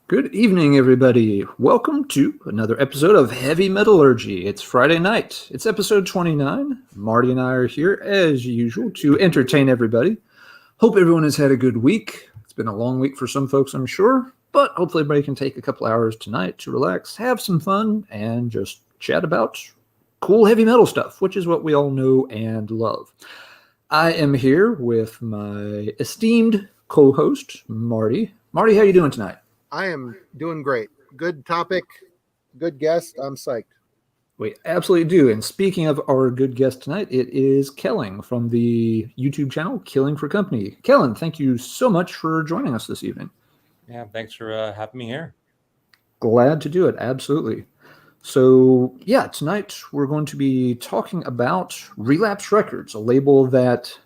Good evening, everybody. Welcome to another episode of Heavy Metallurgy. It's Friday night. It's episode 29. Marty and I are here, as usual, to entertain everybody. Hope everyone has had a good week. It's been a long week for some folks, I'm sure, but hopefully everybody can take a couple hours tonight to relax, have some fun, and just chat about cool heavy metal stuff, which is what we all know and love. I am here with my esteemed co-host, Marty. Marty, how you doing tonight? I am doing great. Good topic, good guest. I'm psyched. We absolutely do. And speaking of our good guest tonight, it is Kellen from the YouTube channel Killing for Company. Kellen, thank you so much for joining us this evening. Yeah, thanks for having me here. Glad to do it. Absolutely. So, yeah, tonight we're going to be talking about Relapse Records, a label that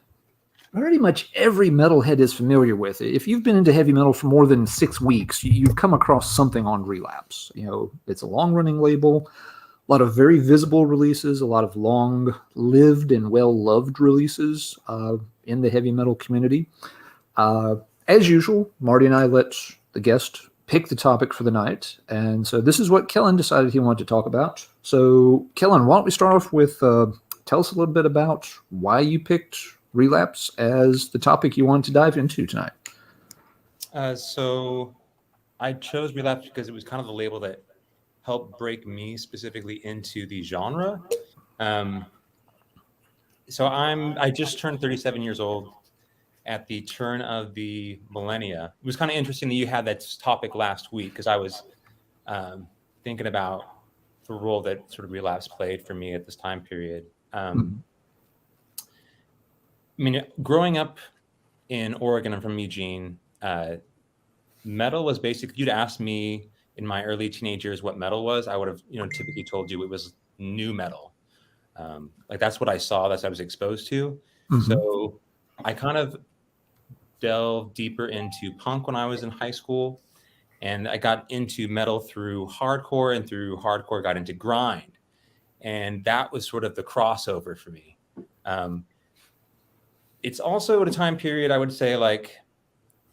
pretty much every metalhead is familiar with. If you've been into heavy metal for more than 6 weeks, you've come across something on Relapse. You know, it's a long-running label, a lot of very visible releases, a lot of long-lived and well-loved releases in the heavy metal community. As usual, Marty and I let the guest pick the topic for the night, and so this is what Kellen decided he wanted to talk about. So, Kellen, why don't we start off with tell us a little bit about why you picked Relapse as the topic you wanted to dive into tonight. So I chose Relapse because it was kind of the label that helped break me specifically into the genre. So I just turned 37 years old at the turn of the millennia. It was kind of interesting that you had that topic last week because I was thinking about the role that sort of Relapse played for me at this time period. I mean, growing up in Oregon, I'm from Eugene, metal was basically, you'd asked me in my early teenage years what metal was, I would have, typically told you it was new metal. Like that's what I saw, that's what I was exposed to. Mm-hmm. So I kind of delved deeper into punk when I was in high school, and I got into metal through hardcore, and through hardcore got into grind. And that was sort of the crossover for me. It's also at a time period, I would say, like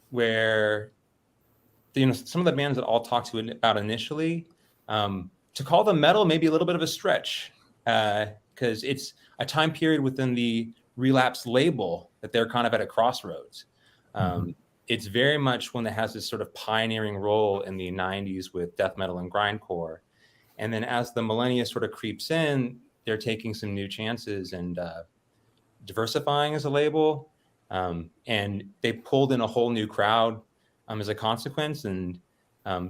where, some of the bands that I'll talk to about initially, to call them metal may be a little bit of a stretch because it's a time period within the Relapse label that they're kind of at a crossroads. It's very much one that has this sort of pioneering role in the 90s with death metal and grindcore. And then as the millennia sort of creeps in, they're taking some new chances and diversifying as a label, and they pulled in a whole new crowd as a consequence, and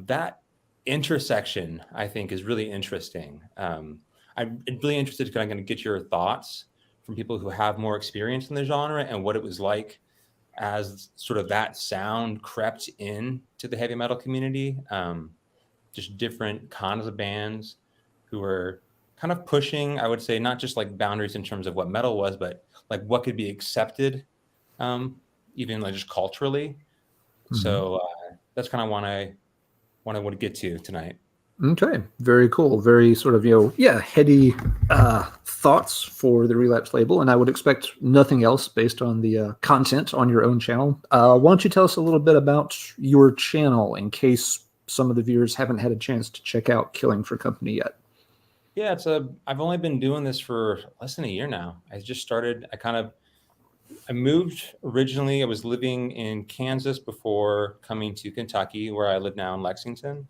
that intersection I think is really interesting. I'm really interested to kind of get your thoughts from people who have more experience in the genre and what it was like as sort of that sound crept in to the heavy metal community. Just different kinds of bands who were kind of pushing, I would say, not just like boundaries in terms of what metal was, but like what could be accepted, even like just culturally. Mm-hmm. So that's kind of what I want to get to tonight. Okay, very cool. Very sort of, heady thoughts for the Relapse label, and I would expect nothing else based on the content on your own channel. Why don't you tell us a little bit about your channel in case some of the viewers haven't had a chance to check out Killing for Company yet? Yeah, I've only been doing this for less than a year now. I just started, I moved originally, I was living in Kansas before coming to Kentucky, where I live now in Lexington.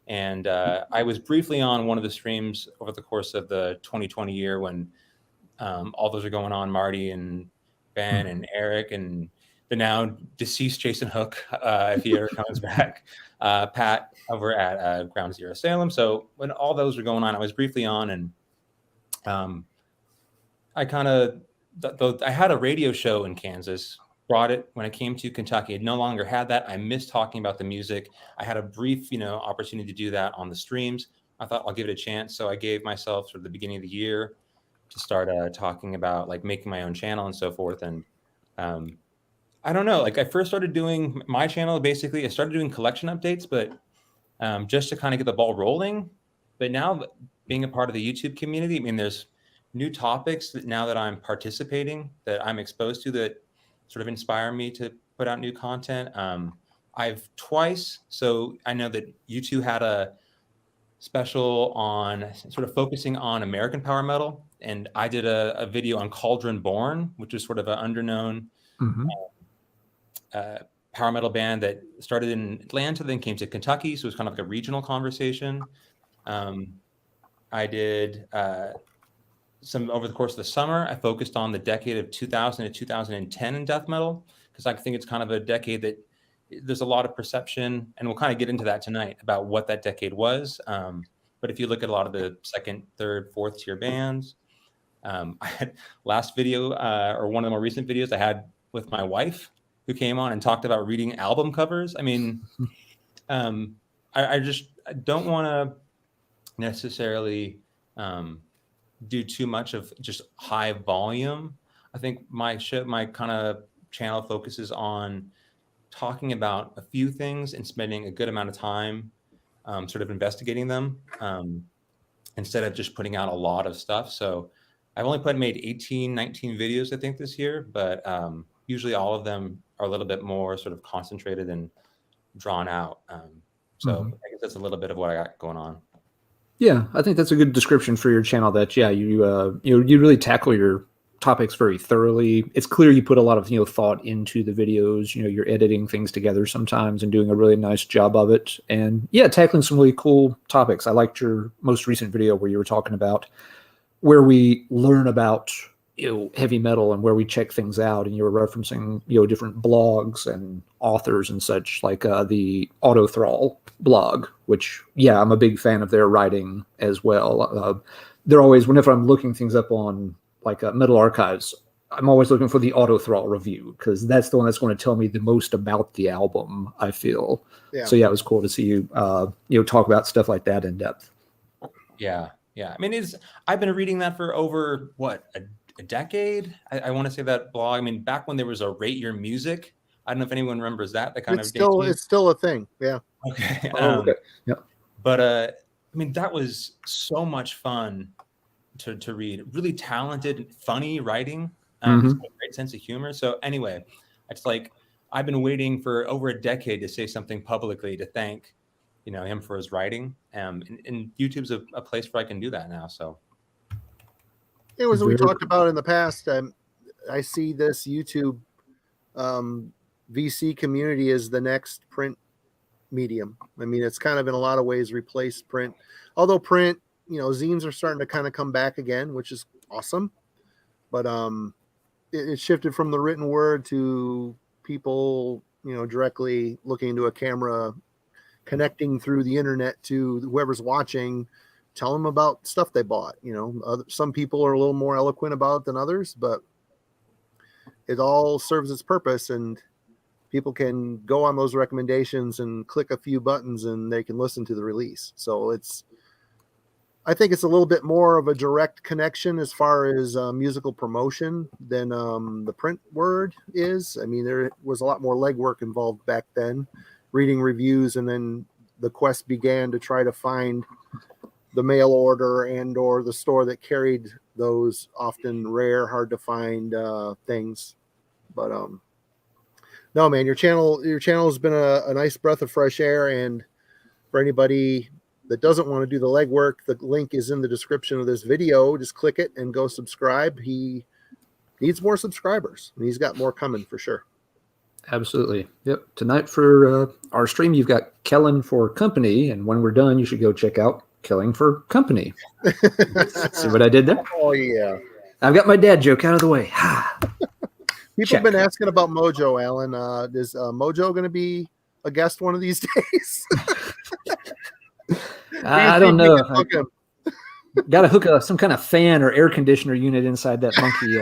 And I was briefly on one of the streams over the course of the 2020 year when all those are going on, Marty and Ben and Eric and the now deceased Jason Hook, if he ever comes back, Pat over at Ground Zero Salem. So when all those were going on, I was briefly on, and I kind of, I had a radio show in Kansas, brought it when I came to Kentucky. I no longer had that. I missed talking about the music. I had a brief, opportunity to do that on the streams. I thought I'll give it a chance. So I gave myself sort of the beginning of the year to start talking about like making my own channel and so forth. And I don't know, like I first started doing my channel, basically I started doing collection updates, but just to kind of get the ball rolling. But now being a part of the YouTube community, I mean, there's new topics that now that I'm participating, that I'm exposed to, that sort of inspire me to put out new content. I've twice. So I know that you two had a special on sort of focusing on American power metal, and I did a video on Cauldron Born, which is sort of an underknown power metal band that started in Atlanta, then came to Kentucky. So it was kind of like a regional conversation. I did some over the course of the summer. I focused on the decade of 2000 to 2010 in death metal, because I think it's kind of a decade that there's a lot of perception, and we'll kind of get into that tonight about what that decade was. But if you look at a lot of the second, third, fourth tier bands, I had last video or one of the more recent videos I had with my wife, who came on and talked about reading album covers. I mean, I don't want to necessarily do too much of just high volume. I think my kind of channel focuses on talking about a few things and spending a good amount of time sort of investigating them instead of just putting out a lot of stuff. So I've only made 18, 19 videos, I think, this year, but usually all of them are a little bit more sort of concentrated and drawn out. So I guess that's a little bit of what I got going on. Yeah, I think that's a good description for your channel. That you really tackle your topics very thoroughly. It's clear you put a lot of thought into the videos. You're editing things together sometimes and doing a really nice job of it. And yeah, tackling some really cool topics. I liked your most recent video where you were talking about where we learn about heavy metal and where we check things out, and you were referencing different blogs and authors and such, like the Autothrall blog, which I'm a big fan of their writing as well. They're always, whenever I'm looking things up on like Metal Archives, I'm always looking for the Autothrall review, because that's the one that's going to tell me the most about the album, I feel. So it was cool to see you talk about stuff like that in depth. Yeah. I mean, I've been reading that for over a decade. I want to say that blog. I mean, back when there was a Rate Your Music. I don't know if anyone remembers that. It's still a thing. Yeah. Okay. Okay. Yeah. But I mean, that was so much fun to read. Really talented, funny writing. He's got a great sense of humor. So anyway, it's like I've been waiting for over a decade to say something publicly to thank him for his writing. And YouTube's a place where I can do that now. So it was we talked about in the past. I see this YouTube VC community as the next print medium. I mean, it's kind of in a lot of ways replaced print. Although print, zines are starting to kind of come back again, which is awesome. But it shifted from the written word to people, directly looking into a camera, connecting through the internet to whoever's watching, tell them about stuff they bought. Some people are a little more eloquent about it than others, but it all serves its purpose, and people can go on those recommendations and click a few buttons and they can listen to the release. So I think it's a little bit more of a direct connection as far as musical promotion than the print word is. I mean, there was a lot more legwork involved back then, reading reviews, and then the quest began to try to find the mail order and or the store that carried those often rare, hard to find things. But no, man, your channel has been a nice breath of fresh air. And for anybody that doesn't want to do the legwork, the link is in the description of this video. Just click it and go subscribe. He needs more subscribers, and he's got more coming for sure. Absolutely. Yep. Tonight for our stream, you've got Kellen for Company, and when we're done, you should go check out Killing for Company. See what I did there? Oh yeah. I've got my dad joke out of the way. People have been asking about Mojo, Alan. Is Mojo going to be a guest one of these days? I don't know. Got to hook some kind of fan or air conditioner unit inside that monkey.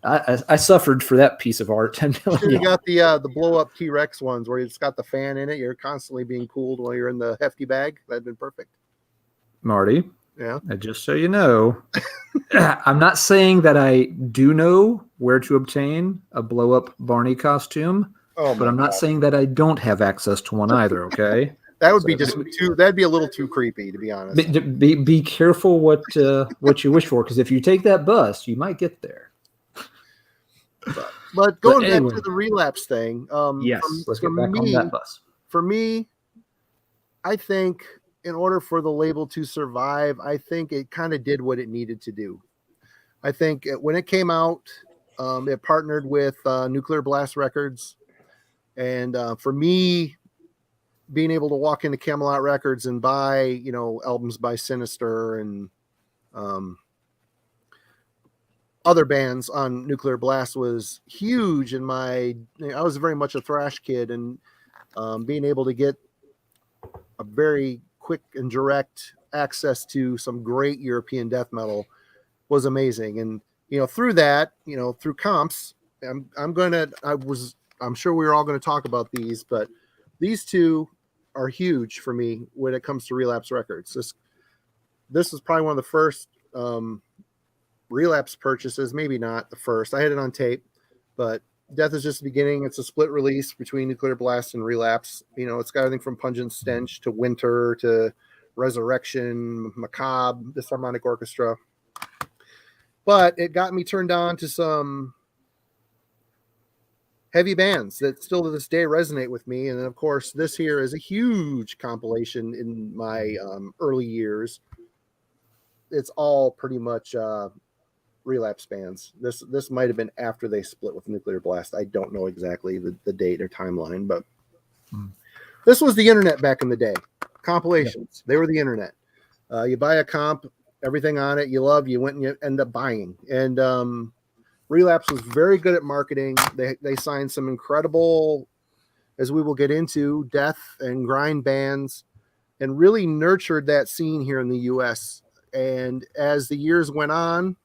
I suffered for that piece of art. You got the blow up T-Rex ones where it's got the fan in it. You're constantly being cooled while you're in the hefty bag. That'd been perfect. Marty. Yeah. Just so you know, I'm not saying that I do know where to obtain a blow up Barney costume, but I'm not saying that I don't have access to one either. Okay. That would be that'd be a little too creepy, to be honest. Be careful what you wish for, because if you take that bus, you might get there. But But going back anyway, to the Relapse thing, yes, let's get back on that bus. For me, I think in order for the label to survive, I think it kind of did what it needed to do. I think when it came out, it partnered with Nuclear Blast Records. And for me, being able to walk into Camelot Records and buy, you know, albums by Sinister and other bands on Nuclear Blast was huge in I was very much a thrash kid, and being able to get a very quick and direct access to some great European death metal was amazing. And, you know, through that, you know, through comps, I'm sure we're all going to talk about these, but these two are huge for me when it comes to Relapse Records. This is probably one of the first Relapse purchases, maybe not the first. I had it on tape, but Death is Just the Beginning. It's a split release between Nuclear Blast and Relapse. You know, it's got everything from Pungent Stench to Winter to Resurrection, Macabre, Disharmonic Orchestra. But it got me turned on to some heavy bands that still to this day resonate with me. And of course, this here is a huge compilation in my early years. It's all pretty much Relapse bands. This might have been after they split with Nuclear Blast. I don't know exactly the date or timeline, but this was the internet back in the day. Compilations, They were the internet. You buy a comp, everything on it you love, you went and you end up buying. And Relapse was very good at marketing. They signed some incredible, as we will get into, death and grind bands, and really nurtured that scene here in the US. And as the years went on,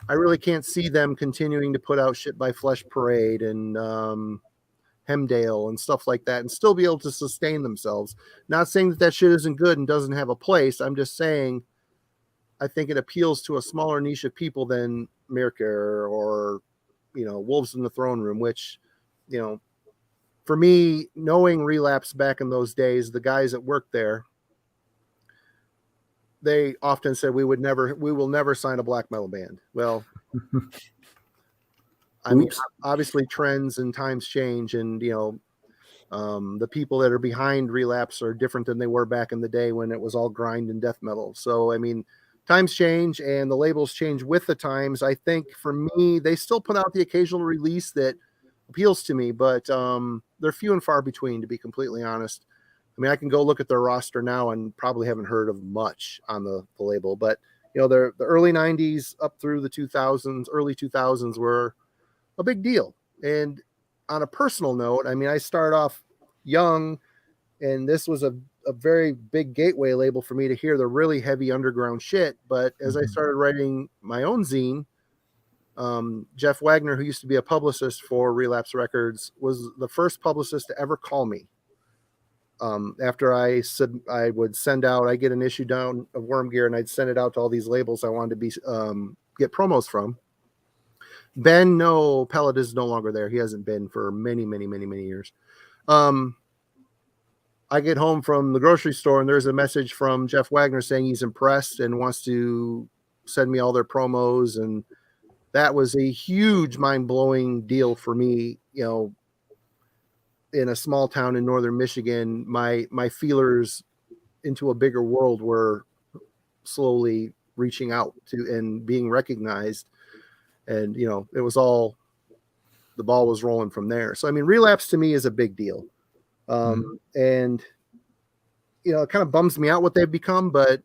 I really can't see them continuing to put out shit by Flesh Parade and Hemdale and stuff like that and still be able to sustain themselves. Not saying that shit isn't good and doesn't have a place. I'm just saying I think it appeals to a smaller niche of people than Mirker or, you know, Wolves in the Throne Room, which, you know, for me, knowing Relapse back in those days, the guys that worked there, they often said we will never sign a black metal band. Well, I mean, obviously trends and times change, and, you know, the people that are behind Relapse are different than they were back in the day when it was all grind and death metal. So, I mean, times change and the labels change with the times. I think for me, they still put out the occasional release that appeals to me, but they're few and far between, to be completely honest. I mean, I can go look at their roster now and probably haven't heard of much on the label, but, you know, the early 90s up through the 2000s, early 2000s were a big deal. And on a personal note, I mean, I started off young, and this was a very big gateway label for me to hear the really heavy underground shit. But as I started writing my own zine, Jeff Wagner, who used to be a publicist for Relapse Records, was the first publicist to ever call me. After I would send out, I get an issue down of Worm Gear, and I'd send it out to all these labels I wanted to be get promos from. Ben, no, Pellet is no longer there. He hasn't been for many, many, many, many years. I get home from the grocery store, and there's a message from Jeff Wagner saying he's impressed and wants to send me all their promos. And that was a huge mind-blowing deal for me. You know, in a small town in northern Michigan, my feelers into a bigger world were slowly reaching out to and being recognized. And, you know, it was all, the ball was rolling from there. So, I mean, Relapse to me is a big deal. And, you know, it kind of bums me out what they've become, but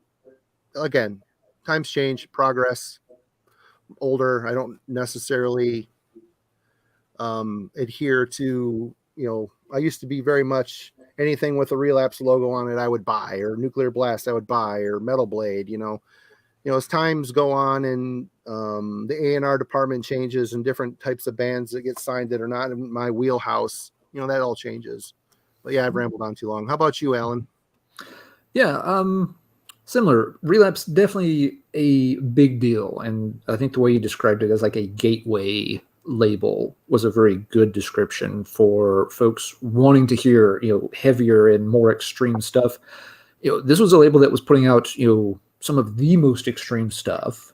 again, times change, progress, older. I don't necessarily adhere to, you know, I used to be very much anything with a Relapse logo on it I would buy, or Nuclear Blast I would buy, or Metal Blade. You know, as times go on and the A&R department changes and different types of bands that get signed that are not in my wheelhouse, you know, that all changes. But yeah, I've rambled on too long. How about you, Alan? Yeah, similar. Relapse, definitely a big deal, and I think the way you described it as like a gateway label was a very good description for folks wanting to hear, you know, heavier and more extreme stuff. You know, this was a label that was putting out, you know, some of the most extreme stuff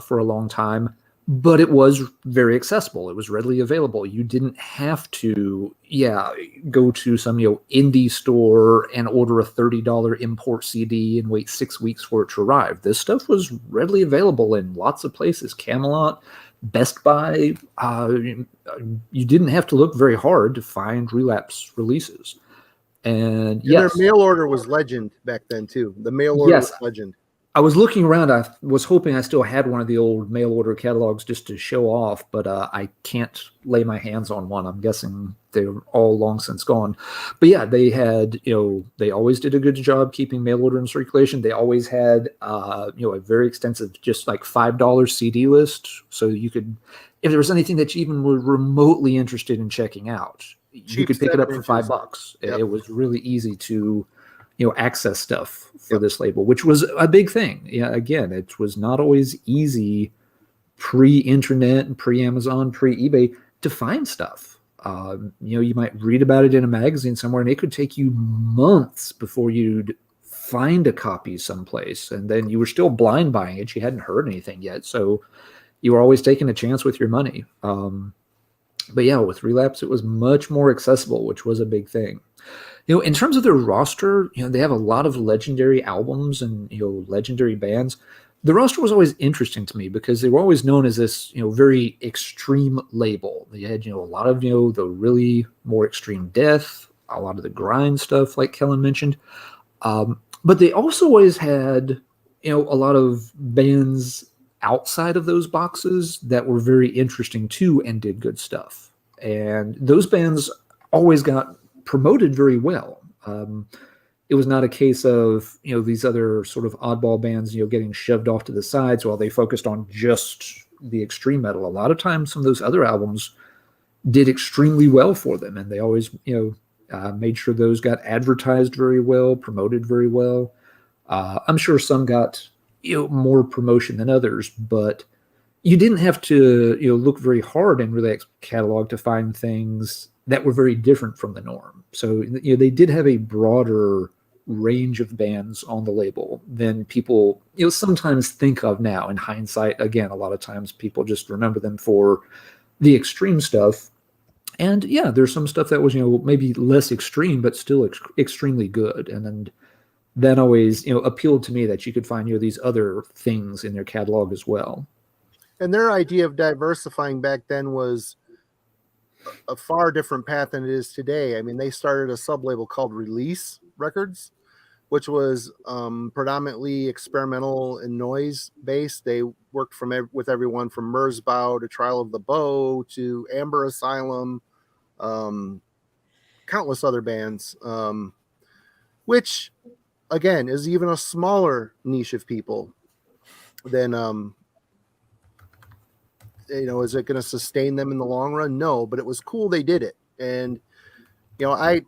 for a long time, but it was very accessible. It was readily available. You didn't have to, go to some, indie store and order a $30 import CD and wait 6 weeks for it to arrive. This stuff was readily available in lots of places. Camelot, Best Buy. You didn't have to look very hard to find Relapse releases. And yes, their mail order was legend back then too. The mail order was legend. I was looking around. I was hoping I still had one of the old mail order catalogs just to show off, but I can't lay my hands on one. I'm guessing they're all long since gone. But yeah, they had, they always did a good job keeping mail order in circulation. They always had, a very extensive, just like $5 CD list. So you could, if there was anything that you even were remotely interested in checking out, you could pick it up for $5. Yep. It was really easy to, access stuff for this label, which was a big thing. Yeah, again, it was not always easy pre-internet and pre-Amazon, pre-eBay to find stuff. You might read about it in a magazine somewhere, and it could take you months before you'd find a copy someplace, and then you were still blind buying it. You hadn't heard anything yet, so you were always taking a chance with your money. But yeah, with Relapse, it was much more accessible, which was a big thing. In terms of their roster, they have a lot of legendary albums and, legendary bands. The roster was always interesting to me because they were always known as this, very extreme label. They had, a lot of, the really more extreme death, a lot of the grind stuff, like Kellen mentioned. But they also always had, a lot of bands outside of those boxes that were very interesting too and did good stuff. And those bands always got promoted very well. It was not a case of, these other sort of oddball bands, getting shoved off to the sides while they focused on just the extreme metal. A lot of times some of those other albums did extremely well for them, and they always, made sure those got advertised very well, promoted very well. I'm sure some got, more promotion than others, but you didn't have to, look very hard in Relapse catalog to find things that were very different from the norm. So, they did have a broader range of bands on the label than people, sometimes think of now in hindsight. Again, a lot of times people just remember them for the extreme stuff. And yeah, there's some stuff that was, maybe less extreme, but still extremely good. And then that always, appealed to me that you could find, these other things in their catalog as well. And their idea of diversifying back then was a far different path than it is today. I mean, they started a sub-label called Relapse Records, which was predominantly experimental and noise based. They worked with everyone from Merzbow to Trial of the Bow to Amber Asylum, countless other bands, which again is even a smaller niche of people than is it going to sustain them in the long run? No, but it was cool they did it. And I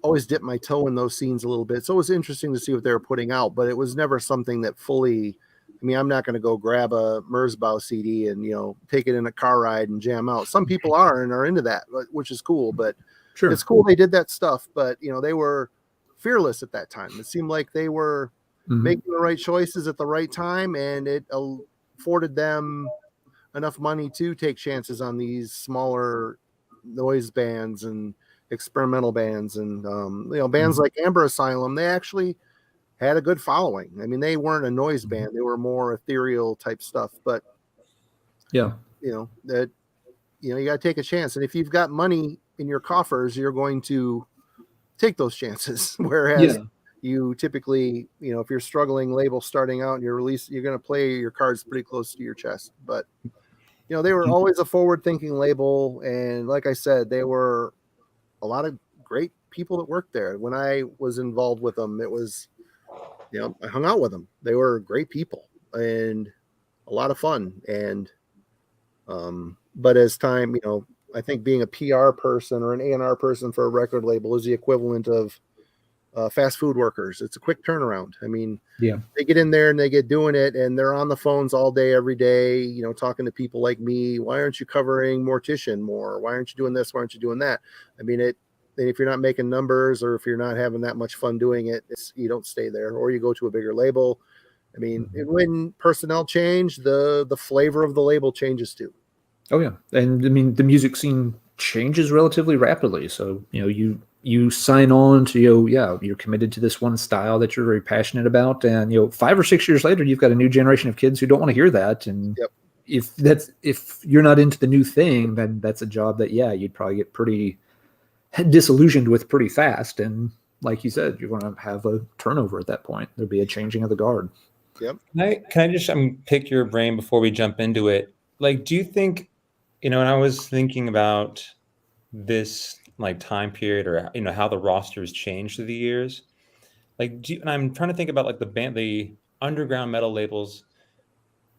always dip my toe in those scenes a little bit, so it was interesting to see what they were putting out, but it was never something that fully, I'm not going to go grab a Merzbow CD and take it in a car ride and jam out. Some people are and are into that, which is cool, but sure, it's cool they did that stuff. But they were fearless at that time. It seemed like they were making the right choices at the right time, and it afforded them enough money to take chances on these smaller noise bands and experimental bands. And bands like Amber Asylum, they actually had a good following. I mean, they weren't a noise band, they were more ethereal type stuff, but you got to take a chance. And if you've got money in your coffers, you're going to take those chances. Whereas you typically, if you're struggling label starting out and you're going to play your cards pretty close to your chest. But they were always a forward-thinking label, and like I said, they were a lot of great people that worked there. When I was involved with them, it was, I hung out with them. They were great people and a lot of fun. And but as time, I think being a PR person or an A&R person for a record label is the equivalent of fast food workers. It's a quick turnaround. I mean, they get in there and they get doing it, and they're on the phones all day, every day, talking to people like me. Why aren't you covering Mortician more? Why aren't you doing this? Why aren't you doing that? I mean, if you're not making numbers or if you're not having that much fun doing it, you don't stay there, or you go to a bigger label. I mean, when personnel change, the flavor of the label changes too. Oh yeah, and I mean the music scene changes relatively rapidly. So you sign on to you're committed to this one style that you're very passionate about, and 5 or 6 years later you've got a new generation of kids who don't want to hear that, and Yep. if you're not into the new thing, then that's a job that you'd probably get pretty disillusioned with pretty fast, and like you said, you're going to have a turnover at that point. There'll be a changing of the guard. Yep. Can I just pick your brain before we jump into it? Like, do you think, when I was thinking about this like time period, or how the rosters changed through the years, like, and I'm trying to think about like the underground metal labels,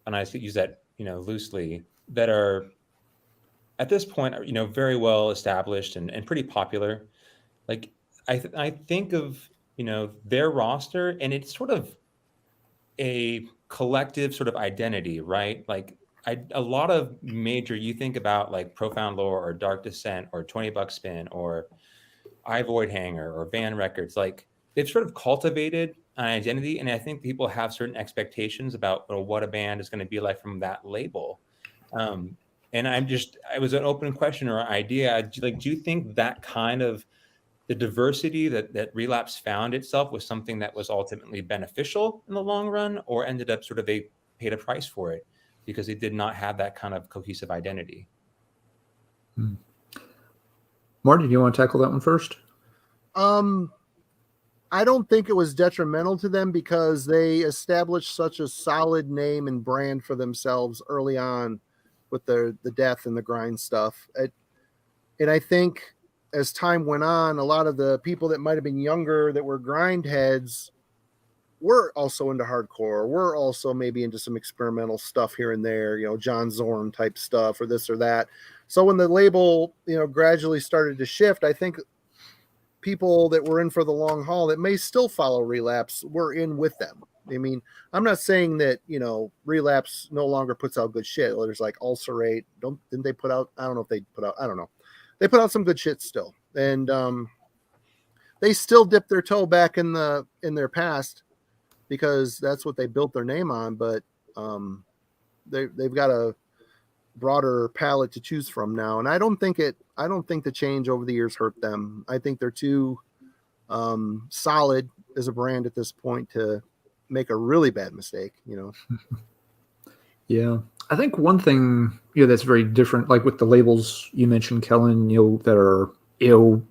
and I use that loosely, that are at this point very well established and pretty popular. Like I think of their roster, and it's sort of a collective sort of identity, right? Like a lot of major, you think about like Profound Lore or Dark Descent or 20 Buck Spin or I Void Hanger or Van Records, like they've sort of cultivated an identity, and I think people have certain expectations about what a band is going to be like from that label. And it was an open question or idea. Like, do you think that kind of the diversity that Relapse found itself was something that was ultimately beneficial in the long run, or ended up sort of they paid a price for it because they did not have that kind of cohesive identity? Martin, do you want to tackle that one first? I don't think it was detrimental to them because they established such a solid name and brand for themselves early on with the death and the grind stuff. And I think as time went on, a lot of the people that might have been younger that were grind heads were also into hardcore. We're also maybe into some experimental stuff here and there, John Zorn type stuff or this or that. So when the label, gradually started to shift, I think people that were in for the long haul that may still follow Relapse were in with them. I mean, I'm not saying that, Relapse no longer puts out good shit. There's like Ulcerate. Didn't they put out, I don't know if they put out, I don't know. They put out some good shit still. And they still dip their toe back in their past because that's what they built their name on. But they've got a broader palette to choose from now. And I don't think the change over the years hurt them. I think they're too solid as a brand at this point to make a really bad mistake, Yeah. I think one thing, that's very different, like with the labels you mentioned, Kellen, that are,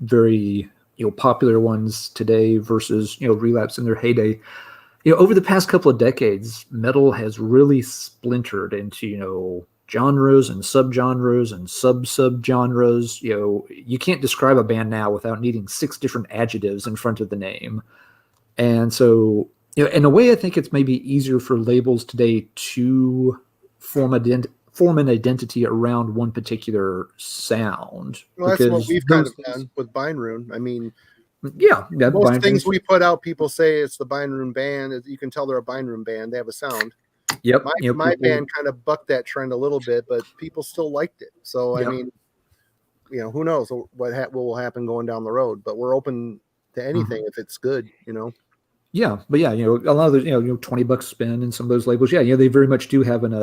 very, popular ones today versus, Relapse in their heyday. Over the past couple of decades, metal has really splintered into, genres and subgenres and sub-subgenres. You can't describe a band now without needing 6 different adjectives in front of the name. And so, in a way, I think it's maybe easier for labels today to form an identity around one particular sound. Well, that's what we've kind of done with Bindrune. I mean, most things we put out, people say it's the Bindrune band. You can tell they're a Bindrune band. They have a sound. Yep. My band kind of bucked that trend a little bit, but people still liked it. So, yep. I mean, who knows what will happen going down the road, but we're open to anything if it's good, Yeah, but a lot of those, 20 Buck Spin and some of those labels, they very much do have an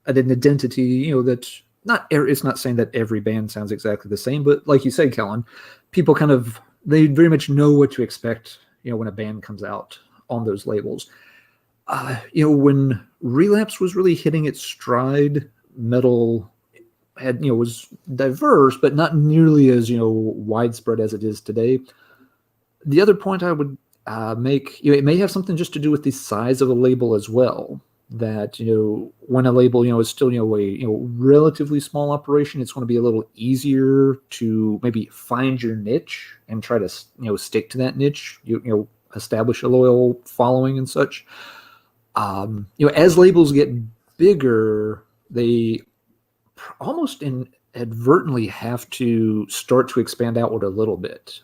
identity, that's not, it's not saying that every band sounds exactly the same, but like you said, Kellen, people they very much know what to expect, when a band comes out on those labels. When Relapse was really hitting its stride, metal was diverse, but not nearly as, widespread as it is today. The other point I would make, it may have something just to do with the size of a label as well. That, when a label, is still, a relatively small operation, it's going to be a little easier to maybe find your niche and try to, stick to that niche, establish a loyal following and such. As labels get bigger, they almost inadvertently have to start to expand outward a little bit.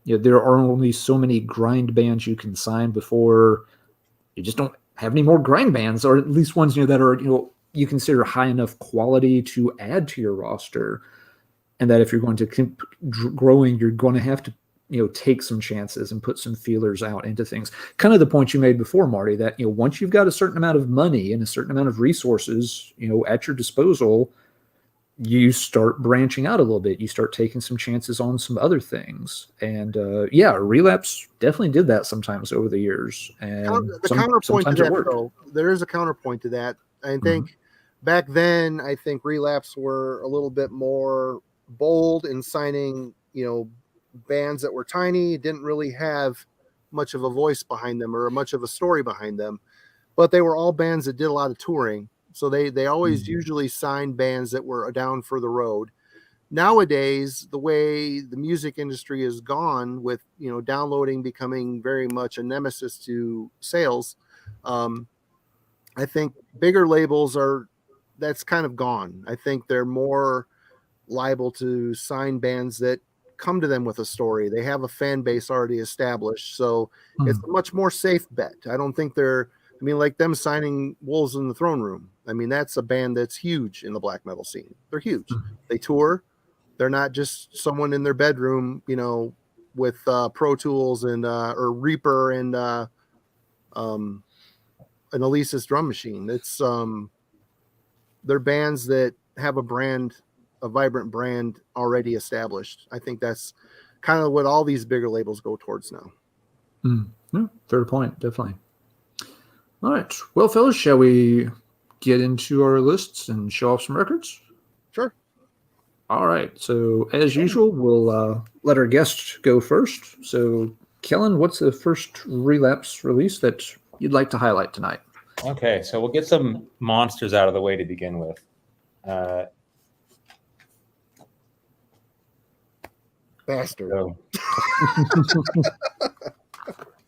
There are only so many grind bands you can sign before you just don't have any more grind bands, or at least ones that are you consider high enough quality to add to your roster, and that if you're going to keep growing, you're going to have to take some chances and put some feelers out into things. Kind of the point you made before, Marty, that, once you've got a certain amount of money and a certain amount of resources, at your disposal, you start branching out a little bit. You start taking some chances on some other things. And Relapse definitely did that sometimes over the years. And Counterpoint to sometimes it that, worked. though, there is a counterpoint to that. I think back then, I think Relapse were a little bit more bold in signing, bands that were tiny, didn't really have much of a voice behind them or much of a story behind them, but they were all bands that did a lot of touring. So they always usually signed bands that were down for the road. Nowadays, the way the music industry has gone with, downloading becoming very much a nemesis to sales, I think bigger labels that's kind of gone. I think they're more liable to sign bands that come to them with a story. They have a fan base already established. So it's a much more safe bet. I don't think like them signing Wolves in the Throne Room. That's a band that's huge in the black metal scene. They're huge. They tour. They're not just someone in their bedroom, with Pro Tools and or Reaper and an Alesis drum machine. It's they're bands that have a vibrant brand already established. I think that's kind of what all these bigger labels go towards now. Yeah, fair point, definitely. All right. Well, fellas, shall we get into our lists and show off some records? Sure. All right. So, as usual, we'll let our guest go first. So, Kellen, what's the first Relapse release that you'd like to highlight tonight? Okay, so we'll get some monsters out of the way to begin with. Bastard. So.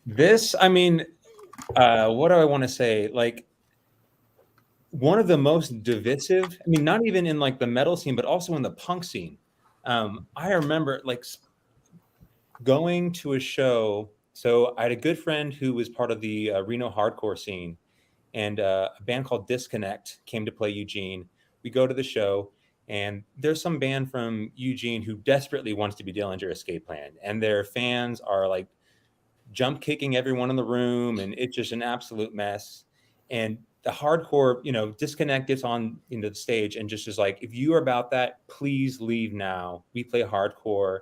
This, what do I want to say? Like, one of the most divisive, not even in like the metal scene, but also in the punk scene. I remember like going to a show. So I had a good friend who was part of the Reno hardcore scene, and a band called Disconnect came to play Eugene. We go to the show, and there's some band from Eugene who desperately wants to be Dillinger Escape Plan, and their fans are like jump kicking everyone in the room, and it's just an absolute mess. And the hardcore, Disconnect gets on into the stage and just is like, if you are about that, please leave now. We play hardcore.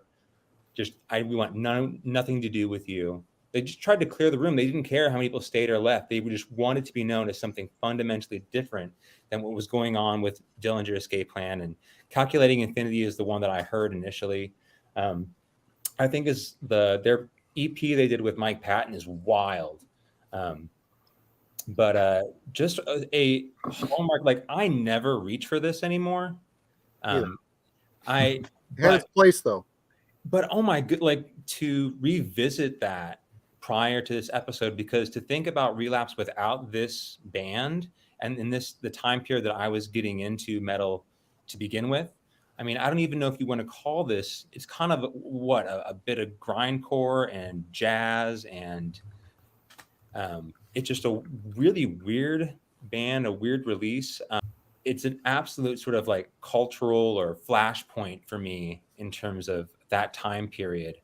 We want nothing to do with you. They just tried to clear the room. They didn't care how many people stayed or left. They just wanted to be known as something fundamentally different than what was going on with Dillinger Escape Plan. And Calculating Infinity is the one that I heard initially. I think is their EP they did with Mike Patton is wild. But just a hallmark, like I never reach for this anymore. It had its place though. But oh my good, like to revisit that prior to this episode, because to think about Relapse without this band and in the time period that I was getting into metal to begin with, I don't even know if you want to call this, it's kind of a bit of grindcore and jazz, and it's just a really weird band, a weird release. It's an absolute sort of like cultural or flashpoint for me in terms of that time period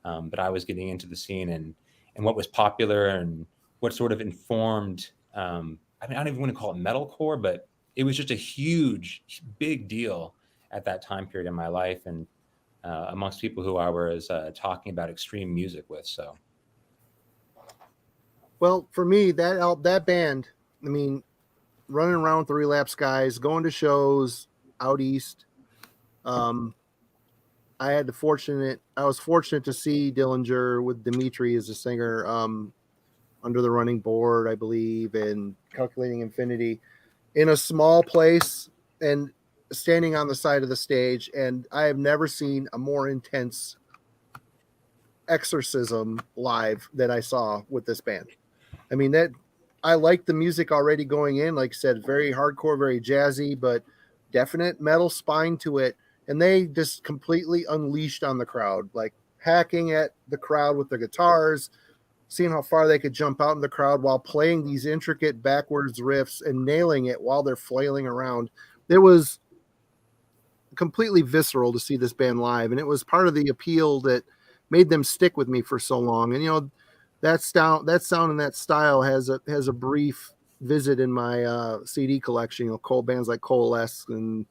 that I was getting into the scene and what was popular and what sort of informed, I don't even want to call it metalcore, but it was just a huge, big deal at that time period in my life and amongst people who I was talking about extreme music with. So. Well, for me, that band, running around with the Relapse guys, going to shows out east. I was fortunate to see Dillinger with Dimitri as a singer, Under the Running Board, I believe, and Calculating Infinity in a small place and standing on the side of the stage. And I have never seen a more intense exorcism live that I saw with this band. I liked the music already going in, like I said, very hardcore, very jazzy, but definite metal spine to it. And they just completely unleashed on the crowd, like hacking at the crowd with the guitars, seeing how far they could jump out in the crowd while playing these intricate backwards riffs and nailing it while they're flailing around. It was completely visceral to see this band live. And it was part of the appeal that made them stick with me for so long. And that sound and that style has a brief visit in my CD collection. Cold bands like Coalesce and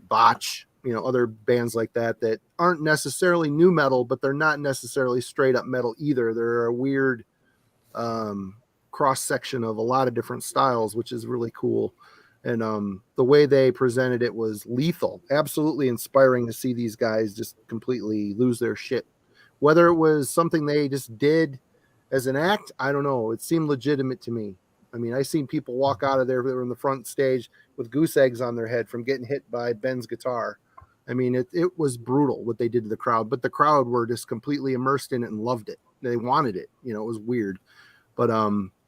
Botch, other bands like that aren't necessarily new metal, but they're not necessarily straight up metal either. They're a weird cross section of a lot of different styles, which is really cool. And the way they presented it was lethal, absolutely inspiring to see these guys just completely lose their shit. Whether it was something they just did as an act, I don't know. It seemed legitimate to me. I mean, I seen people walk out of there that were in the front stage with goose eggs on their head from getting hit by Ben's guitar. I mean, it was brutal what they did to the crowd, but the crowd were just completely immersed in it and loved it. They wanted it. It was weird. But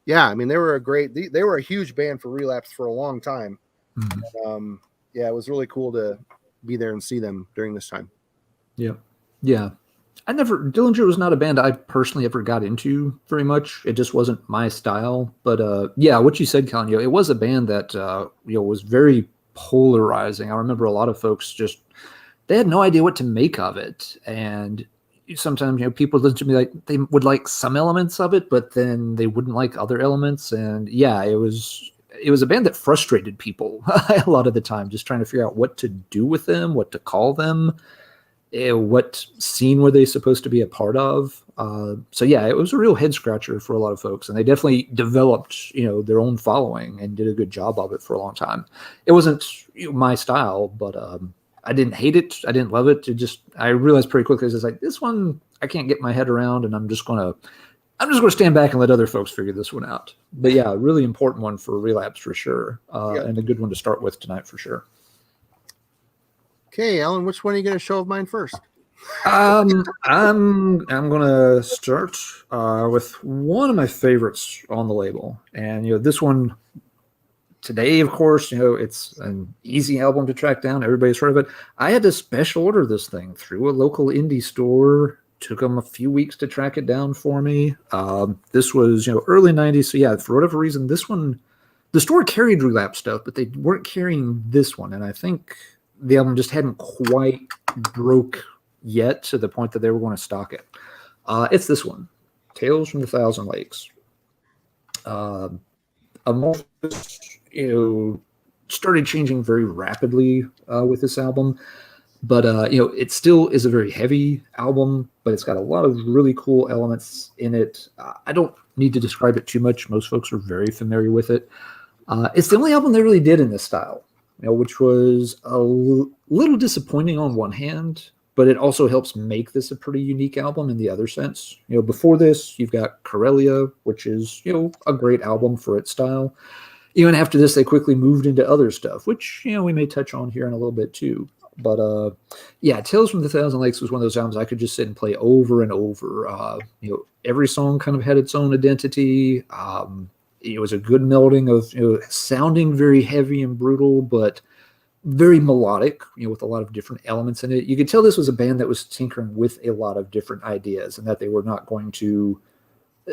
yeah, I mean, they were a huge band for Relapse for a long time. Mm-hmm. Yeah, it was really cool to be there and see them during this time. Yeah. Dillinger was not a band I personally ever got into very much. It just wasn't my style. But yeah, what you said, Kellen, it was a band that was very polarizing. I remember a lot of folks they had no idea what to make of it. And sometimes, people listen to me like they would like some elements of it, but then they wouldn't like other elements. And yeah, it was a band that frustrated people a lot of the time, just trying to figure out what to do with them, what to call them, what scene were they supposed to be a part of. So yeah, it was a real head scratcher for a lot of folks, and they definitely developed, their own following and did a good job of it for a long time. It wasn't my style, but I didn't hate it. I didn't love it. I realized pretty quickly, it's like, this one I can't get my head around, and I'm just gonna stand back and let other folks figure this one out. But yeah, a really important one for Relapse for sure, and a good one to start with tonight for sure. Okay, Alan, which one are you going to show of mine first? I'm gonna start with one of my favorites on the label, and this one today, of course, it's an easy album to track down. Everybody's heard of it. I had to special order this thing through a local indie store. Took them a few weeks to track it down for me. This was early '90s, so yeah, for whatever reason, this one, the store carried Relapse stuff, but they weren't carrying this one, and I think the album just hadn't quite broke yet to the point that they were going to stock it. It's this one, Tales from the Thousand Lakes. Amorphous, started changing very rapidly with this album, but it still is a very heavy album, but it's got a lot of really cool elements in it. I don't need to describe it too much. Most folks are very familiar with it. It's the only album they really did in this style, which was a little disappointing on one hand, but it also helps make this a pretty unique album in the other sense. Before this, you've got Corellia, which is, a great album for its style. And after this, they quickly moved into other stuff, which, we may touch on here in a little bit too. But yeah, Tales from the Thousand Lakes was one of those albums I could just sit and play over and over. Every song kind of had its own identity. It was a good melding of sounding very heavy and brutal, but very melodic, with a lot of different elements in it. You could tell this was a band that was tinkering with a lot of different ideas, and that they were not going to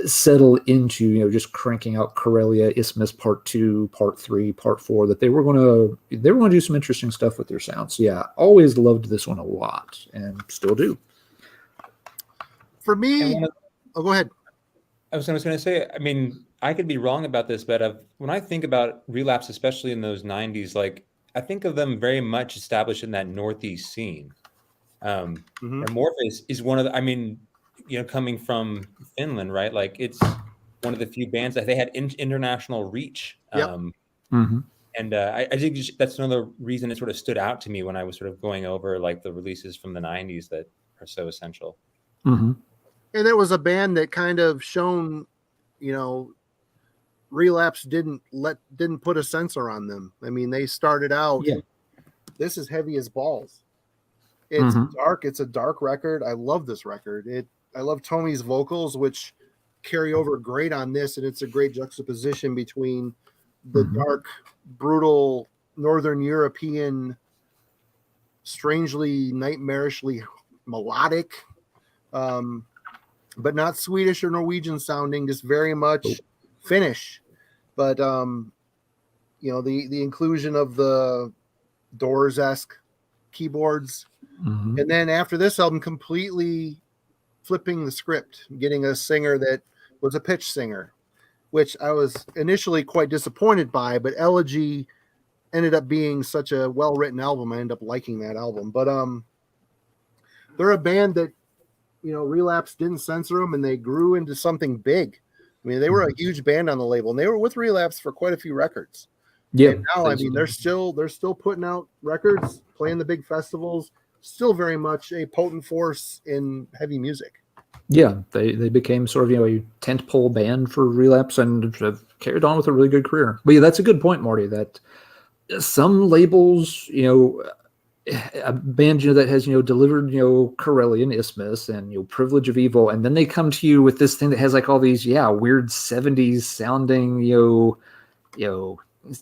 settle into just cranking out Corellia, Isthmus Part 2, Part 3, Part 4. That they were going to do some interesting stuff with their sound. So yeah, always loved this one a lot, and still do. For me, go ahead. I was going to say, I mean, I could be wrong about this, but when I think about Relapse, especially in those 90s, like, I think of them very much established in that Northeast scene. Amorphous is one of the, coming from Finland, right? Like, it's one of the few bands that they had international reach. Yep. And I think that's another reason it sort of stood out to me when I was sort of going over like the releases from the 90s that are so essential. And it was a band that kind of shown, Relapse didn't put a censor on them. I mean, they started out, this is heavy as balls. It's dark. It's a dark record. I love this record. I love Tommy's vocals, which carry over great on this. And it's a great juxtaposition between the dark, brutal, Northern European, strangely, nightmarishly melodic, but not Swedish or Norwegian sounding, just very much Finnish. But the inclusion of the Doors-esque keyboards, and then after this album completely flipping the script, getting a singer that was a pitch singer, which I was initially quite disappointed by, but Elegy ended up being such a well-written album. I ended up liking that album. But they're a band that, Relapse didn't censor them, and they grew into something big. I mean, they were a huge band on the label, and they were with Relapse for quite a few records. Yeah. And now, I mean, they're still putting out records, playing the big festivals, still very much a potent force in heavy music. Yeah, they became sort of a tentpole band for Relapse and have carried on with a really good career. But yeah, that's a good point, Marty. That some labels, a band that has delivered Corellian Isthmus and Privilege of Evil, and then they come to you with this thing that has like all these weird 70s sounding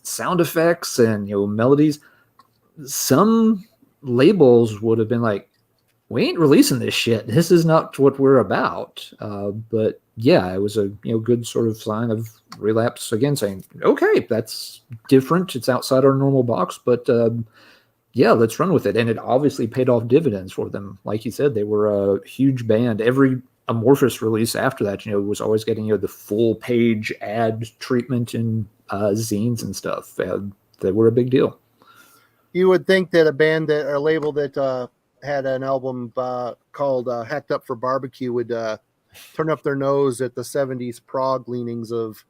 sound effects and melodies. Some labels would have been like, we ain't releasing this shit. This is not what we're about. But yeah, it was a good sort of sign of Relapse again saying, okay, that's different. It's outside our normal box, but yeah, let's run with it. And it obviously paid off dividends for them. Like you said, they were a huge band. Every Amorphous release after that, was always getting the full page ad treatment in zines and stuff. They were a big deal. You would think that a label that had an album called Hacked Up for Barbecue would turn up their nose at the 70s prog leanings of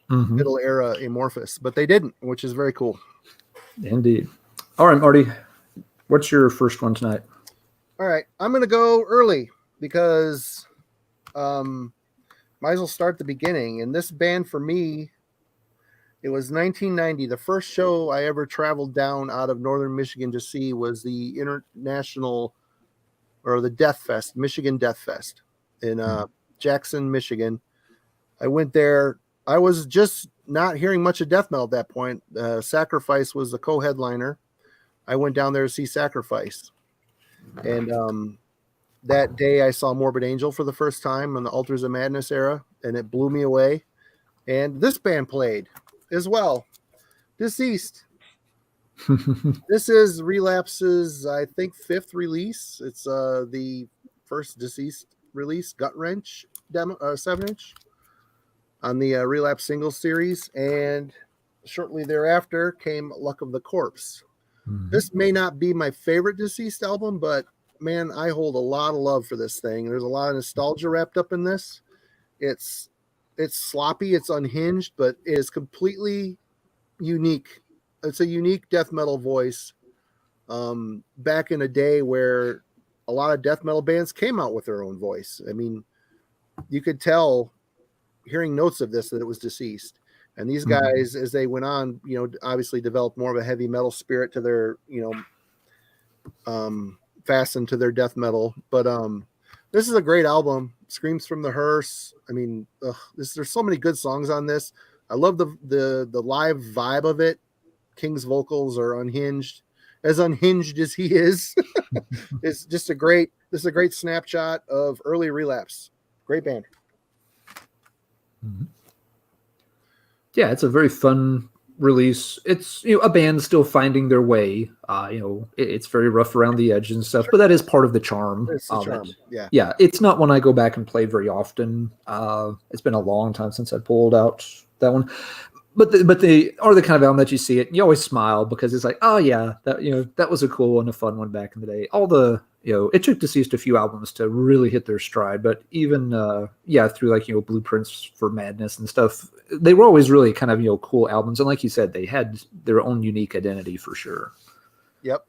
middle era Amorphous, but they didn't, which is very cool. Indeed. All right, Marty, what's your first one tonight? All right, I'm going to go early because might as well start at the beginning. And this band for me, it was 1990. The first show I ever traveled down out of northern Michigan to see was the International, or the Death Fest, Michigan Death Fest in Jackson, Michigan. I went there. I was just not hearing much of death metal at that point. Sacrifice was the co-headliner. I went down there to see Sacrifice. And that day I saw Morbid Angel for the first time in the Altars of Madness era, and it blew me away. And this band played as well. Deceased. This is Relapse's, I think, 5th release. It's the first Deceased release, Gut Wrench demo, 7-inch on the Relapse singles series. And shortly thereafter came Luck of the Corpse. This may not be my favorite Deceased album, but man, I hold a lot of love for this thing. There's a lot of nostalgia wrapped up in this. It's sloppy, it's unhinged, but it is completely unique. It's a unique death metal voice. Back in a day where a lot of death metal bands came out with their own voice. I mean, you could tell hearing notes of this that it was Deceased. And these guys, as they went on, obviously developed more of a heavy metal spirit to their, fastened to their death metal. But this is a great album. Screams from the Hearse. I mean, there's so many good songs on this. I love the live vibe of it. King's vocals are unhinged as he is. It's just a great snapshot of early Relapse. Great band. Yeah, it's a very fun release. It's a band still finding their way. It's very rough around the edges and stuff, but that is part of the charm. It's the charm. Yeah. It's not one I go back and play very often. It's been a long time since I pulled out that one. But they are the kind of album that you see it and you always smile because it's like, oh yeah, that was a cool one, a fun one back in the day. All the it took Deceased a few albums to really hit their stride, but even through like Blueprints for Madness and stuff, they were always really kind of cool albums. And like you said, they had their own unique identity for sure. Yep.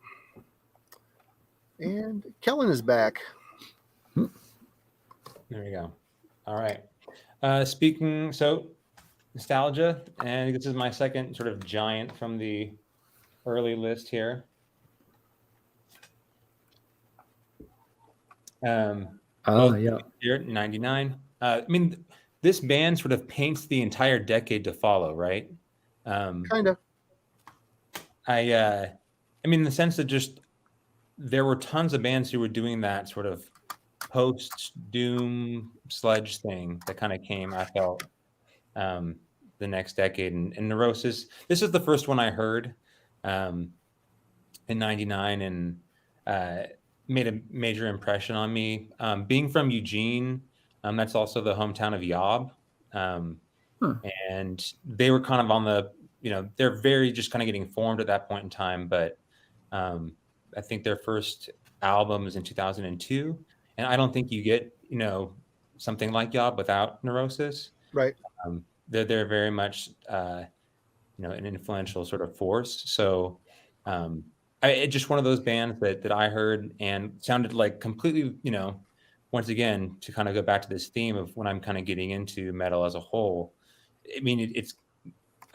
And Kellen is back. There we go. All right. Speaking nostalgia, and this is my second sort of giant from the early list here. Yeah. Here, 99. I mean, this band sort of paints the entire decade to follow, right? Kind of. I mean, in the sense that just there were tons of bands who were doing that sort of post-doom sludge thing that kind of came, I felt, the next decade. And Neurosis, this is the first one I heard in 99. And made a major impression on me. Being from Eugene, that's also the hometown of Yob. And they were kind of on the, they're very just kind of getting formed at that point in time. But I think their first album was in 2002. And I don't think you get, something like Yob without Neurosis. Right. They're very much, an influential sort of force. So it's just one of those bands that I heard and sounded like completely, once again, to kind of go back to this theme of when I'm kind of getting into metal as a whole. I mean,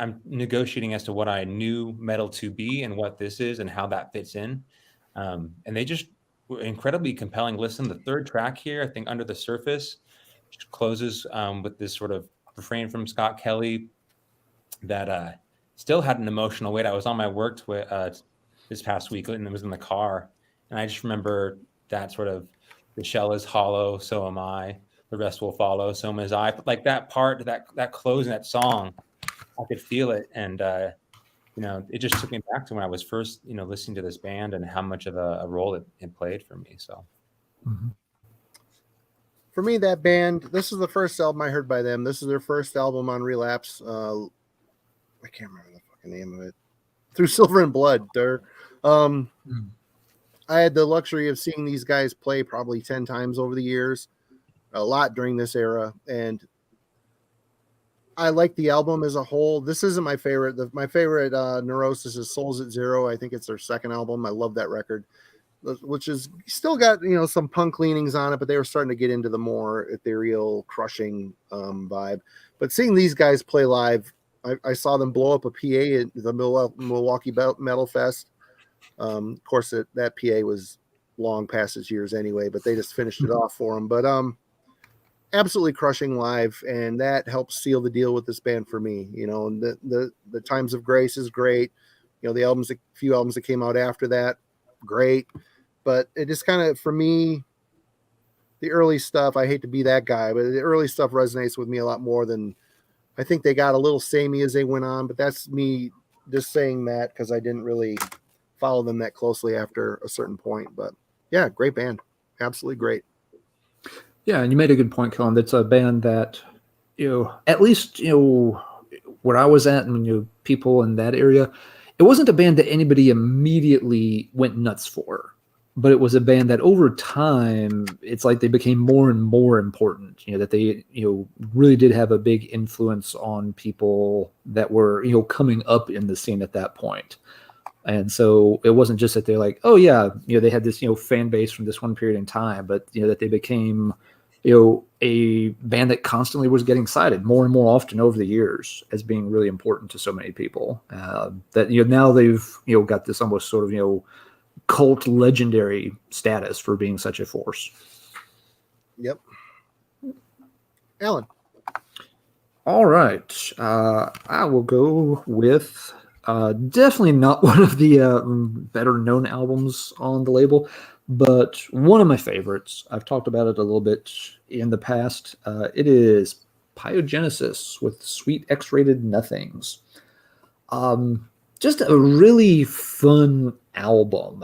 I'm negotiating as to what I knew metal to be and what this is and how that fits in. And they just were incredibly compelling listen. The third track here, I think Under the Surface, closes with this sort of refrain from Scott Kelly that still had an emotional weight. I was on my work this past week and it was in the car. And I just remember that sort of, the shell is hollow, so am I. The rest will follow, so am I. But like that part, that close in that song, I could feel it. And, it just took me back to when I was first, listening to this band and how much of a role it played for me. So. Mm-hmm. For me, that band, this is the first album I heard by them. This is their first album on Relapse. I can't remember the fucking name of it. Through Silver and Blood. I had the luxury of seeing these guys play probably 10 times over the years, a lot during this era. And I like the album as a whole. This isn't my favorite. My favorite Neurosis is Souls at Zero. I think it's their second album. I love that record, which is still got, some punk leanings on it, but they were starting to get into the more ethereal, crushing vibe. But seeing these guys play live, I saw them blow up a PA at the Milwaukee Metal Fest. Of course, that PA was long past its years anyway, but they just finished it off for them. But absolutely crushing live, and that helps seal the deal with this band for me. And the Times of Grace is great. The few albums that came out after that, great. But it just kind of, for me, the early stuff, I hate to be that guy, but the early stuff resonates with me a lot more than, I think they got a little samey as they went on, but that's me just saying that because I didn't really follow them that closely after a certain point. But yeah, great band. Absolutely great. Yeah, and you made a good point, Kellen. That's a band that, at least, where I was at and, people in that area, it wasn't a band that anybody immediately went nuts for. But it was a band that over time, it's like they became more and more important, that they, really did have a big influence on people that were, coming up in the scene at that point. And so it wasn't just that they're like, oh yeah, they had this, fan base from this one period in time, but, that they became, a band that constantly was getting cited more and more often over the years as being really important to so many people. That, now they've, got this almost sort of, cult legendary status for being such a force. Yep. Alan. All right. I will go with definitely not one of the better known albums on the label, but one of my favorites. I've talked about it a little bit in the past. It is Pyogenesis with Sweet X-Rated Nothings. Just a really fun album.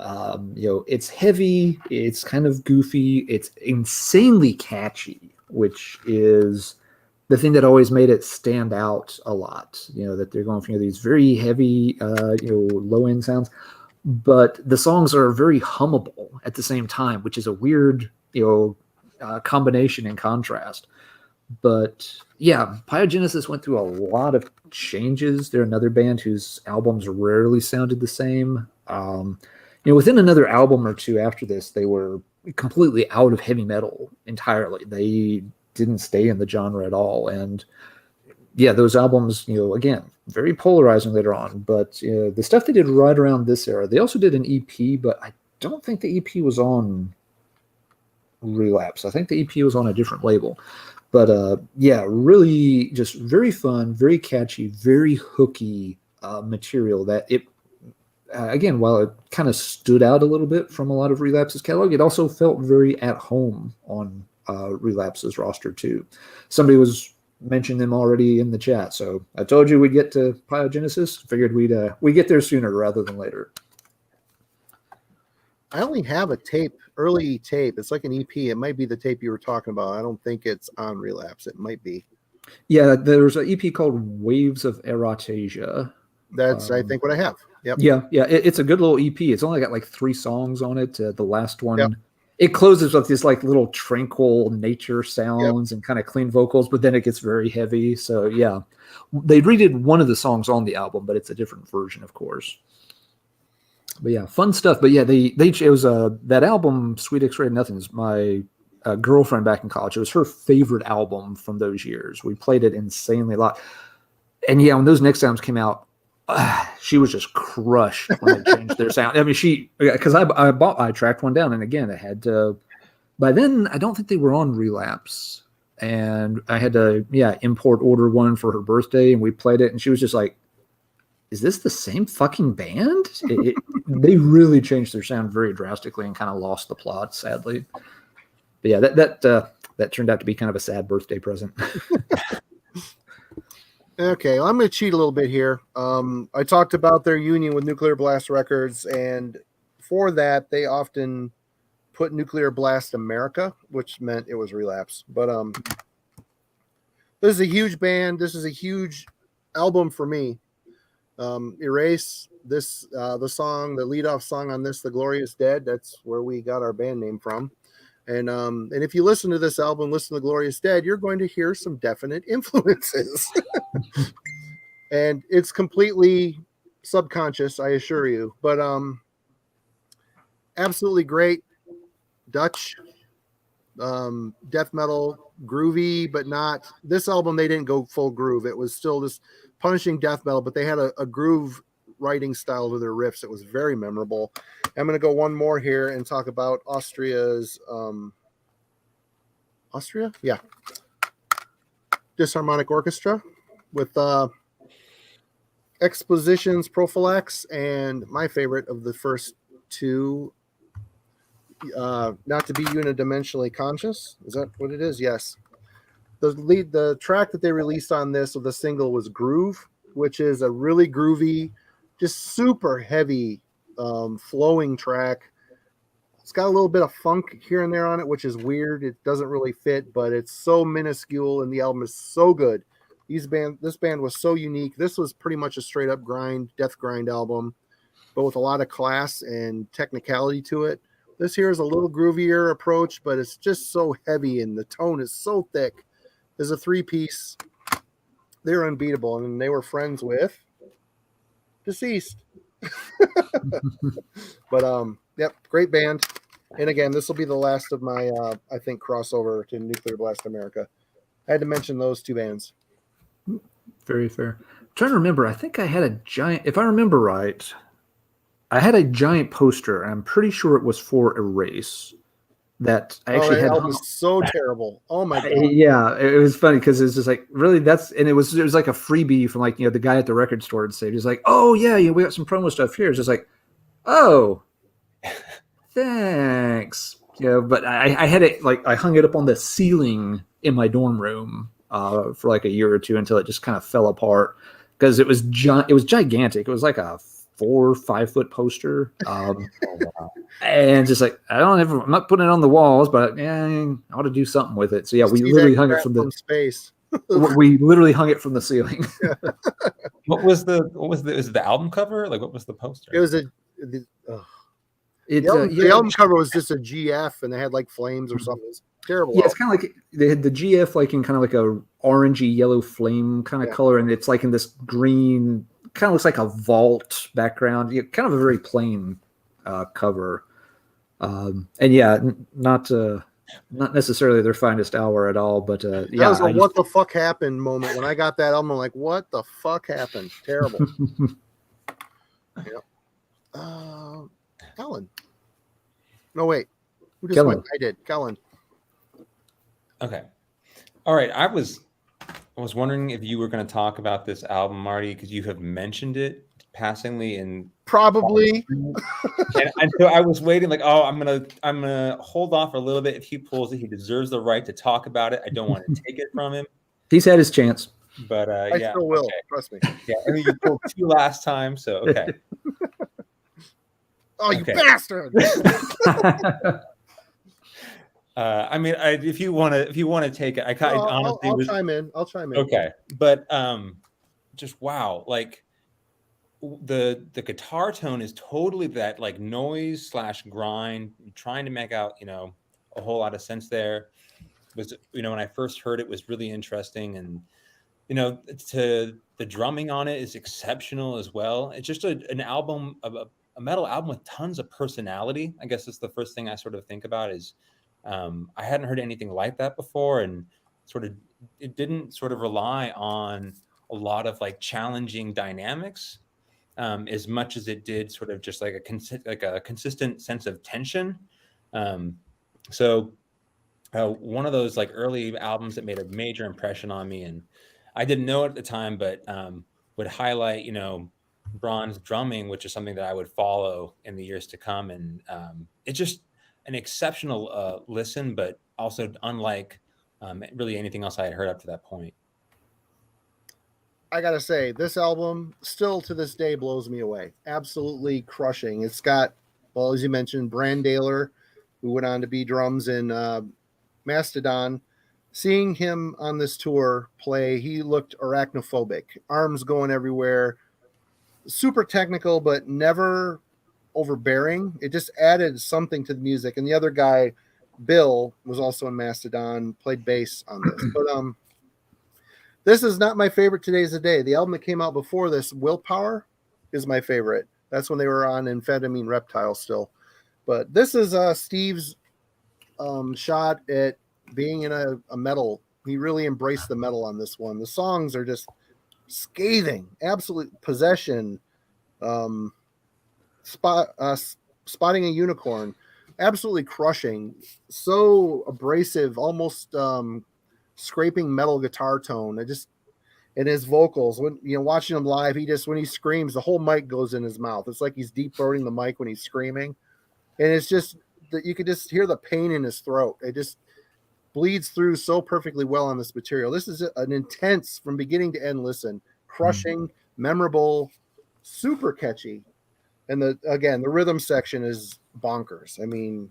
It's heavy, it's kind of goofy, it's insanely catchy, which is the thing that always made it stand out a lot. That they're going for these very heavy, low end sounds, but the songs are very hummable at the same time, which is a weird, combination and contrast. But yeah, Pyogenesis went through a lot of changes. They're another band whose albums rarely sounded the same. Within another album or two after this, they were completely out of heavy metal entirely. They didn't stay in the genre at all. And yeah, those albums, again, very polarizing later on. But the stuff they did right around this era, they also did an EP, but I don't think the EP was on Relapse. I think the EP was on a different label. But yeah, really just very fun, very catchy, very hooky material that it, again, while it kind of stood out a little bit from a lot of Relapse's catalog, it also felt very at home on Relapse's roster too. Somebody was mentioning them already in the chat, so I told you we'd get to Pyogenesis. Figured we'd get there sooner rather than later. I only have a tape, early tape. It's like an EP. It might be the tape you were talking about. I don't think it's on Relapse. It might be. Yeah, there's an EP called Waves of Eratasia. That's, I think, what I have. Yep. Yeah, it's a good little EP. It's only got like 3 songs on it. The last one, Yep. it closes with these like little tranquil nature sounds and kind of clean vocals, but then it gets very heavy. So yeah, they redid one of the songs on the album, but it's a different version, of course. But yeah, fun stuff. But yeah, it was that album, Sweet X-Ray of Nothing, is my girlfriend back in college. It was her favorite album from those years. We played it insanely a lot. And yeah, when those next albums came out, she was just crushed when they changed their sound. I mean, because I tracked one down, and again, I had to. By then, I don't think they were on Relapse, and I had to order one for her birthday, and we played it, and she was just like, "Is this the same fucking band?" They really changed their sound very drastically and kind of lost the plot, sadly. But yeah, that turned out to be kind of a sad birthday present. Okay, well, I'm going to cheat a little bit here. I talked about their union with Nuclear Blast Records, and for that, they often put Nuclear Blast America, which meant it was Relapse. But this is a huge band. This is a huge album for me. Erase, this the song, the lead-off song on this, The Glorious Dead, that's where we got our band name from. And if you listen to this album, listen to Glorious Dead, you're going to hear some definite influences. And it's completely subconscious, I assure you. But absolutely great. Dutch, death metal, groovy, but not. This album, they didn't go full groove. It was still this punishing death metal, but they had a groove writing style to their riffs. It was very memorable. I'm going to go one more here and talk about Austria's Disharmonic Orchestra with Expositions Prophylax, and my favorite of the first two, Not to Be Unidimensionally Conscious. Is that what it is? Yes. The track that they released on this of the single was Groove, which is a really groovy, just super heavy flowing track. It's got a little bit of funk here and there on it, which is weird. It doesn't really fit, but it's so minuscule, and the album is so good. This band was so unique. This was pretty much a straight up death grind album, but with a lot of class and technicality to it. This here is a little groovier approach, but it's just so heavy, and the tone is so thick. There's a 3-piece. They're unbeatable, and they were friends with Deceased. But yep, great band. And again, this will be the last of my I think crossover to Nuclear Blast America. I had to mention those 2 bands. Very fair. I'm trying to remember, I think I had a giant, if I remember right, I had a giant poster, and I'm pretty sure it was for Erase. That I actually had. That was so terrible. Oh my god! Yeah, it was funny because it's just like, really, it was like a freebie from like, the guy at the record store and say, he's like, oh yeah, we got some promo stuff here. It's just like, oh, thanks. But I had it, like, I hung it up on the ceiling in my dorm room for like a year or 2 until it just kind of fell apart because it was gigantic. It was like a 4 or 5 foot poster. And just like, I'm not putting it on the walls, but I ought to do something with it. So yeah, we literally hung it from space. We literally hung it from the ceiling. What was the album cover? Like, what was the poster? It was the album cover was just a GF, and they had like flames or something. It's terrible. Yeah, it's kind of like they had the GF like in kind of like a orangey yellow flame kind of color, and it's like in this green, kind of looks like a vault background. Kind of a very plain cover. And yeah, not necessarily their finest hour at all, but that was a what the fuck happened moment when I got that album. I'm like, what the fuck happened? Terrible. Kellen. No, wait. Who just Kellen. went? I did. Kellen. Okay. All right. I was wondering if you were going to talk about this album, Marty, because you have mentioned it passingly in probably. and so I was waiting, like, oh, I'm gonna hold off a little bit. If he pulls it, he deserves the right to talk about it. I don't want to take it from him. He's had his chance. But I still will. Okay. Trust me. Yeah, I mean, you pulled 2 last time, so okay. Oh, you Okay. bastard! I mean, if you want to take it, I honestly I'll was chime in. I'll chime in. okay, but just wow, like the guitar tone is totally that like noise / grind, trying to make out, a whole lot of sense there. Was, when I first heard it was really interesting, and to the drumming on it is exceptional as well. It's just an album of a metal album with tons of personality. I guess that's the first thing I sort of think about is I hadn't heard anything like that before, and sort of it didn't sort of rely on a lot of like challenging dynamics as much as it did sort of just like a consistent sense of tension. So one of those like early albums that made a major impression on me, and I didn't know it at the time, but would highlight, Braun's drumming, which is something that I would follow in the years to come. And it's just an exceptional listen, but also unlike really anything else I had heard up to that point. I gotta say, this album still to this day blows me away. Absolutely crushing. It's got, well, as you mentioned, Brandaler, who went on to be drums in Mastodon. Seeing him on this tour play, he looked arachnophobic, arms going everywhere, super technical, but never overbearing. It just added something to the music. And the other guy, Bill, was also in Mastodon, played bass on this. But this is not my favorite Today's the Day. The album that came out before this, Willpower, is my favorite. That's when they were on Amphetamine Reptile still. But this is Steve's shot at being in a metal. He really embraced the metal on this one. The songs are just scathing, absolute Possession, Spotting a Unicorn, absolutely crushing, so abrasive, almost scraping metal guitar tone. And his vocals, when watching him live, when he screams, the whole mic goes in his mouth. It's like he's deep throating the mic when he's screaming, and it's just that you could just hear the pain in his throat. It just bleeds through so perfectly well on this material. This is an intense, from beginning to end listen, crushing, memorable, super catchy. And the rhythm section is bonkers. I mean,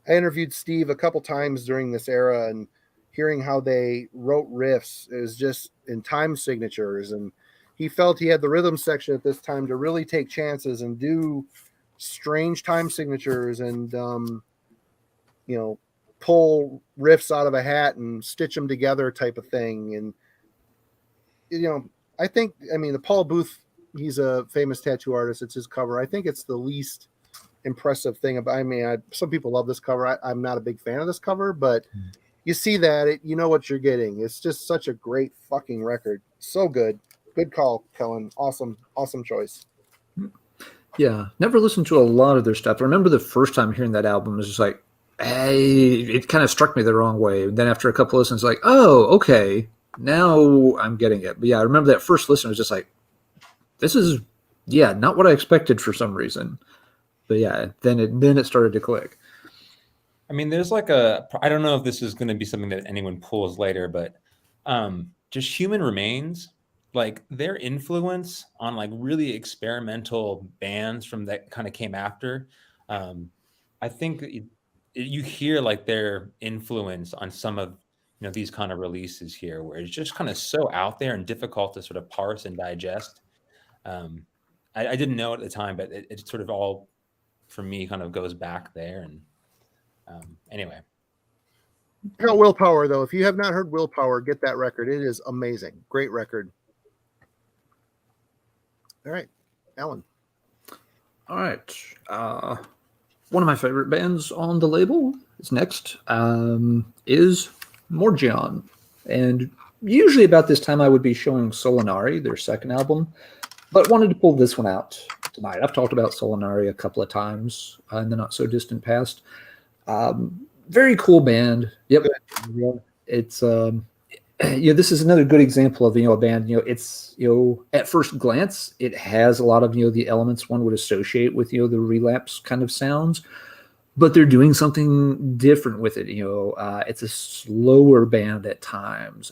I interviewed Steve a couple times during this era, and hearing how they wrote riffs is just in time signatures. And he felt he had the rhythm section at this time to really take chances and do strange time signatures and, pull riffs out of a hat and stitch them together type of thing. And, the Paul Booth, he's a famous tattoo artist. It's his cover. I think it's the least impressive thing about, some people love this cover. I'm not a big fan of this cover, but you see that, you know what you're getting. It's just such a great fucking record. So good. Good call, Kellen. Awesome choice. Yeah, never listened to a lot of their stuff. I remember the first time hearing that album, it was just like, hey, it kind of struck me the wrong way. And then after a couple listens, like, oh, okay, now I'm getting it. But yeah, I remember that first listen was just like, this is, not what I expected for some reason. But yeah, then it started to click. I mean, there's like I don't know if this is going to be something that anyone pulls later, but just Human Remains, like their influence on like really experimental bands from that kind of came after. I think you hear like their influence on some of these kind of releases here, where it's just kind of so out there and difficult to sort of parse and digest. I didn't know at the time, but it sort of all for me kind of goes back there. And anyway, Willpower, though, if you have not heard Willpower, get that record. It is amazing. Great record. All right, Alan. All right. One of my favorite bands on the label is next, is Morgion. And usually about this time I would be showing Solinari, their second album, but wanted to pull this one out tonight. I've talked about Solinari a couple of times in the not so distant past. Very cool band. Yep. It's this is another good example of a band. It's at first glance it has a lot of the elements one would associate with the Relapse kind of sounds, but they're doing something different with it. It's a slower band at times.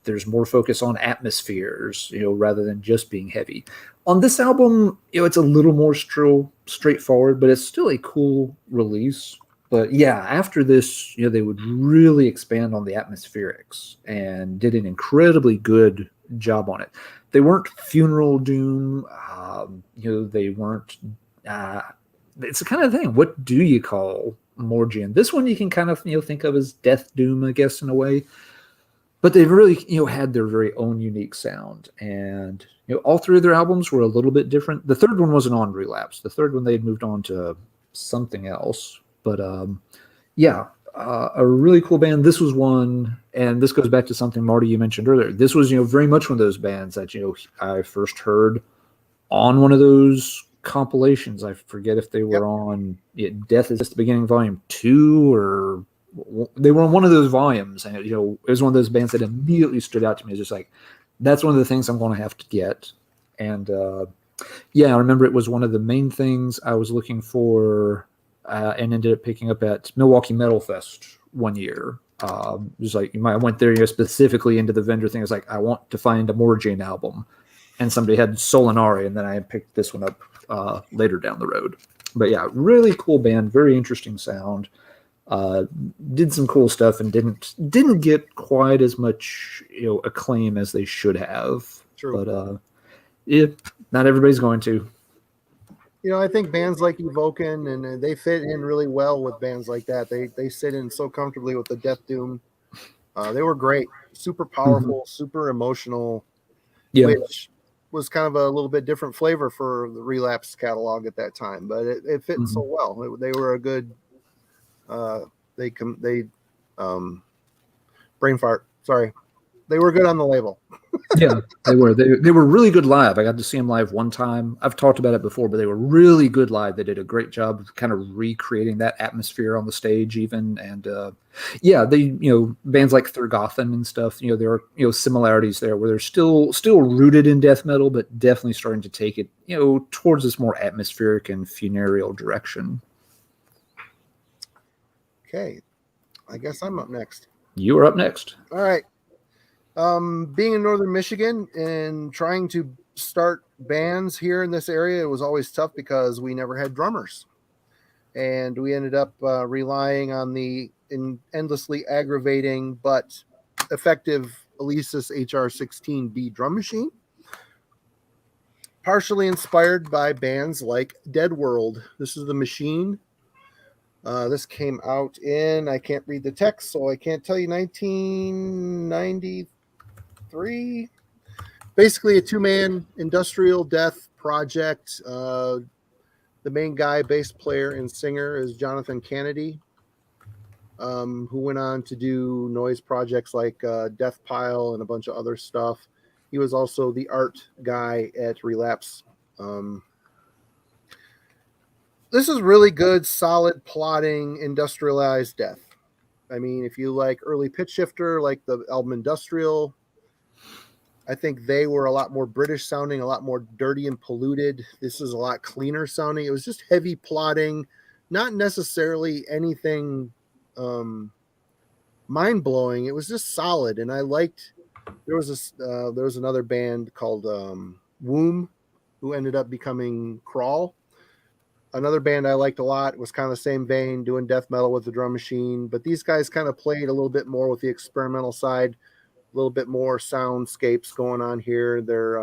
There's more focus on atmospheres, rather than just being heavy. On this album, it's a little more straightforward, but it's still a cool release. But yeah, after this, they would really expand on the atmospherics and did an incredibly good job on it. They weren't funeral doom. They weren't. It's the kind of thing. What do you call Morgion? This one you can kind of think of as death doom, I guess, in a way. But they've really had their very own unique sound, and all three of their albums were a little bit different. The third one wasn't on Relapse. The third one they had moved on to something else. But a really cool band. This was one, and this goes back to something, Marty, you mentioned earlier. This was very much one of those bands that I first heard on one of those compilations. I forget if they were on Death is Just the Beginning Volume 2, or they were on one of those volumes, and it was one of those bands that immediately stood out to me. It's just like, that's one of the things I'm going to have to get. And I remember it was one of the main things I was looking for, and ended up picking up at Milwaukee Metal Fest one year. It was like, I went there specifically into the vendor thing. I was like, I want to find a Morgion album, and somebody had Solinari, and then I picked this one up later down the road. But yeah, really cool band, very interesting sound. Did some cool stuff, and didn't get quite as much acclaim as they should have. True. But not everybody's going to. I think bands like Evoken, and they fit in really well with bands like that. They sit in so comfortably with the death doom. They were great, super powerful, super emotional, which was kind of a little bit different flavor for the Relapse catalog at that time, but it fit so well. They were a good. Brain fart. Sorry, they were good on the label. Yeah, they were. They were really good live. I got to see them live one time. I've talked about it before, but they were really good live. They did a great job of kind of recreating that atmosphere on the stage, even. And they bands like Thurgothan and stuff. There are similarities there where they're still rooted in death metal, but definitely starting to take it towards this more atmospheric and funereal direction. Okay, I guess I'm up next. You are up next. All right. Being in northern Michigan and trying to start bands here in this area, it was always tough because we never had drummers. And we ended up relying on the endlessly aggravating but effective Alesis HR-16B drum machine. Partially inspired by bands like Dead World. This is the machine. This came out in, I can't read the text, so I can't tell you, 1993. Basically a two-man industrial death project. The main guy, bass player and singer, is Jonathan Kennedy, who went on to do noise projects like Death Pile and a bunch of other stuff. He was also the art guy at Relapse. This is really good, solid, plodding, industrialized death. I mean, if you like early Pitch Shifter, like the album Industrial, I think they were a lot more British sounding, a lot more dirty and polluted. This is a lot cleaner sounding. It was just heavy plodding, not necessarily anything mind-blowing. It was just solid, and I liked. There was another band called Womb, who ended up becoming Crawl. Another band I liked a lot was kind of the same vein, doing death metal with the drum machine, but these guys kind of played a little bit more with the experimental side, a little bit more soundscapes going on here. Their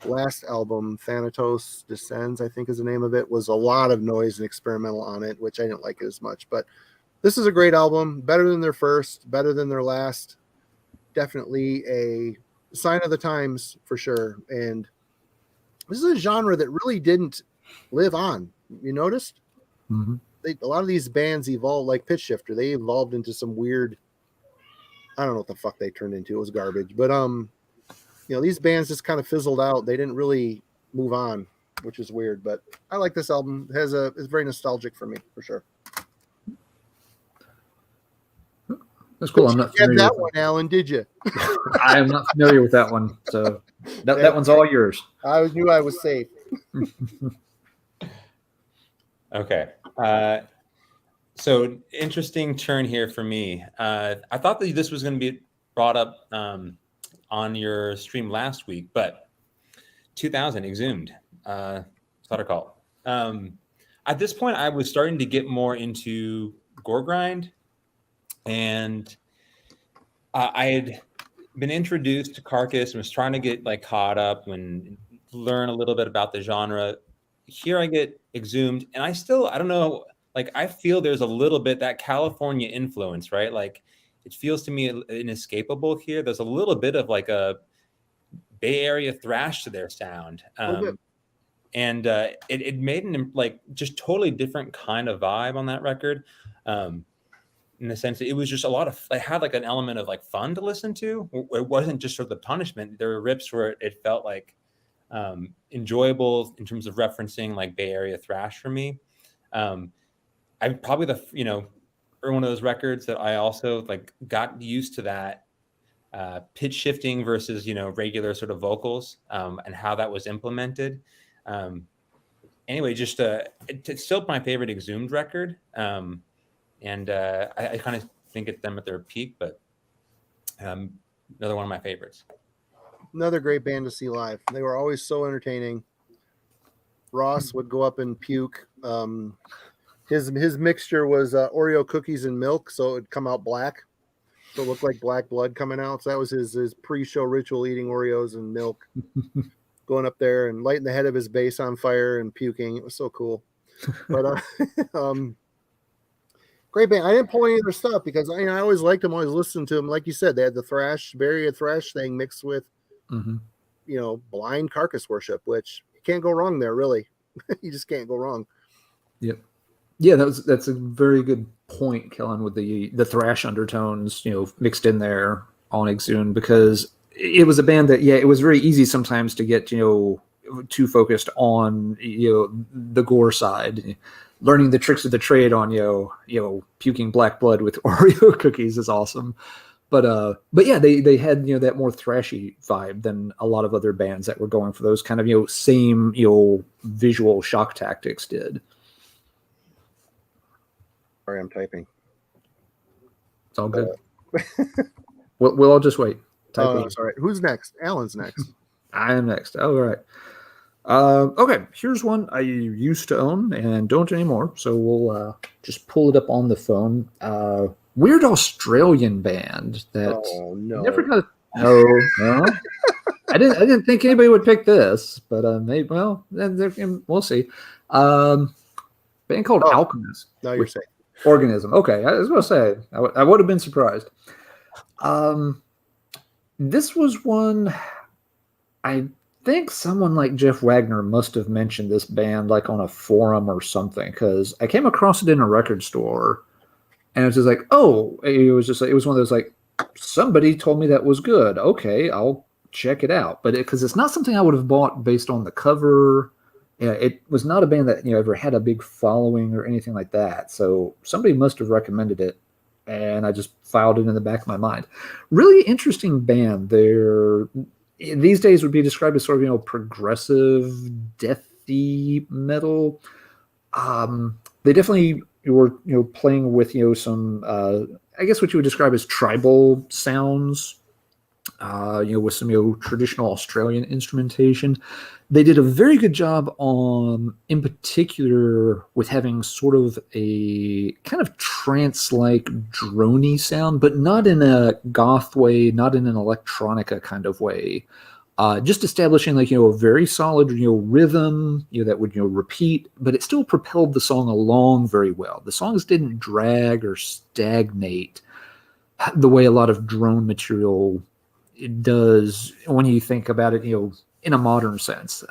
last album, Thanatos Descends, I think is the name of it, was a lot of noise and experimental on it, which I didn't like as much. But this is a great album, better than their first, better than their last. Definitely a sign of the times for sure. And this is a genre that really didn't live on. You noticed? Mm-hmm. A lot of these bands evolved, like Pitch Shifter. They evolved into some weird, I don't know what the fuck they turned into. It was garbage. But these bands just kind of fizzled out. They didn't really move on, which is weird. But I like this album. It's very nostalgic for me, for sure. That's cool. I'm not familiar with that with one, Alan, did you? I am not familiar with that one. So that one's all yours. I knew I was safe. Okay. So interesting turn here for me. I thought that this was going to be brought up on your stream last week, but 2000 Exhumed. That's what I call it. At this point, I was starting to get more into gore grind, and I had been introduced to Carcass and was trying to get like caught up and learn a little bit about the genre. Here I get Exhumed, and I don't know, like I feel there's a little bit that California influence, right? Like it feels to me inescapable here. There's a little bit of like a Bay Area thrash to their sound. And it made an like just totally different kind of vibe on that record. In the sense that it was just a lot of, it had like an element of like fun to listen to. It wasn't just sort of the punishment. There were rips where it felt like enjoyable in terms of referencing like Bay Area thrash for me. I probably or one of those records that I also like got used to that pitch shifting versus, regular sort of vocals and how that was implemented. Anyway, just it's still my favorite Exhumed record. And I kind of think it's them at their peak, but another one of my favorites. Another great band to see live. They were always so entertaining. Ross would go up and puke. His mixture was Oreo cookies and milk, so it would come out black. So it looked like black blood coming out. So that was his pre-show ritual, eating Oreos and milk. Going up there and lighting the head of his bass on fire and puking. It was so cool. But great band. I didn't pull any of their stuff because I always liked them, always listened to them. Like you said, they had the Bay Area thrash thing mixed with, blind carcass worship, which you can't go wrong there, really. You just can't go wrong. Yep. Yeah, that's a very good point, Kellen, with the thrash undertones, mixed in there on Exhumed, because it was a band that, it was very easy sometimes to get, too focused on, the gore side. Learning the tricks of the trade on, puking black blood with Oreo cookies is awesome. But yeah, they had, that more thrashy vibe than a lot of other bands that were going for those kind of, same, visual shock tactics did. Sorry, I'm typing. It's all good. We'll all just wait. Sorry. Who's next? Alan's next. I am next. Oh, all right. Okay, here's one I used to own and don't anymore. So we'll just pull it up on the phone. Weird Australian band that never got. No. I didn't think anybody would pick this, but maybe. Well, we'll see. Band called Alkanes. Now you're saying Organism. Okay, I was going to say I would have been surprised. This was one. I think someone like Jeff Wagner must have mentioned this band like on a forum or something, because I came across it in a record store, and it was just like, it was one of those like, somebody told me that was good. Okay, I'll check it out. But because it's not something I would have bought based on the cover. It was not a band that ever had a big following or anything like that. So somebody must have recommended it, and I just filed it in the back of my mind. Really interesting band. They're these days would be described as sort of progressive, deathy metal. They definitely were playing with some I guess what you would describe as tribal sounds. With some traditional Australian instrumentation. They did a very good job on, in particular, with having sort of a kind of trance-like droney sound, but not in a goth way, not in an electronica kind of way. Just establishing a very solid rhythm that would repeat, but it still propelled the song along very well. The songs didn't drag or stagnate the way a lot of drone material it does when you think about it, in a modern sense.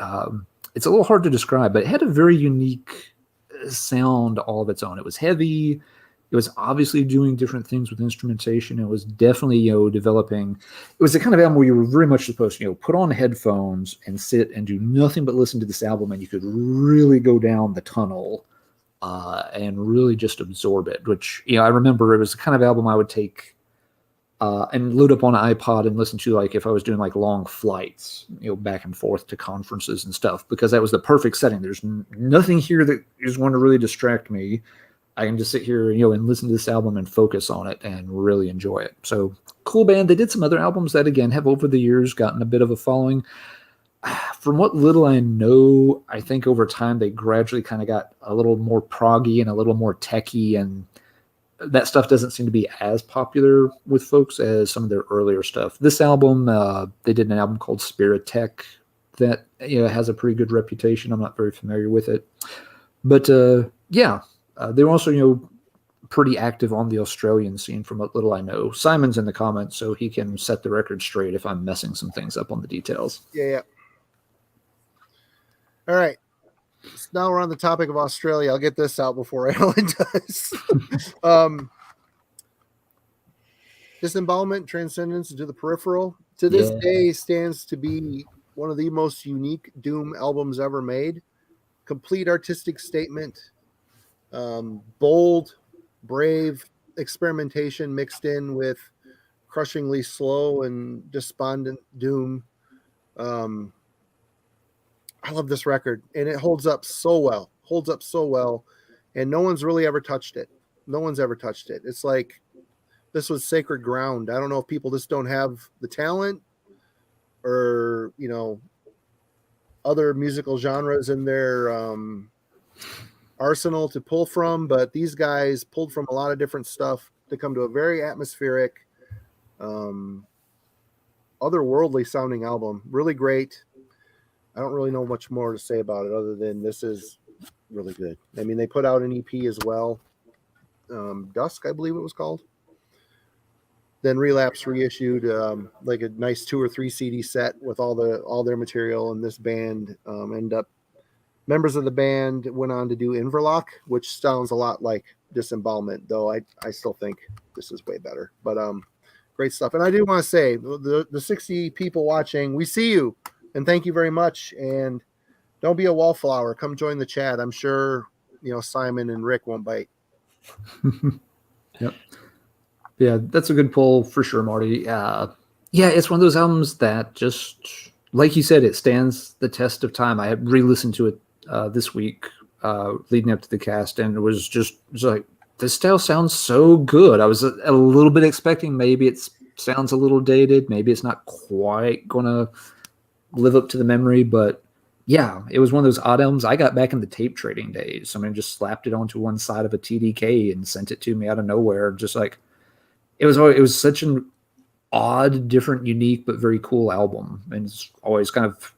It's a little hard to describe, but it had a very unique sound all of its own. It was heavy. It was obviously doing different things with instrumentation. It was definitely, developing. It was the kind of album where you were very much supposed to, put on headphones and sit and do nothing but listen to this album, and you could really go down the tunnel and really just absorb it, which, I remember it was the kind of album I would take and load up on an iPod and listen to, like, if I was doing like long flights, back and forth to conferences and stuff, because that was the perfect setting. There's nothing here that is going to really distract me. I can just sit here, and listen to this album and focus on it and really enjoy it. So cool band. They did some other albums that, again, have over the years gotten a bit of a following. From what little I know, I think over time they gradually kind of got a little more proggy and a little more techy, and that stuff doesn't seem to be as popular with folks as some of their earlier stuff. This album, they did an album called Spirit Tech that has a pretty good reputation. I'm not very familiar with it, but they were also pretty active on the Australian scene from what little I know. Simon's in the comments, so he can set the record straight if I'm messing some things up on the details. Yeah. All right. So now we're on the topic of Australia. I'll get this out before Alan does. Disembowelment, Transcendence into the Peripheral, to this day stands to be one of the most unique Doom albums ever made. Complete artistic statement, bold, brave experimentation mixed in with crushingly slow and despondent Doom. I love this record, and it holds up so well, and no one's really ever touched it. It's like this was sacred ground. I don't know if people just don't have the talent or, other musical genres in their arsenal to pull from, but these guys pulled from a lot of different stuff to come to a very atmospheric, otherworldly sounding album. Really great. I don't really know much more to say about it other than this is really good. I mean, they put out an EP as well. Dusk, I believe it was called. Then Relapse reissued like a nice 2 or 3 CD set with all their material, and this band members of the band went on to do Inverloch, which sounds a lot like Disembowelment, though I still think this is way better. But great stuff. And I do want to say, the 60 people watching, we see you, and thank you very much. And don't be a wallflower. Come join the chat. I'm sure Simon and Rick won't bite. Yep. Yeah, that's a good pull for sure, Marty. It's one of those albums that just, like you said, it stands the test of time. I had re-listened to it this week leading up to the cast, and it was just like, this style sounds so good. I was a little bit expecting maybe it sounds a little dated. Maybe it's not quite going to live up to the memory, but yeah, it was one of those odd albums. I got back in the tape trading days. Someone just slapped it onto one side of a TDK and sent it to me out of nowhere. Just like, it was such an odd, different, unique, but very cool album. And it's always kind of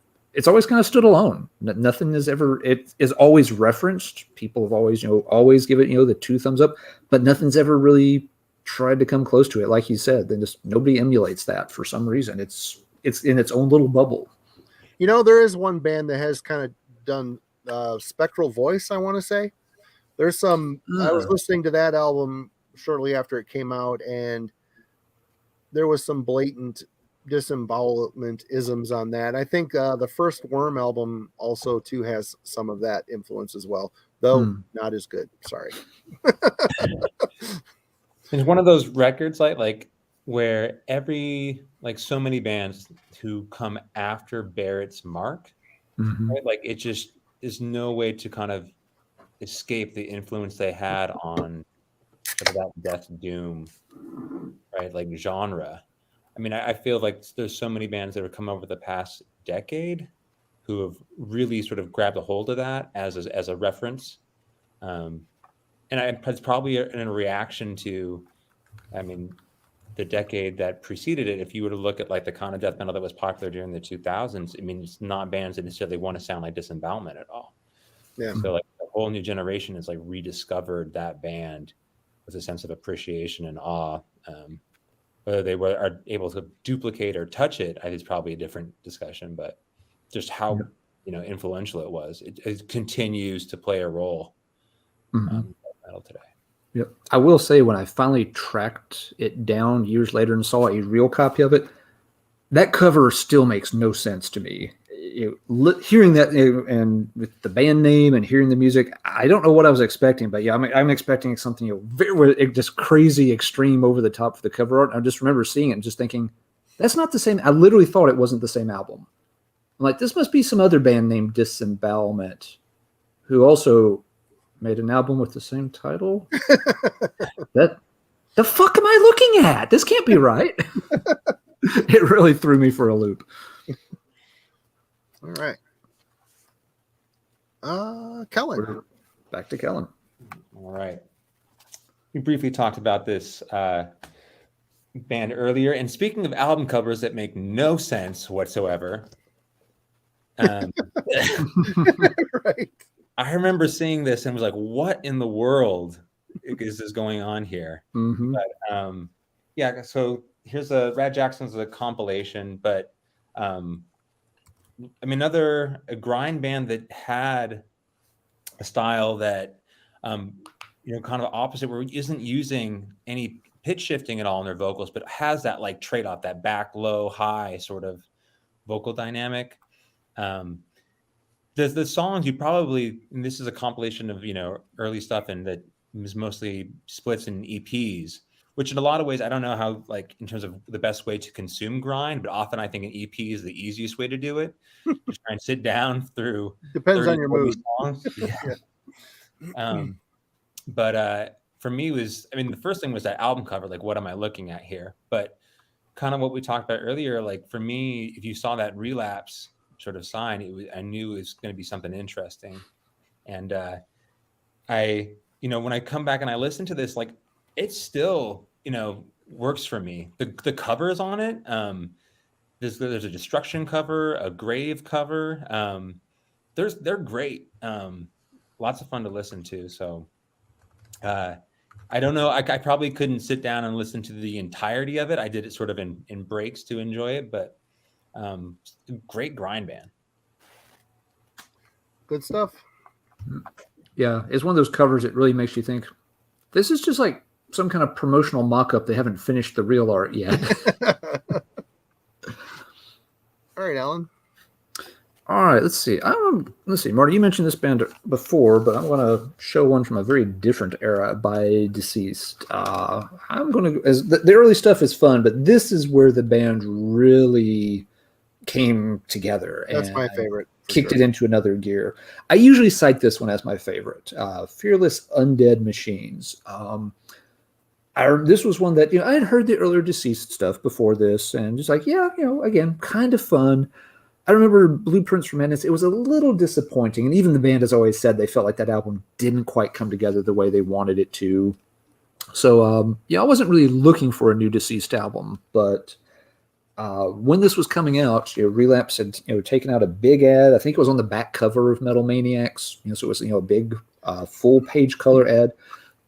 stood alone. Nothing is ever, it is always referenced. People have always give it, the 2 thumbs up, but nothing's ever really tried to come close to it. Like you said, then just nobody emulates that for some reason. It's in its own little bubble. There is one band that has kind of done Spectral Voice, I want to say. There's some, I was listening to that album shortly after it came out, and there was some blatant disembowelment isms on that. I think the first Worm album also too has some of that influence as well, though not as good. Sorry. It's one of those records like where so many bands who come after Barrett's mark, right? Like, it just is no way to kind of escape the influence they had on that death doom, right? Like, genre. I mean, I feel like there's so many bands that have come over the past decade who have really sort of grabbed a hold of that as a reference. And it's probably in a reaction to, the decade that preceded it. If you were to look at like the kind of death metal that was popular during the 2000s, it's not bands that necessarily want to sound like Disembowelment at all. Yeah. So like a whole new generation has like rediscovered that band with a sense of appreciation and awe. Whether they are able to duplicate or touch it, I think is probably a different discussion. But just how influential it was, it continues to play a role in metal today. Yep. I will say, when I finally tracked it down years later and saw a real copy of it, that cover still makes no sense to me. hearing that and with the band name and hearing the music, I don't know what I was expecting, but yeah, I'm expecting something very just crazy, extreme, over the top for the cover art. I just remember seeing it and just thinking, that's not the same. I literally thought it wasn't the same album. I'm like, this must be some other band named Disembowelment, who also made an album with the same title. That the fuck am I looking at? This can't be right. It really threw me for a loop. All right. Kellen. We're back to Kellen. All right. We briefly talked about this band earlier. And speaking of album covers that make no sense whatsoever, Right. I remember seeing this and was like, what in the world is this going on here? Mm-hmm. But yeah, so here's Rad Jackson's a compilation, but I mean, a grind band that had a style that, kind of opposite, where it isn't using any pitch shifting at all in their vocals, but has that like trade-off, that back, low, high sort of vocal dynamic. The songs you probably, and this is a compilation of, early stuff and that was mostly splits and EPs, which in a lot of ways, I don't know how, like, in terms of the best way to consume grind, but often I think an EP is the easiest way to do it. Just try and sit down through. Depends on your mood. Songs. Yeah. But for me the first thing was that album cover, like, what am I looking at here? But kind of what we talked about earlier, like, for me, if you saw that Relapse sort of sign, I knew it was going to be something interesting. And when I come back and I listen to this, like, it still, works for me. The covers on it, there's a destruction cover, a grave cover. They're great. Lots of fun to listen to. So I don't know. I probably couldn't sit down and listen to the entirety of it. I did it sort of in breaks to enjoy it, but great grind band. Good stuff. Yeah, it's one of those covers that really makes you think, this is just like some kind of promotional mock-up. They haven't finished the real art yet. All right, Alan. All right, let's see. Marty, you mentioned this band before, but I'm going to show one from a very different era by Deceased. I'm going to, as the early stuff is fun, but this is where the band really came together. That's my favorite. Kicked it into another gear. I usually cite this one as my favorite. Fearless Undead Machines. This was one that, I had heard the earlier Deceased stuff before this, and just like, again, kind of fun. I remember Blueprints for Madness. It was a little disappointing, and even the band has always said they felt like that album didn't quite come together the way they wanted it to. So, I wasn't really looking for a new Deceased album, but when this was coming out, Relapse had taken out a big ad. I think it was on the back cover of Metal Maniacs. So it was a big full page color ad,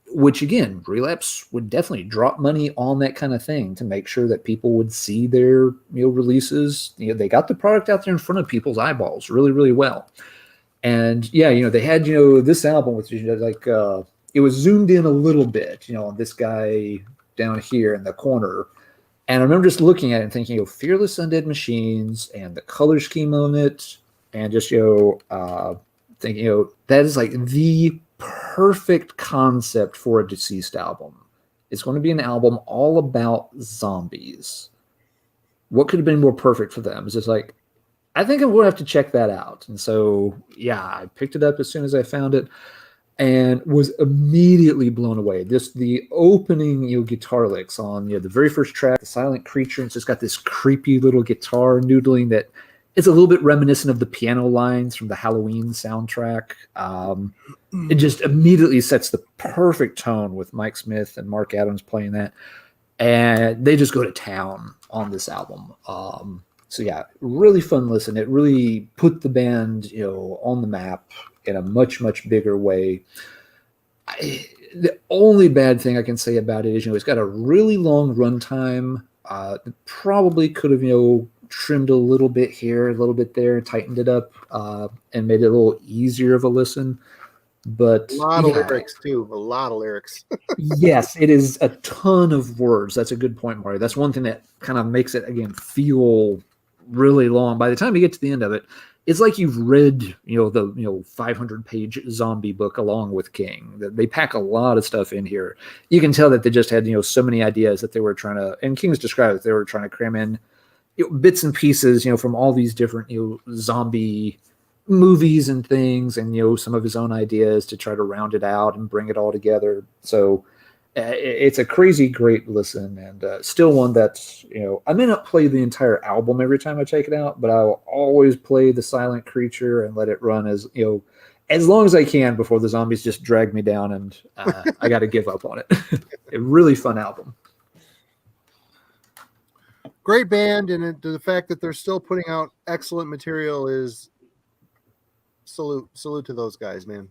which again, Relapse would definitely drop money on that kind of thing to make sure that people would see their releases. They got the product out there in front of people's eyeballs really, really well. And yeah, they had this album with like it was zoomed in a little bit, on this guy down here in the corner. And I remember just looking at it and thinking, Fearless Undead Machines and the color scheme on it, and just thinking, that is like the perfect concept for a Deceased album. It's going to be an album all about zombies. What could have been more perfect for them? It's just like, I think I'm going to have to check that out. And so, yeah, I picked it up as soon as I found it and was immediately blown away. The opening, guitar licks on the very first track, The Silent Creature, and it's just got this creepy little guitar noodling that is a little bit reminiscent of the piano lines from the Halloween soundtrack. It just immediately sets the perfect tone with Mike Smith and Mark Adams playing that. And they just go to town on this album. So yeah, really fun listen. It really put the band, on the map in a much, much bigger way. The only bad thing I can say about it is, it's got a really long runtime. Probably could have, trimmed a little bit here, a little bit there, tightened it up, and made it a little easier of a listen. But a lot of lyrics too. A lot of lyrics. Yes, it is a ton of words. That's a good point, Mario. That's one thing that kind of makes it again feel really long. By the time you get to the end of it, it's like you've read, the 500-page zombie book along with King. They pack a lot of stuff in here. You can tell that they just had, so many ideas that they were trying to, and King's described that they were trying to cram in bits and pieces, from all these different, zombie movies and things, and, some of his own ideas to try to round it out and bring it all together. So it's a crazy great listen, and still one that's, I may not play the entire album every time I check it out, but I'll always play The Silent Creature and let it run as long as I can before the zombies just drag me down and I got to give up on it. A really fun album. Great band, and the fact that they're still putting out excellent material is salute to those guys, man.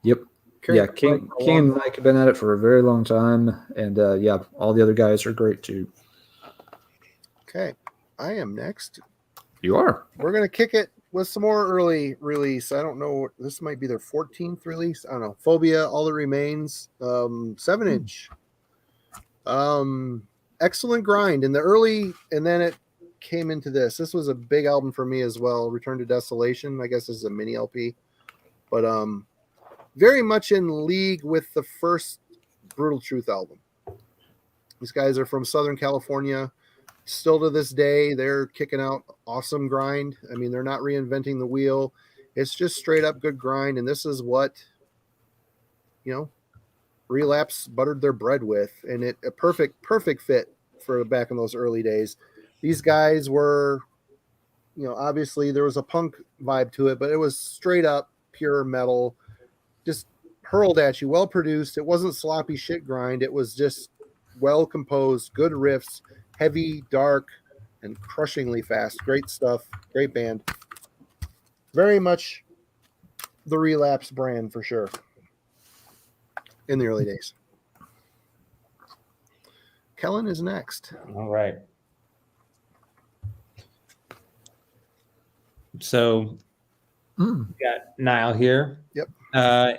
Yep. King and Mike have been at it for a very long time, and all the other guys are great too. Okay, I am next. You are. We're gonna kick it with some more early release. I don't know. This might be their 14th release. I don't know. Phobia, All That Remains, 7-inch. Excellent grind in the early, and then it came into this. This was a big album for me as well. Return to Desolation, I guess this is a mini LP, but very much in league with the first Brutal Truth album. These guys are from Southern California. Still to this day, they're kicking out awesome grind. I mean, they're not reinventing the wheel. It's just straight up good grind, and this is what Relapse buttered their bread with, and a perfect fit for back in those early days. These guys were, obviously there was a punk vibe to it, but it was straight up pure metal, just hurled at you, well produced. It wasn't sloppy shit grind. It was just well composed, good riffs, heavy, dark, and crushingly fast. Great stuff. Great band. Very much the Relapse brand for sure. In the early days. Kellen is next. All right. So we got Nile here. Yep.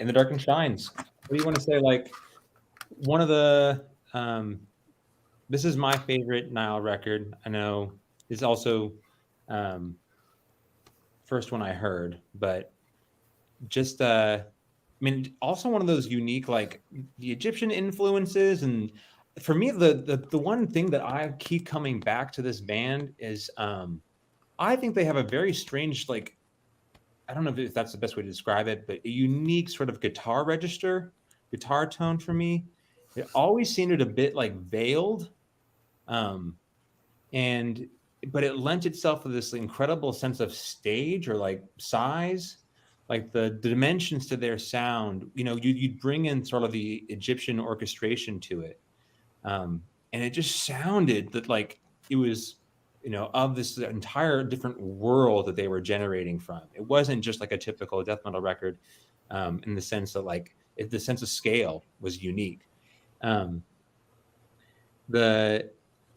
In the Dark and Shines. What do you want to say? Like one of the this is my favorite Nile record. I know it's also first one I heard, but just also one of those unique, like the Egyptian influences. And for me, the one thing that I keep coming back to this band is I think they have a very strange, like, I don't know if that's the best way to describe it, but a unique sort of guitar tone for me. It always seemed a bit like veiled, but it lent itself to this incredible sense of stage or like size. Like the dimensions to their sound, you'd bring in sort of the Egyptian orchestration to it. And it just sounded that like it was, of this entire different world that they were generating from. It wasn't just like a typical death metal record in the sense that like the sense of scale was unique.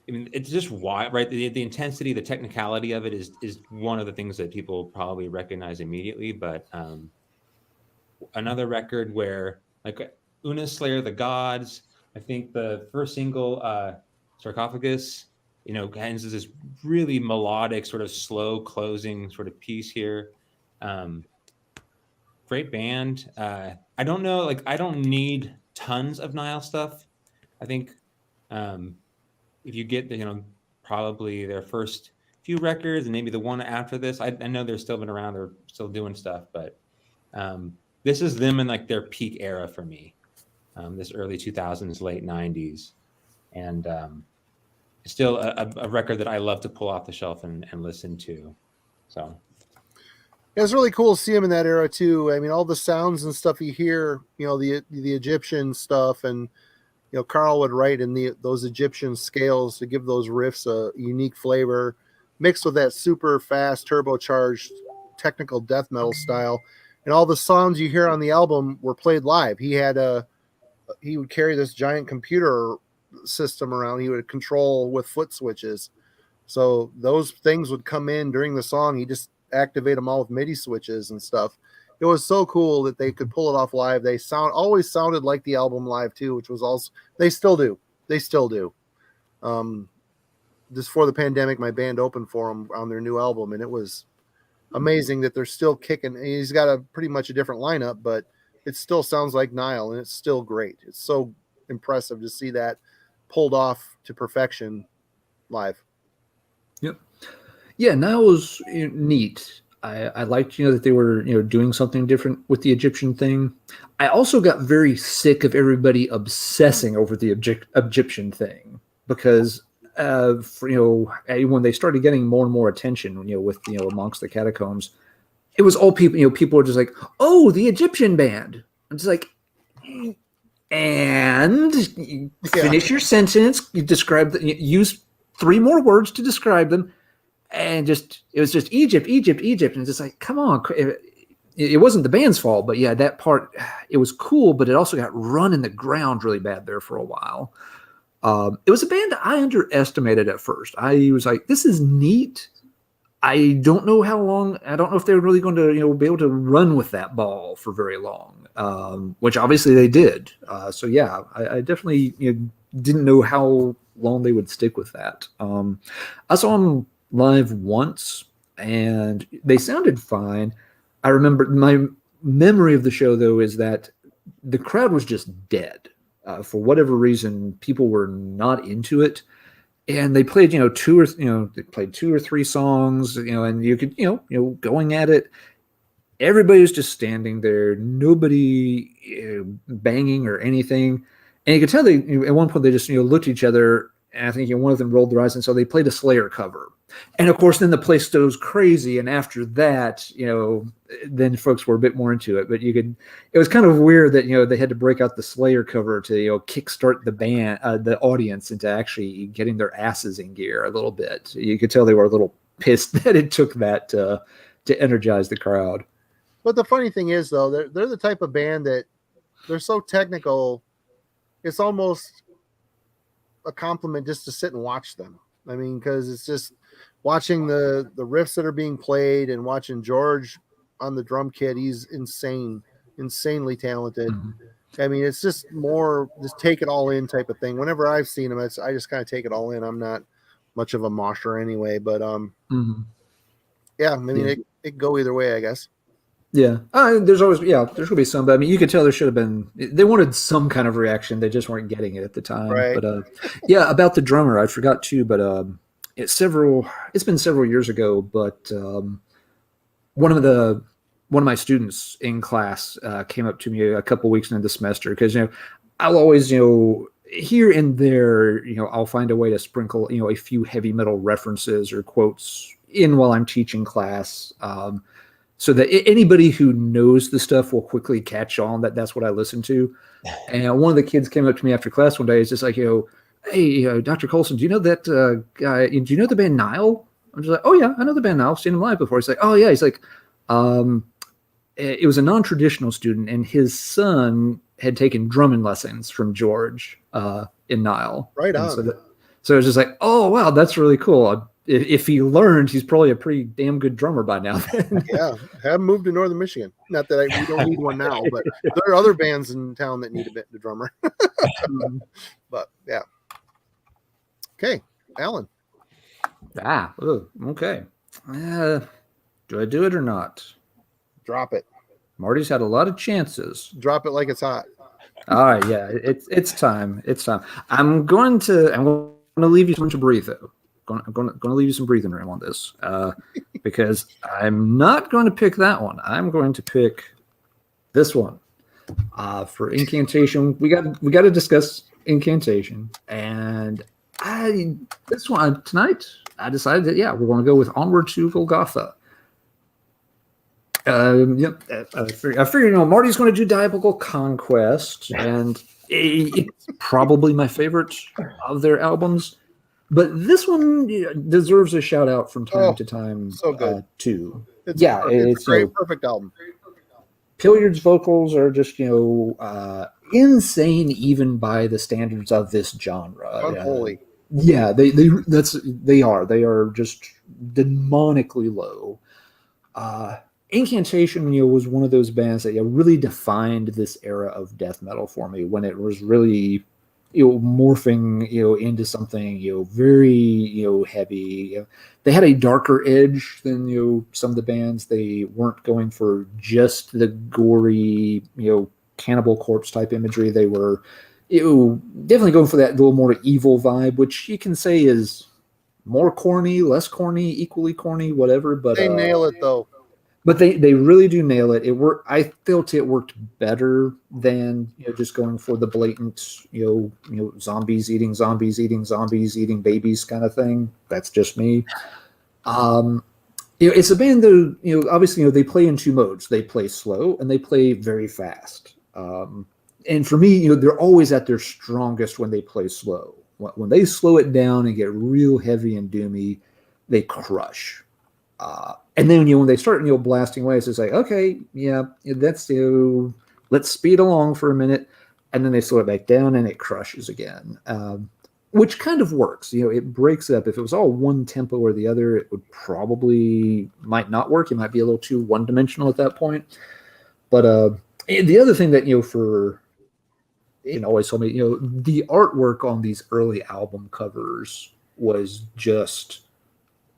It's just why, right? The intensity, the technicality of it is one of the things that people probably recognize immediately. But another record where, like, Una Slayer the Gods, I think the first single, Sarcophagus, ends as this really melodic, sort of slow closing sort of piece here. Great band. I don't know, like, I don't need tons of Nile stuff. I think if you get probably their first few records and maybe the one after this, I know they're still been around, they're still doing stuff, but this is them in like their peak era for me. This early 2000s, late 90s, and it's still a record that I love to pull off the shelf and listen to. So it was really cool to see him in that era too. I mean, all the sounds and stuff you hear, the Egyptian stuff, and Carl would write in those Egyptian scales to give those riffs a unique flavor, mixed with that super fast, turbocharged, technical death metal style. And all the songs you hear on the album were played live. He would carry this giant computer system around. He would control with foot switches. So those things would come in during the song. He just activate them all with MIDI switches and stuff. It was so cool that they could pull it off live. They always sounded like the album live too, which was also, they still do. Just for the pandemic, my band opened for them on their new album, and it was amazing that they're still kicking. He's got a pretty much a different lineup, but it still sounds like Nile, and it's still great. It's so impressive to see that pulled off to perfection live. Yep. Yeah, Nile was neat. I liked, that they were, doing something different with the Egyptian thing. I also got very sick of everybody obsessing over the Egyptian thing because, when they started getting more and more attention, with, amongst the catacombs, it was all people, people were just like, oh, the Egyptian band. I'm just like, and finish your sentence. You use 3 more words to describe them. And it was just Egypt, and it's just like, come on. It wasn't the band's fault, but yeah, that part, it was cool, but it also got run in the ground really bad there for a while. It was a band I underestimated at first. I was like, this is neat. I don't know how long. I don't know if they're really going to, be able to run with that ball for very long, which obviously they did. So yeah, I definitely didn't know how long they would stick with that. I saw them live once and they sounded fine. I remember my memory of the show though is that the crowd was just dead. For whatever reason, people were not into it. And they played, they played 2 or 3 songs, and you could, going at it. Everybody was just standing there, nobody banging or anything. And you could tell they, at one point, they just, looked at each other. And I think one of them rolled their eyes, and so they played a Slayer cover. And of course, then the place goes crazy. And after that, then folks were a bit more into it. But it was kind of weird that they had to break out the Slayer cover to kickstart the band, the audience, into actually getting their asses in gear a little bit. You could tell they were a little pissed that it took that to energize the crowd. But the funny thing is, though, they're the type of band that they're so technical. It's almost a compliment just to sit and watch them. I mean, because it's just watching the riffs that are being played and watching George on the drum kit. He's insanely talented. Mm-hmm. I mean, it's just more just take it all in type of thing. Whenever I've seen him, I just kind of take it all in. I'm not much of a mosher anyway, but yeah, I mean, it could go either way, I guess. Yeah, there's gonna be some, but I mean, you could tell there should have been. They wanted some kind of reaction, they just weren't getting it at the time. Right. But yeah, about the drummer, I forgot too. But it's been several years ago. But one of my students in class came up to me a couple weeks into the semester because I'll always here and there I'll find a way to sprinkle a few heavy metal references or quotes in while I'm teaching class. So that anybody who knows the stuff will quickly catch on that's what I listen to. And one of the kids came up to me after class one day. He's just like, hey, Dr. Colson, do you know that guy? Do you know the band Nile? I'm just like, oh yeah, I know the band Nile. I've seen him live before. He's like, oh yeah. He's like, it was a non-traditional student, and his son had taken drumming lessons from George in Nile. Right on. So it was just like, oh wow, that's really cool. If he learned, he's probably a pretty damn good drummer by now. Yeah, have moved to Northern Michigan. Not that we don't need one now, but there are other bands in town that need a drummer. But yeah. Okay, Alan. Okay. Do I do it or not? Drop it. Marty's had a lot of chances. Drop it like it's hot. All right, yeah, it's time. It's time. I'm going to leave you some to breathe though. I'm going to leave you some breathing room on this because I'm not going to pick that one. I'm going to pick this one for Incantation. We got to discuss Incantation, and this one tonight I decided that we're going to go with Onward to Golgotha. I figured Marty's going to do Diabolical Conquest, and it's probably my favorite of their albums. But this one deserves a shout out from time to time. So good too. It's a great, perfect album. Pilliard's vocals are just insane, even by the standards of this genre. Unholy. Yeah, they are just demonically low. Incantation, was one of those bands that really defined this era of death metal for me when it was really morphing, into something, very, heavy. They had a darker edge than, some of the bands. They weren't going for just the gory, cannibal corpse type imagery. They were, definitely going for that little more evil vibe, which you can say is more corny, less corny, equally corny, whatever. But They nail it though. But they really do nail it. I felt it worked better than just going for the blatant zombies eating zombies eating zombies eating babies kind of thing. That's just me. It's a band that obviously they play in two modes. They play slow and they play very fast. And for me, they're always at their strongest when they play slow. When they slow it down and get real heavy and doomy, they crush. And then when they start blasting away, it's like, okay, yeah, that's let's speed along for a minute, and then they slow it back down and it crushes again, which kind of works. It breaks it up. If it was all one tempo or the other, it would might not work. It might be a little too one dimensional at that point. But the other thing that for always told me, the artwork on these early album covers was just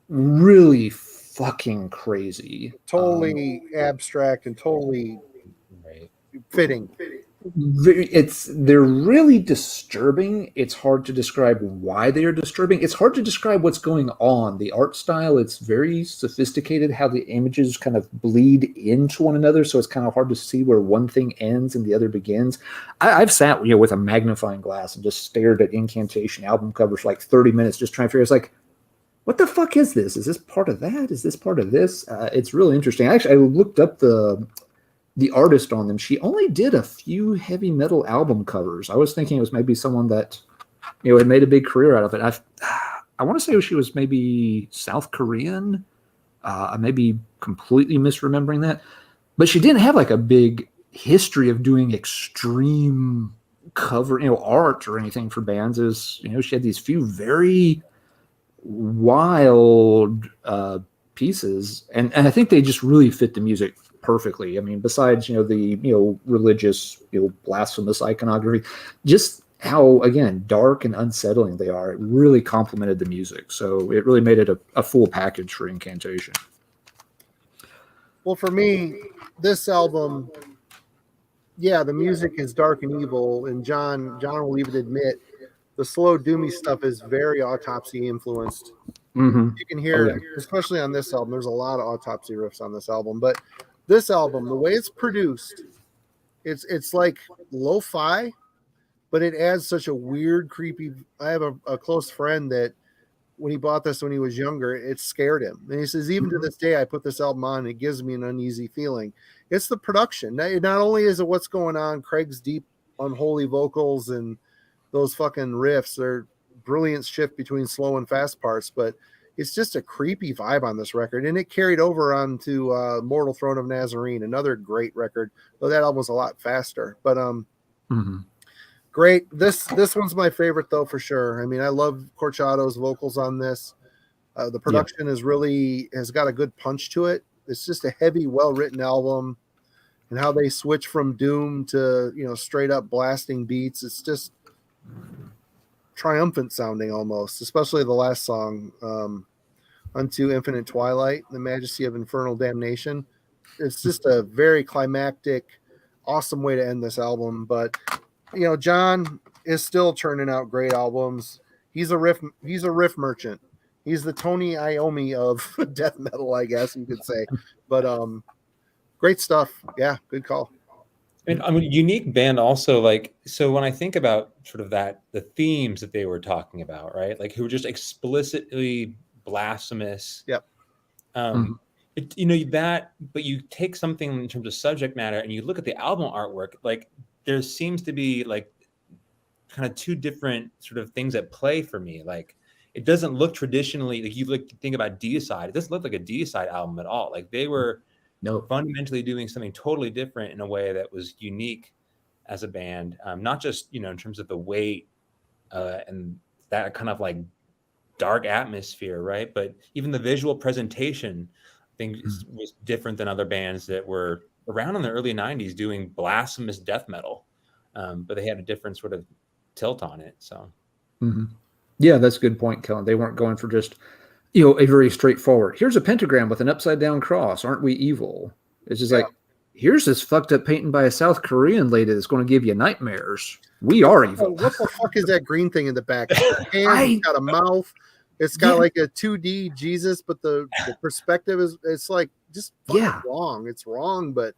really fucking crazy, totally abstract and totally fitting. They're really disturbing. It's hard to describe why they are disturbing. It's hard to describe what's going on. The art style, it's very sophisticated how the images kind of bleed into one another, so it's kind of hard to see where one thing ends and the other begins. I've sat with a magnifying glass and just stared at Incantation album covers for like 30 minutes just trying to figure. It's like, what the fuck is this? Is this part of that? Is this part of this? It's really interesting. Actually, I looked up the artist on them. She only did a few heavy metal album covers. I was thinking it was maybe someone that had made a big career out of it. I want to say she was maybe South Korean. I may be completely misremembering that, but she didn't have like a big history of doing extreme cover art or anything for bands. She had these few very wild pieces, and I think they just really fit the music perfectly. I mean, besides the religious blasphemous iconography, just how again dark and unsettling they are, it really complemented the music. So it really made it a full package for Incantation. Well, for me, this album, yeah, the music is dark and evil, and John will even admit the slow doomy stuff is very Autopsy influenced. Mm-hmm. You can hear, especially on this album, there's a lot of Autopsy riffs on this album. But this album, the way it's produced, it's like lo-fi, but it adds such a weird, creepy. I have a close friend that when he bought this when he was younger, it scared him. And he says, even to this day, I put this album on, and it gives me an uneasy feeling. It's the production. Not only is it what's going on, Craig's deep, unholy vocals and those fucking riffs, they're brilliant shift between slow and fast parts, but it's just a creepy vibe on this record, and it carried over onto Mortal Throne of Nazarene, another great record, though that album was a lot faster. But great. This one's my favorite though, for sure. I mean, I love Corchado's vocals on this. The production has got a good punch to it. It's just a heavy, well-written album, and how they switch from doom to straight up blasting beats. It's just triumphant sounding almost, especially the last song, Unto Infinite Twilight, the Majesty of Infernal Damnation. It's just a very climactic, awesome way to end this album. But John is still churning out great albums. He's a riff merchant. He's the Tony Iommi of death metal, I guess you could say. But great stuff. Yeah, good call. And I mean, unique band also, like, so when I think about sort of the themes that they were talking about, right? Like, who were just explicitly blasphemous. Yep. But you take something in terms of subject matter and you look at the album artwork, like there seems to be like kind of two different sort of things at play for me. Like, it doesn't look traditionally, like you think about Deicide, it doesn't look like a Deicide album at all. Like they were fundamentally doing something totally different in a way that was unique as a band, not just in terms of the weight and that kind of like dark atmosphere, right? But even the visual presentation, I think, was different than other bands that were around in the early 90s doing blasphemous death metal, but they had a different sort of tilt on it. So, Yeah, that's a good point, Kellen. They weren't going for just, a very straightforward, here's a pentagram with an upside down cross. Aren't we evil? It's just like, here's this fucked up painting by a South Korean lady that's going to give you nightmares. We are evil. What the fuck is that green thing in the back? It's got hands, it's got a mouth. It's got like a 2D Jesus, but the perspective it's like just wrong. It's wrong, but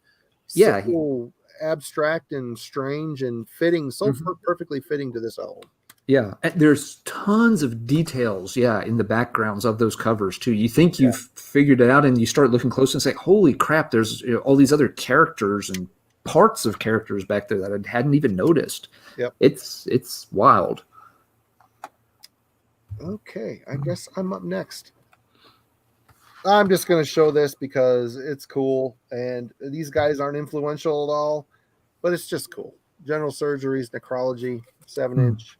so abstract and strange and fitting, so perfectly fitting to this album. Yeah, and there's tons of details, in the backgrounds of those covers too. You think you've figured it out, and you start looking close and say, "Holy crap!" There's all these other characters and parts of characters back there that I hadn't even noticed. Yep, it's wild. Okay, I guess I'm up next. I'm just going to show this because it's cool, and these guys aren't influential at all, but it's just cool. General Surgery's Necrology, 7-inch.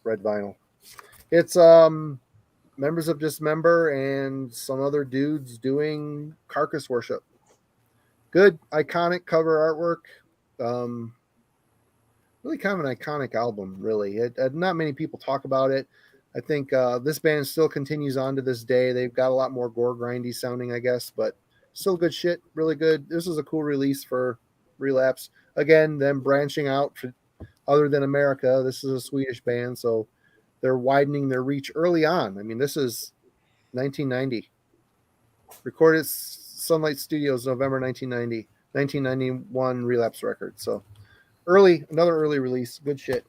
Red vinyl. It's members of Dismember and some other dudes doing carcass worship. Good iconic cover artwork. Really kind of an iconic album, really. Not many people talk about it. I think this band still continues on to this day. They've got a lot more gore grindy sounding, I guess, but still good shit. Really good. This was a cool release for Relapse. Again, them branching out for other than America. This is a Swedish band, so they're widening their reach early on. I mean, this is 1990. Recorded Sunlight Studios, November 1990. 1991 Relapse Records. So another early release. Good shit.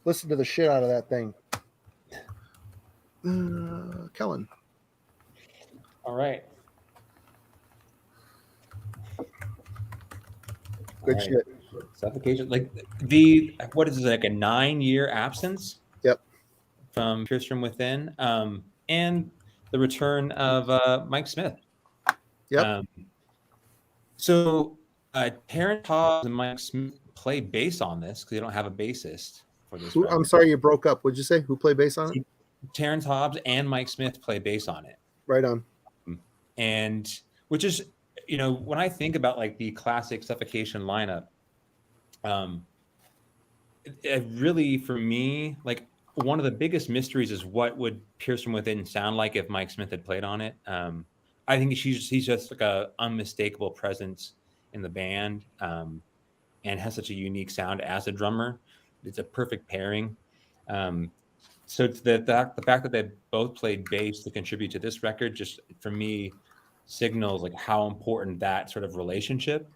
Listen to the shit out of that thing. Kellen. all right. Good shit. Suffocation, like what is it, like a 9-year absence? Yep. From Pierce from Within, and the return of Mike Smith. Yep. So Terrence Hobbs and Mike Smith play bass on this because they don't have a bassist for this. I'm sorry, you broke up. What'd you say? Who played bass on it? Terrence Hobbs and Mike Smith play bass on it. Right on. And which is, when I think about like the classic Suffocation lineup, it really, for me, like one of the biggest mysteries is what would Pierce from Within sound like if Mike Smith had played on it. I think he's just like a unmistakable presence in the band, and has such a unique sound as a drummer. It's a perfect pairing. So the fact that they both played bass to contribute to this record, just for me, signals like how important that sort of relationship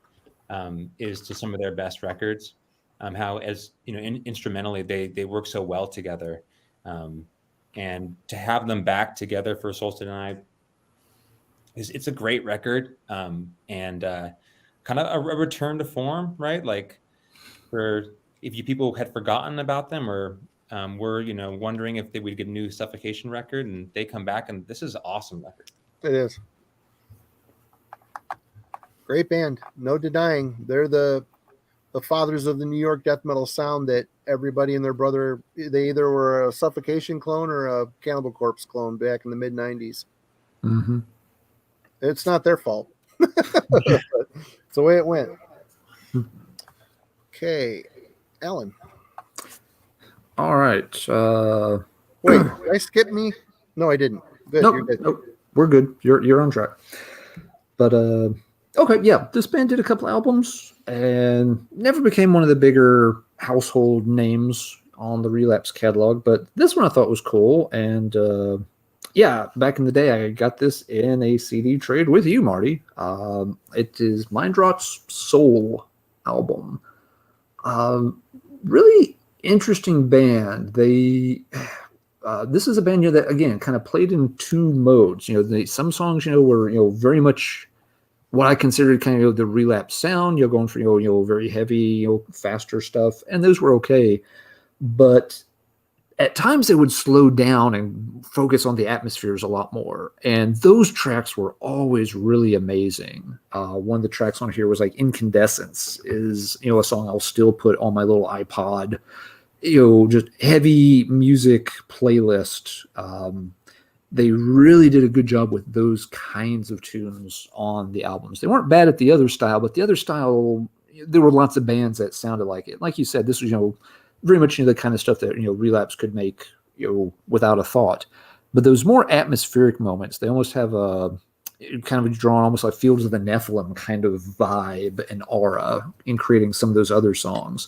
is to some of their best records. How, as instrumentally they work so well together, and to have them back together for Souls to Deny it's a great record, and kind of a return to form, right? Like, for if you people had forgotten about them or were wondering if they would get a new Suffocation record, and they come back, and this is an awesome record. It is. Great band, no denying. They're the fathers of the New York death metal sound that everybody and their brother, they either were a Suffocation clone or a Cannibal Corpse clone back in the mid-90s. Mm-hmm. It's not their fault. It's the way it went. Okay, Alan. All right. Wait, did I skip me? No, I didn't. Good, nope, you're good. Nope, we're good. You're on track. But okay, yeah, this band did a couple albums and never became one of the bigger household names on the Relapse catalog, but this one I thought was cool. And yeah, back in the day, I got this in a CD trade with you, Marty. It is Mindrot's Soul album. Really interesting band. They this is a band that again kind of played in two modes. Some songs were very much what I considered kind of the Relapse sound. You're going for very heavy, faster stuff, and those were okay. But at times they would slow down and focus on the atmospheres a lot more, and those tracks were always really amazing. One of the tracks on here was like Incandescence, is a song I'll still put on my little iPod. Just heavy music playlist. they really did a good job with those kinds of tunes on the albums. They weren't bad at the other style, but the other style, there were lots of bands that sounded like it. Like you said, this was, very much, the kind of stuff that, Relapse could make, without a thought. But those more atmospheric moments, they almost have a kind of drawn almost like Fields of the Nephilim kind of vibe and aura in creating some of those other songs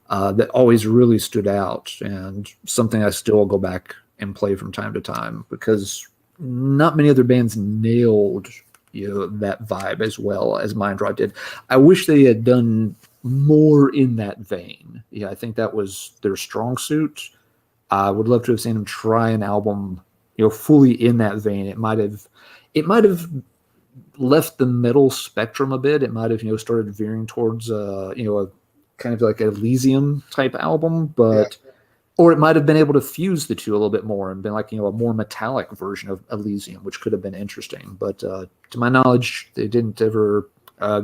that always really stood out, and something I still go back and play from time to time, because not many other bands nailed that vibe as well as Mind Drive did. I wish they had done more in that vein. Yeah, I think that was their strong suit. I would love to have seen them try an album, fully in that vein. It might have left the metal spectrum a bit. It might have, started veering towards, a kind of like an Elysium type album, but, or it might have been able to fuse the two a little bit more and been like, a more metallic version of Elysium, which could have been interesting. But to my knowledge, they didn't ever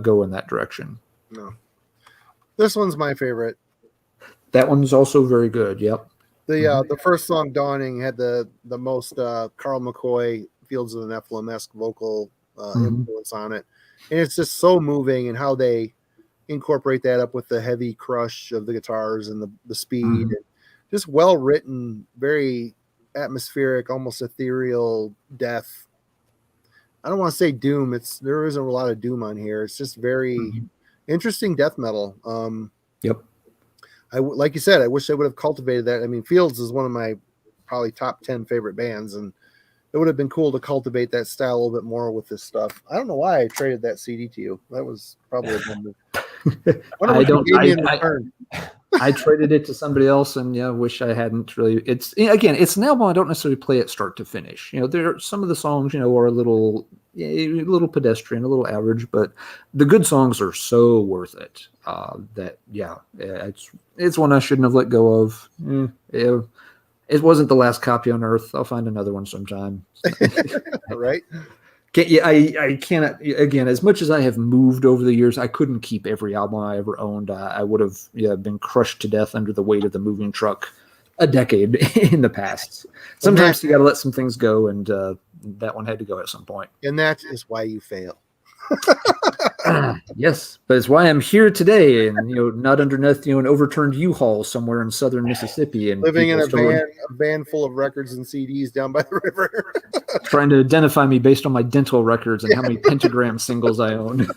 go in that direction. No. This one's my favorite. That one's also very good. Yep. The first song, Dawning, had the most Carl McCoy, Fields of the Nephilim-esque vocal influence on it. And it's just so moving, and how they incorporate that up with the heavy crush of the guitars and the speed. And just well written, very atmospheric, almost ethereal death. I don't want to say doom. There isn't a lot of doom on here. It's just very interesting death metal. Yep. Like you said, I wish they would have cultivated that. I mean, Fields is one of my probably top 10 favorite bands, and it would have been cool to cultivate that style a little bit more with this stuff. I don't know why I traded that CD to you. That was probably a bummer. I traded it to somebody else, and wish I hadn't really. It's an album I don't necessarily play it start to finish. There some of the songs are a little pedestrian, a little average, but the good songs are so worth it. It's one I shouldn't have let go of. It wasn't the last copy on Earth. I'll find another one sometime. Right. I cannot, again, as much as I have moved over the years, I couldn't keep every album I ever owned. I would have been crushed to death under the weight of the moving truck a decade in the past. Sometimes you got to let some things go, and that one had to go at some point. And that is why you fail. Yes, but it's why I'm here today, and not underneath an overturned U-Haul somewhere in southern Mississippi, and living in a van full of records and CDs down by the river, trying to identify me based on my dental records and how many Pentagram singles I own.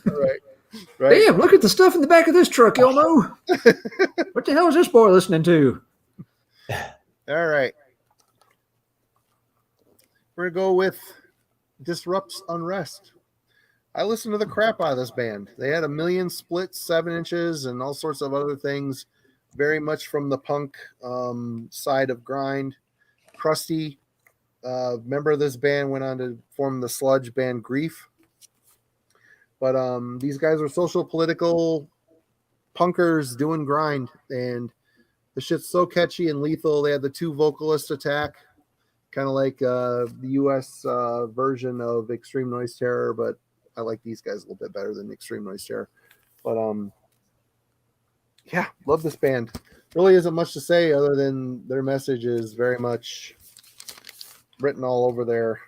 Right. Damn, look at the stuff in the back of this truck, Elmo. What the hell is this boy listening to? All right, we're gonna go with Disrupt's Unrest. I listened to the crap out of this band. They had 1 million splits, 7 inches, and all sorts of other things. Very much from the punk side of grind. Krusty, member of this band, went on to form the sludge band Grief. But these guys were social, political punkers doing grind. And the shit's so catchy and lethal. They had the 2 vocalist attack, kind of like the US version of Extreme Noise Terror, but I like these guys a little bit better than Extreme Noise Terror. But love this band. Really isn't much to say other than their message is very much written all over there.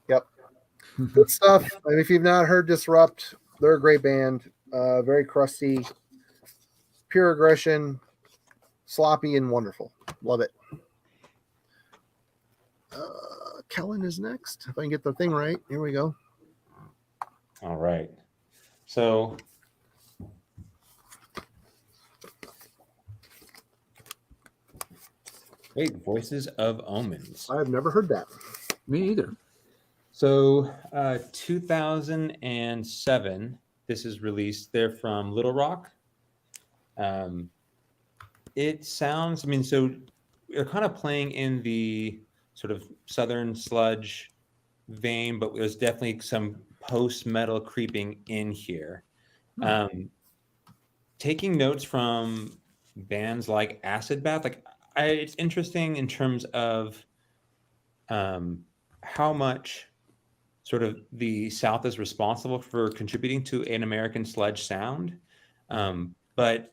Yep. Good stuff. I mean, if you've not heard Disrupt, they're a great band. Very crusty, pure aggression, sloppy and wonderful. Love it. Kellen is next. If I can get the thing right. Here we go. All right. So wait, Voices of Omens. I've never heard that. Me either. So 2007, this is released. They're from Little Rock. It sounds, so they're kind of playing in the sort of southern sludge vein, but there's definitely some post-metal creeping in here. Taking notes from bands like Acid Bath, it's interesting in terms of how much sort of the South is responsible for contributing to an American sludge sound. But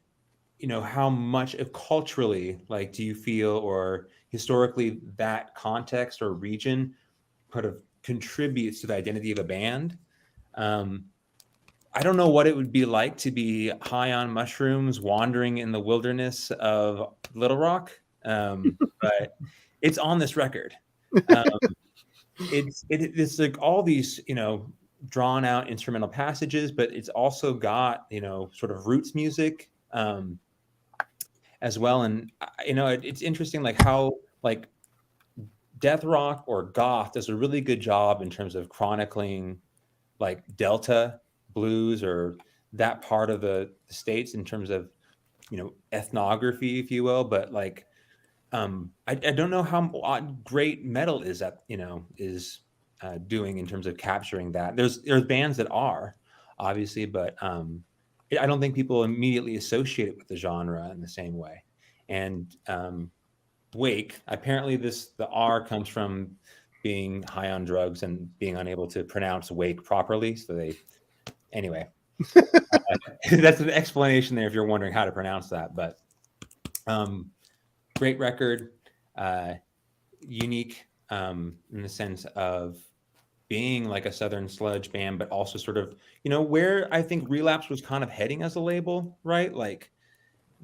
how much culturally, like, do you feel, or historically, that context or region kind of contributes to the identity of a band? I don't know what it would be like to be high on mushrooms, wandering in the wilderness of Little Rock, but it's on this record. It's like all these, drawn out instrumental passages, but it's also got, sort of roots music as well. And, it's interesting, like how, like, death rock or goth does a really good job in terms of chronicling, like, Delta blues or that part of the States in terms of, ethnography, if you will. But, like, I don't know how great metal is doing in terms of capturing that. There's bands that are, obviously, but I don't think people immediately associate it with the genre in the same way. And Wake, apparently the R comes from being high on drugs and being unable to pronounce Wake properly. So anyway, that's an explanation there if you're wondering how to pronounce that. But great record, unique in the sense of being like a Southern sludge band, but also sort of, where I think Relapse was kind of heading as a label, right? Like,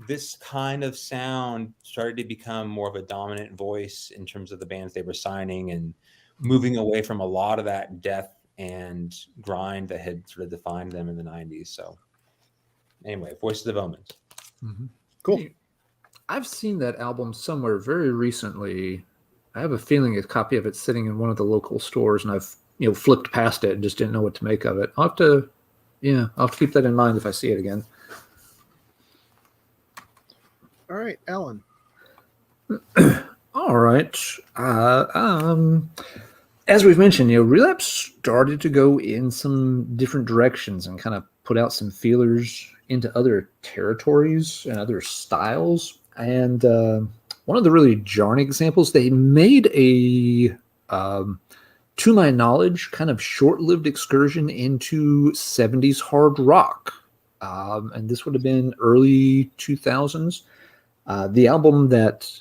this kind of sound started to become more of a dominant voice in terms of the bands they were signing, and moving away from a lot of that death and grind that had sort of defined them in the 90s. So anyway, Voices of Omens. Mm-hmm. Cool. I've seen that album somewhere very recently. I have a feeling a copy of it's sitting in one of the local stores, and I've flipped past it and just didn't know what to make of it. I'll have to keep that in mind if I see it again. All right, Alan. All right. As we've mentioned, Relapse started to go in some different directions and kind of put out some feelers into other territories and other styles. And one of the really jarring examples, they made a, to my knowledge, kind of short-lived excursion into 70s hard rock. And this would have been early 2000s. The album that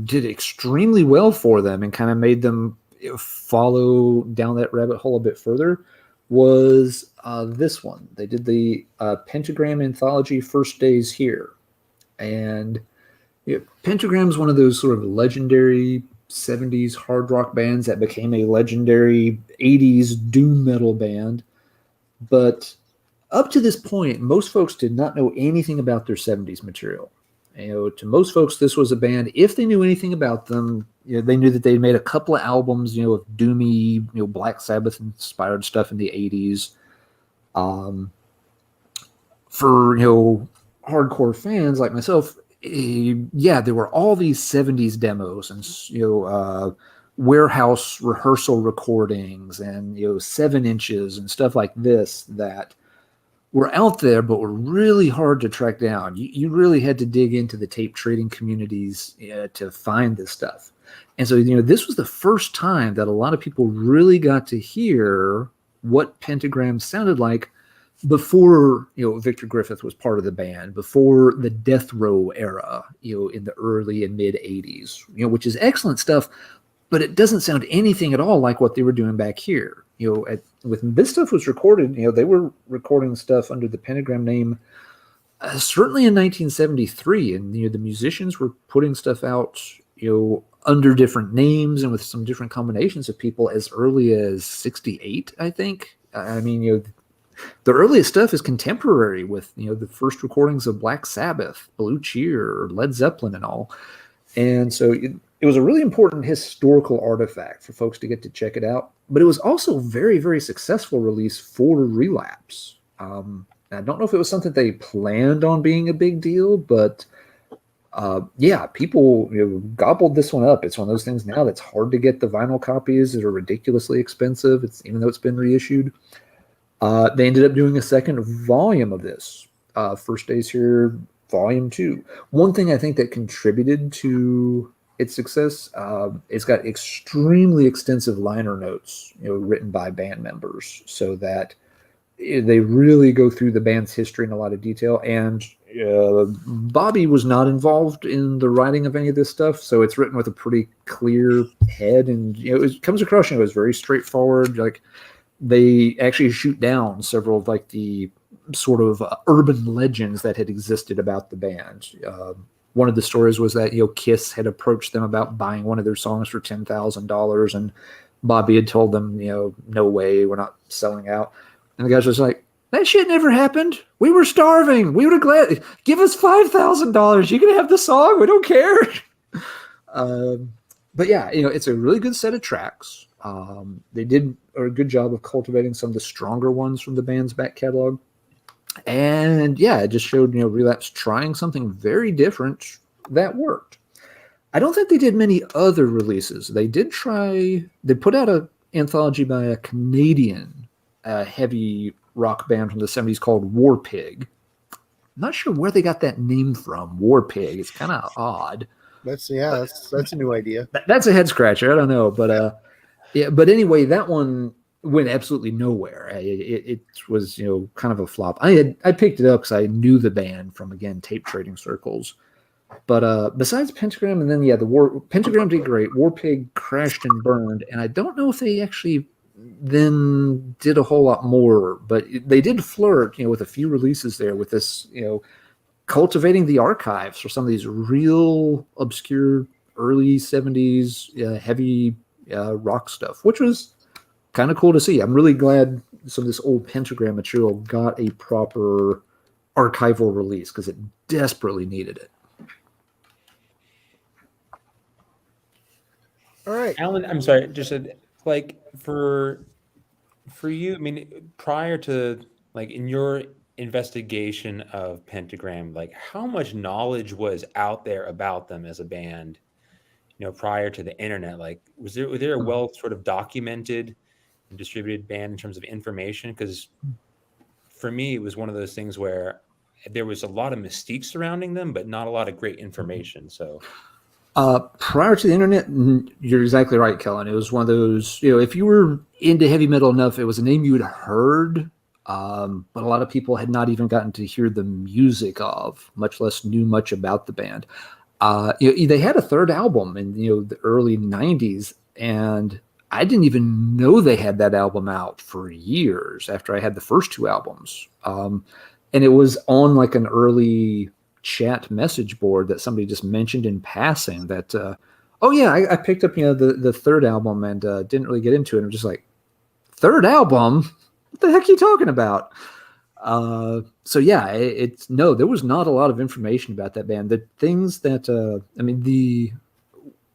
did extremely well for them and kind of made them follow down that rabbit hole a bit further was this one. They did the Pentagram Anthology, First Days Here. And Pentagram is one of those sort of legendary 70s hard rock bands that became a legendary 80s doom metal band. But up to this point, most folks did not know anything about their 70s material. To most folks, this was a band, if they knew anything about them, they knew that they'd made a couple of albums, of doomy, Black Sabbath inspired stuff in the 80s. For, hardcore fans like myself, there were all these 70s demos and, warehouse rehearsal recordings and, 7-inches and stuff like this that were out there, but were really hard to track down. You really had to dig into the tape trading communities to find this stuff. And so, this was the first time that a lot of people really got to hear what Pentagram sounded like before, Victor Griffith was part of the band, before the Death Row era, in the early and mid 80s, which is excellent stuff, but it doesn't sound anything at all like what they were doing back here. When this stuff was recorded, they were recording stuff under the Pentagram name, certainly in 1973, and the musicians were putting stuff out, under different names and with some different combinations of people as early as 68, I think. I mean, the earliest stuff is contemporary with, the first recordings of Black Sabbath, Blue Cheer, or Led Zeppelin and all. And so it was a really important historical artifact for folks to get to check it out. But it was also a very, very successful release for Relapse. I don't know if it was something they planned on being a big deal, but people gobbled this one up. It's one of those things now that's hard to get the vinyl copies that are ridiculously expensive, even though it's been reissued. They ended up doing a second volume of this, First Days Here, Volume 2. One thing I think that contributed to its success, it's got extremely extensive liner notes, written by band members, so that they really go through the band's history in a lot of detail. And Bobby was not involved in the writing of any of this stuff, so it's written with a pretty clear head, and it comes across, it was very straightforward. Like, they actually shoot down several of like the sort of urban legends that had existed about the band. One of the stories was that Kiss had approached them about buying one of their songs for $10,000, and Bobby had told them, no way, we're not selling out. And the guys was like, that shit never happened. We were starving. We would have glad give us $5,000. You can have the song. We don't care. But yeah, it's a really good set of tracks. They did a good job of cultivating some of the stronger ones from the band's back catalog. And yeah, it just showed, Relapse trying something very different that worked. I don't think they did many other releases. They put out an anthology by a Canadian heavy rock band from the 70s called War Pig. I'm not sure where they got that name from, War Pig. It's kind of odd. That's a new idea. That's a head scratcher. I don't know, but yeah. But anyway, that one went absolutely nowhere. It was kind of a flop. I picked it up because I knew the band from, again, tape trading circles. But besides Pentagram, and then Pentagram did great. War Pig crashed and burned, and I don't know if they actually then did a whole lot more, but they did flirt, with a few releases there with this, cultivating the archives for some of these real obscure early 70s heavy rock stuff, which was kind of cool to see. I'm really glad some of this old Pentagram material got a proper archival release because it desperately needed it. All right, Alan, I'm sorry, just like for you, I mean, prior to, like, in your investigation of Pentagram, like, how much knowledge was out there about them as a band, prior to the internet? Like, was there a well sort of documented and distributed band in terms of information? Because for me, it was one of those things where there was a lot of mystique surrounding them, but not a lot of great information. So prior to the internet, you're exactly right, Kellen. It was one of those, if you were into heavy metal enough, it was a name you had heard, but a lot of people had not even gotten to hear the music of, much less knew much about the band. They had a third album in the early 90s, and I didn't even know they had that album out for years after I had the first two albums. And it was on like an early chat message board that somebody just mentioned in passing that, I picked up, the third album and didn't really get into it. I'm just like, third album? What the heck are you talking about? So yeah, there was not a lot of information about that band. The things that,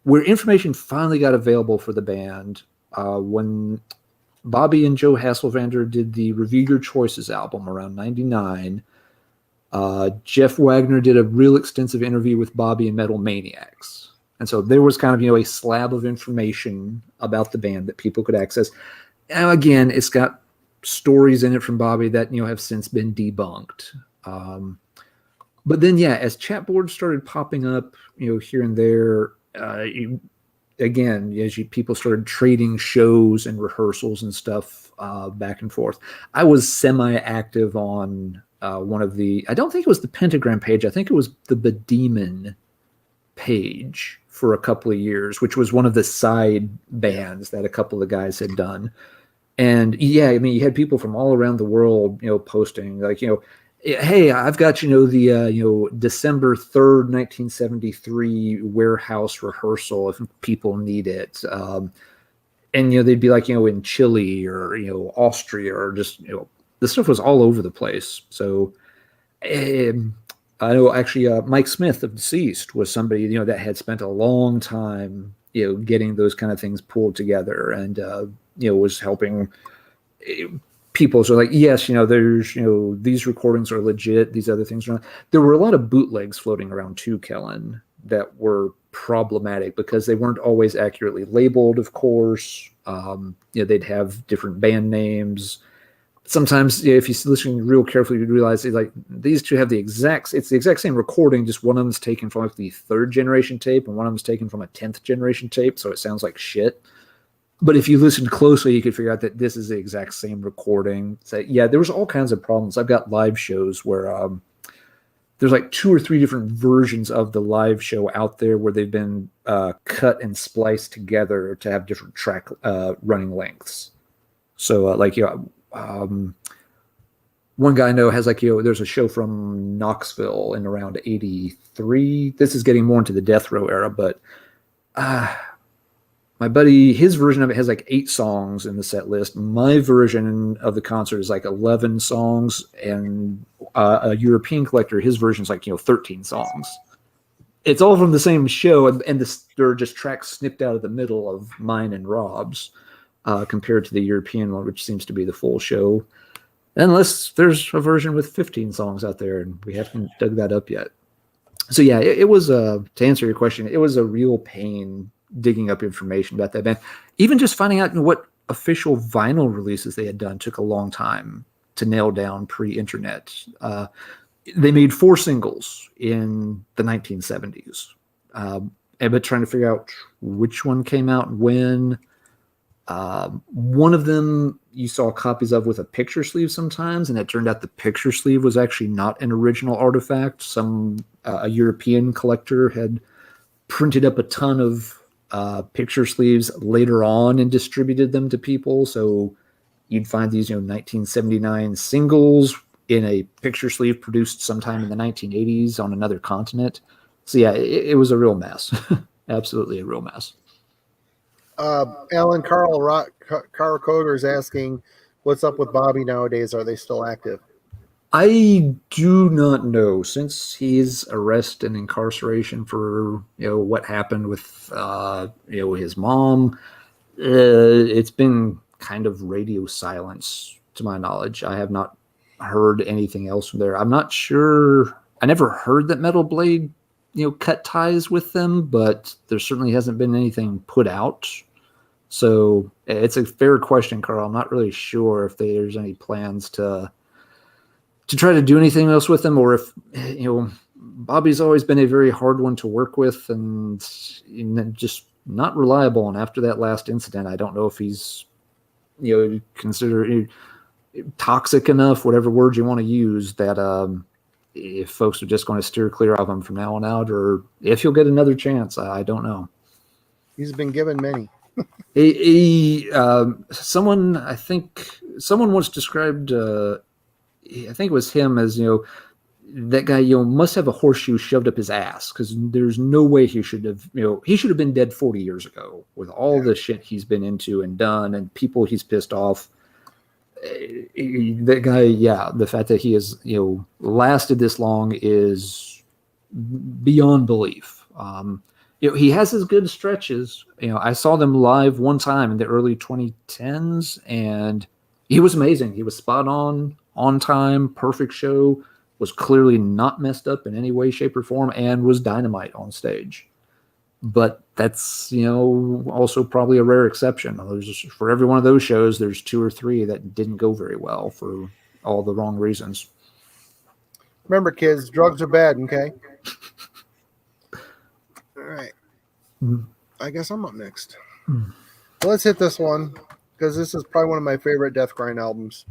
where information finally got available for the band, when Bobby and Joe Hasselvander did the Review Your Choices album around 99, Jeff Wagner did a real extensive interview with Bobby and Metal Maniacs. And so there was kind of, a slab of information about the band that people could access. Now, again, it's got stories in it from Bobby that, have since been debunked. But then, yeah, as chat boards started popping up, here and there, people started trading shows and rehearsals and stuff back and forth. I was semi-active on one of the, I don't think it was the Pentagram page. I think it was the Bedemon page for a couple of years, which was one of the side bands that a couple of guys had done. And yeah, you had people from all around the world, posting like, hey, I've got, the, December 3rd, 1973 warehouse rehearsal if people need it. And, they'd be like, in Chile or, Austria or just, the stuff was all over the place. So I know actually Mike Smith of Deceased was somebody, that had spent a long time, getting those kind of things pulled together and, was helping people. So like, yes, there's, these recordings are legit. These other things are not. There were a lot of bootlegs floating around too, Kellen, that were problematic because they weren't always accurately labeled, of course. They'd have different band names. Sometimes, if you listen real carefully, you realize like these two have it's the exact same recording, just one of them's taken from like the 3rd generation tape and one of them's taken from a 10th generation tape. So it sounds like shit. But if you listen closely, you could figure out that this is the exact same recording. So yeah, there was all kinds of problems. I've got live shows where there's like 2 or 3 different versions of the live show out there where they've been cut and spliced together to have different track running lengths. So one guy I know has there's a show from Knoxville in around 83. This is getting more into the death row era, but my buddy, his version of it has like 8 songs in the set list. My version of the concert is like 11 songs, and a European collector, his version is like 13 songs. It's all from the same show, and there are just tracks snipped out of the middle of mine and Rob's, compared to the European one, which seems to be the full show. Unless there's a version with 15 songs out there, and we haven't dug that up yet. So yeah, it was to answer your question, it was a real pain digging up information about that band. Even just finding out what official vinyl releases they had done took a long time to nail down pre-internet. They made 4 singles in the 1970s, but trying to figure out which one came out when. One of them you saw copies of with a picture sleeve sometimes, and it turned out the picture sleeve was actually not an original artifact. A European collector had printed up a ton of picture sleeves later on and distributed them to people. So you'd find these 1979 singles in a picture sleeve produced sometime in the 1980s on another continent. So yeah, it was a real mess. Absolutely a real mess. Alan Carl Koger is asking, what's up with Bobby nowadays? Are they still active? I do not know. Since his arrest and incarceration for what happened with his mom, it's been kind of radio silence to my knowledge. I have not heard anything else from there. I'm not sure. I never heard that Metal Blade cut ties with them, but there certainly hasn't been anything put out. So it's a fair question, Carl. I'm not really sure if there's any plans to try to do anything else with them, or if Bobby's always been a very hard one to work with and just not reliable. And after that last incident, I don't know if he's considered toxic enough, whatever word you want to use, that if folks are just going to steer clear of him from now on out, or if he'll get another chance, I don't know. He's been given many. Someone once described, I think it was him, as that guy must have a horseshoe shoved up his ass, because there's no way he should have been dead 40 years ago with all the shit he's been into and done and people he's pissed off. That guy, the fact that he has lasted this long is beyond belief. He has his good stretches. I saw them live one time in the early 2010s, and he was amazing. He was spot on time, perfect show, was clearly not messed up in any way, shape, or form, and was dynamite on stage. But that's, also probably a rare exception. For every one of those shows, there's 2 or 3 that didn't go very well for all the wrong reasons. Remember, kids, drugs are bad, okay? All right. I guess I'm up next. Let's hit this one, because this is probably one of my favorite Death Grind albums.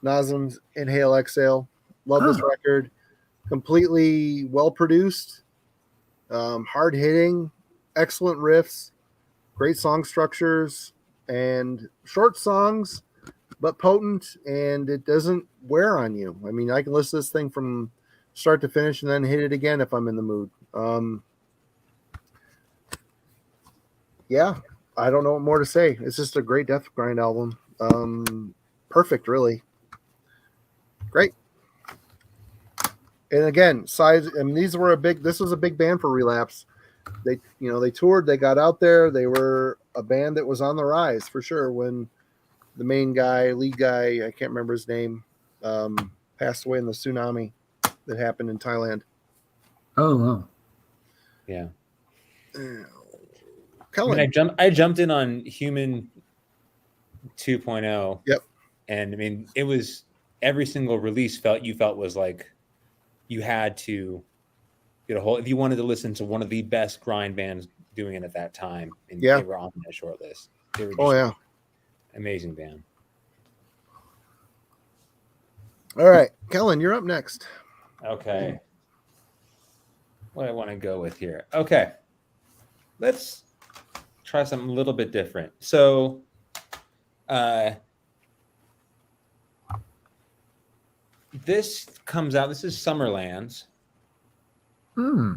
Nazarene's Inhale Exhale. Love this record. Completely well-produced, hard-hitting, excellent riffs, great song structures, and short songs, but potent, and it doesn't wear on you. I mean, I can listen to this thing from start to finish and then hit it again if I'm in the mood. Yeah, I don't know what more to say. It's just a great Death Grind album. Perfect, really. Great. And again, size. I mean, this was a big band for Relapse. They toured, they got out there. They were a band that was on the rise for sure when the main guy, lead guy, I can't remember his name, passed away in the tsunami that happened in Thailand. Oh, wow. Yeah. Kellen. I jumped in on Human 2.0. Yep. And I mean, it was every single release felt was like you had to get a whole, if you wanted to listen to one of the best grind bands doing it at that time, and they were on that short list. They were just amazing band. All right, Kellen, you're up next. Okay. what I want to go with here. Okay, let's try something a little bit different. So, this comes out. This is Summerlands, Hmm.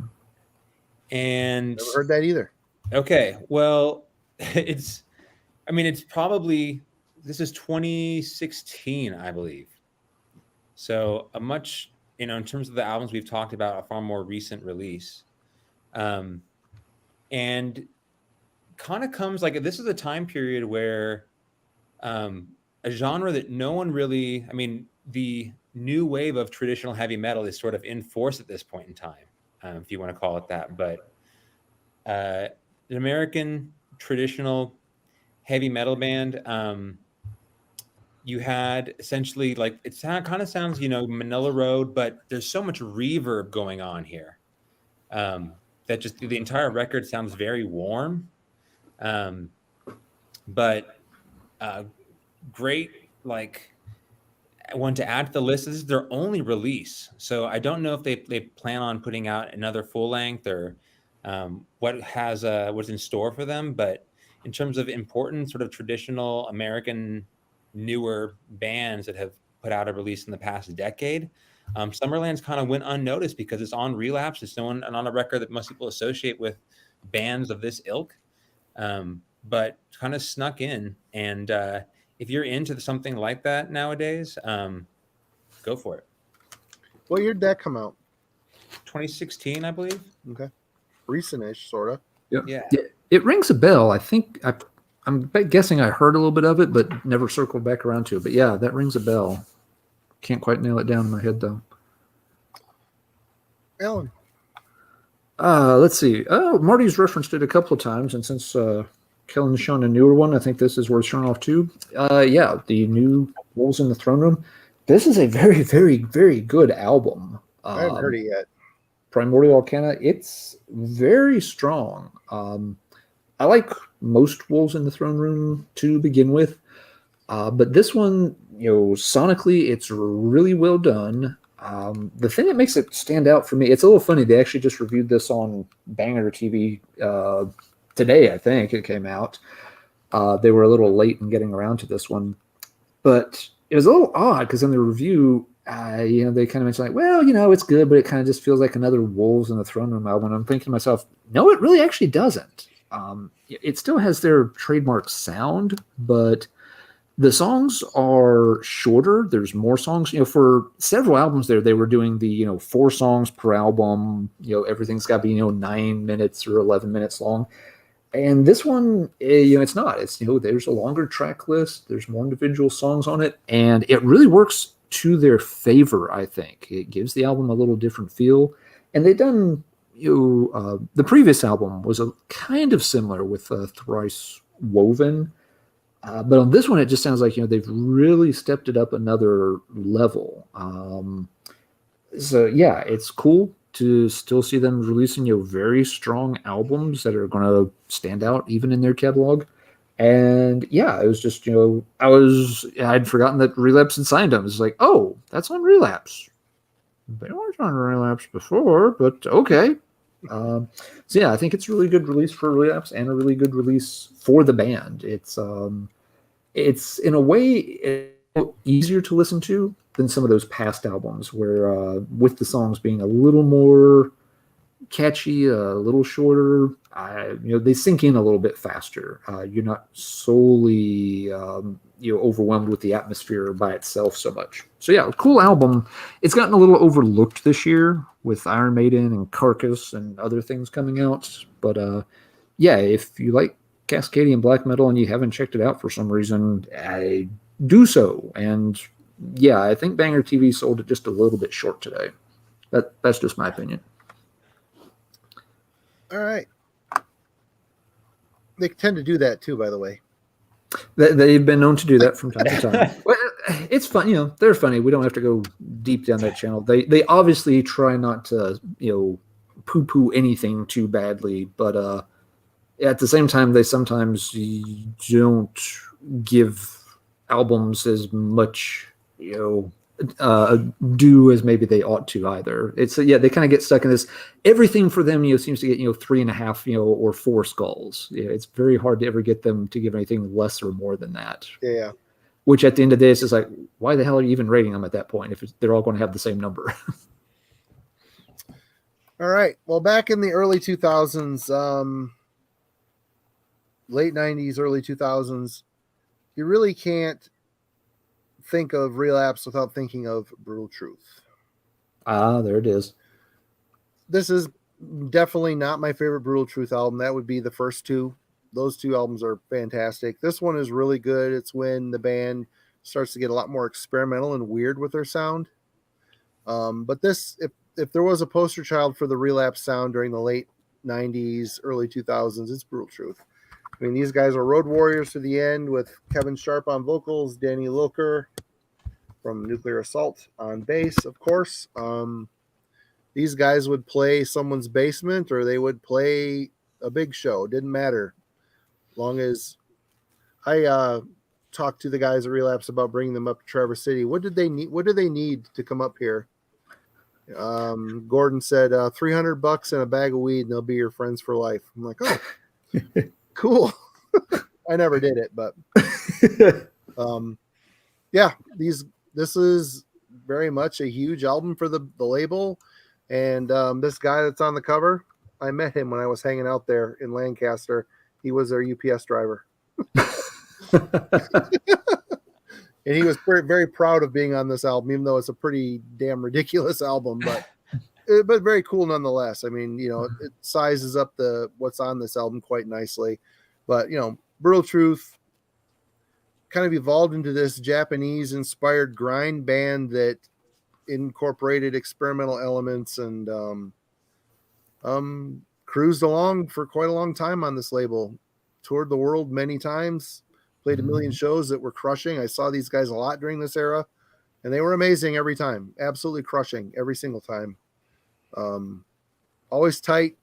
and Never heard that either. okay, well, it's. I mean, it's probably this is 2016, I believe. So a much, in terms of the albums we've talked about, a far more recent release, and kind of comes like this is a time period where a genre that no one really, I mean, the new wave of traditional heavy metal is sort of in force at this point in time, if you want to call it that. But an American traditional heavy metal band. You had essentially like it kind of sounds, Manila Road, but there's so much reverb going on here that just the entire record sounds very warm. But great, like one to add to the list. This is their only release, so I don't know if they plan on putting out another full length or what's in store for them. But in terms of important sort of traditional American newer bands that have put out a release in the past decade, Summerlands kind of went unnoticed because it's on Relapse. It's on a record that most people associate with bands of this ilk, but kind of snuck in. And if you're into something like that nowadays, go for it. What year did that come out? 2016, I believe. Okay, recent-ish, sort of. Yeah. It rings a bell. I think I'm guessing I heard a little bit of it, but never circled back around to it. But yeah, that rings a bell. Can't quite nail it down in my head though. Alan. Let's see. Oh, Marty's referenced it a couple of times, and since Kellen's shown a newer one, I think this is worth showing off too. Yeah, the new Wolves in the Throne Room. This is a very, very, very good album. I haven't heard it yet. Primordial Arcana. It's very strong. I like most Wolves in the Throne Room to begin with, but this one, sonically, it's really well done. The thing that makes it stand out for me, it's a little funny. They actually just reviewed this on Banger TV today, I think it came out. They were a little late in getting around to this one, but it was a little odd because in the review, they kind of mentioned like, well, it's good, but it kind of just feels like another Wolves in the Throne Room album. I'm thinking to myself, no, it really actually doesn't. It still has their trademark sound, but the songs are shorter. There's more songs. For several albums there, they were doing the 4 songs per album. Everything's got to be 9 minutes or 11 minutes long. And this one, it's not. It's there's a longer track list. There's more individual songs on it, and it really works to their favor. I think it gives the album a little different feel, and they've done. The previous album was a kind of similar with Thrice Woven, but on this one it just sounds like they've really stepped it up another level. So yeah, it's cool to still see them releasing very strong albums that are going to stand out even in their catalog. And yeah, it was just I'd forgotten that Relapse had signed them. It's like, oh, that's on Relapse. They weren't on Relapse before, but okay. So yeah, I think it's a really good release for Relapse and a really good release for the band. It's in a way easier to listen to than some of those past albums where with the songs being a little more catchy, a little shorter, they sink in a little bit faster. You're not solely overwhelmed with the atmosphere by itself so much. So yeah, cool album. It's gotten a little overlooked this year with Iron Maiden and Carcass and other things coming out. But yeah, if you like Cascadian black metal and you haven't checked it out for some reason, I do so. And yeah, I think Banger TV sold it just a little bit short today. That's just my opinion. All right. They tend to do that too, by the way. They've been known to do that from time to time. Well, it's fun, they're funny. We don't have to go deep down that channel. They obviously try not to, poo-poo anything too badly, but at the same time, they sometimes don't give albums as much, do as maybe they ought to either. It's yeah, they kind of get stuck in this. Everything for them, seems to get 3.5, or 4 skulls. Yeah, it's very hard to ever get them to give anything less or more than that. Yeah. Which at the end of the day, it's just like, why the hell are you even rating them at that point if they're all going to have the same number? All right. Well, back in the early 2000s, late 90s, early 2000s, you really can't think of Relapse without thinking of Brutal Truth. There it is. This is definitely not my favorite Brutal Truth album. That would be the first two. Those two albums are fantastic. This one is really good. It's when the band starts to get a lot more experimental and weird with their sound. But this, if there was a poster child for the Relapse sound during the late 90s, early 2000s, it's Brutal Truth. I mean, these guys are road warriors to the end with Kevin Sharp on vocals, Danny Lilker from Nuclear Assault on bass, of course. These guys would play someone's basement or they would play a big show. Didn't matter. Long as I talked to the guys at Relapse about bringing them up to Traverse City. What did they need? What do they need to come up here? Gordon said $300 and a bag of weed and they'll be your friends for life. I'm like, oh, cool. I never did it, but yeah, this is very much a huge album for the label. And this guy that's on the cover, I met him when I was hanging out there in Lancaster. He was their UPS driver. And he was very proud of being on this album, even though it's a pretty damn ridiculous album, but very cool nonetheless. I mean, it sizes up what's on this album quite nicely. But, Brutal Truth kind of evolved into this Japanese-inspired grind band that incorporated experimental elements and cruised along for quite a long time on this label. Toured the world many times. Played a million shows that were crushing. I saw these guys a lot during this era, and they were amazing every time. Absolutely crushing every single time. Always tight,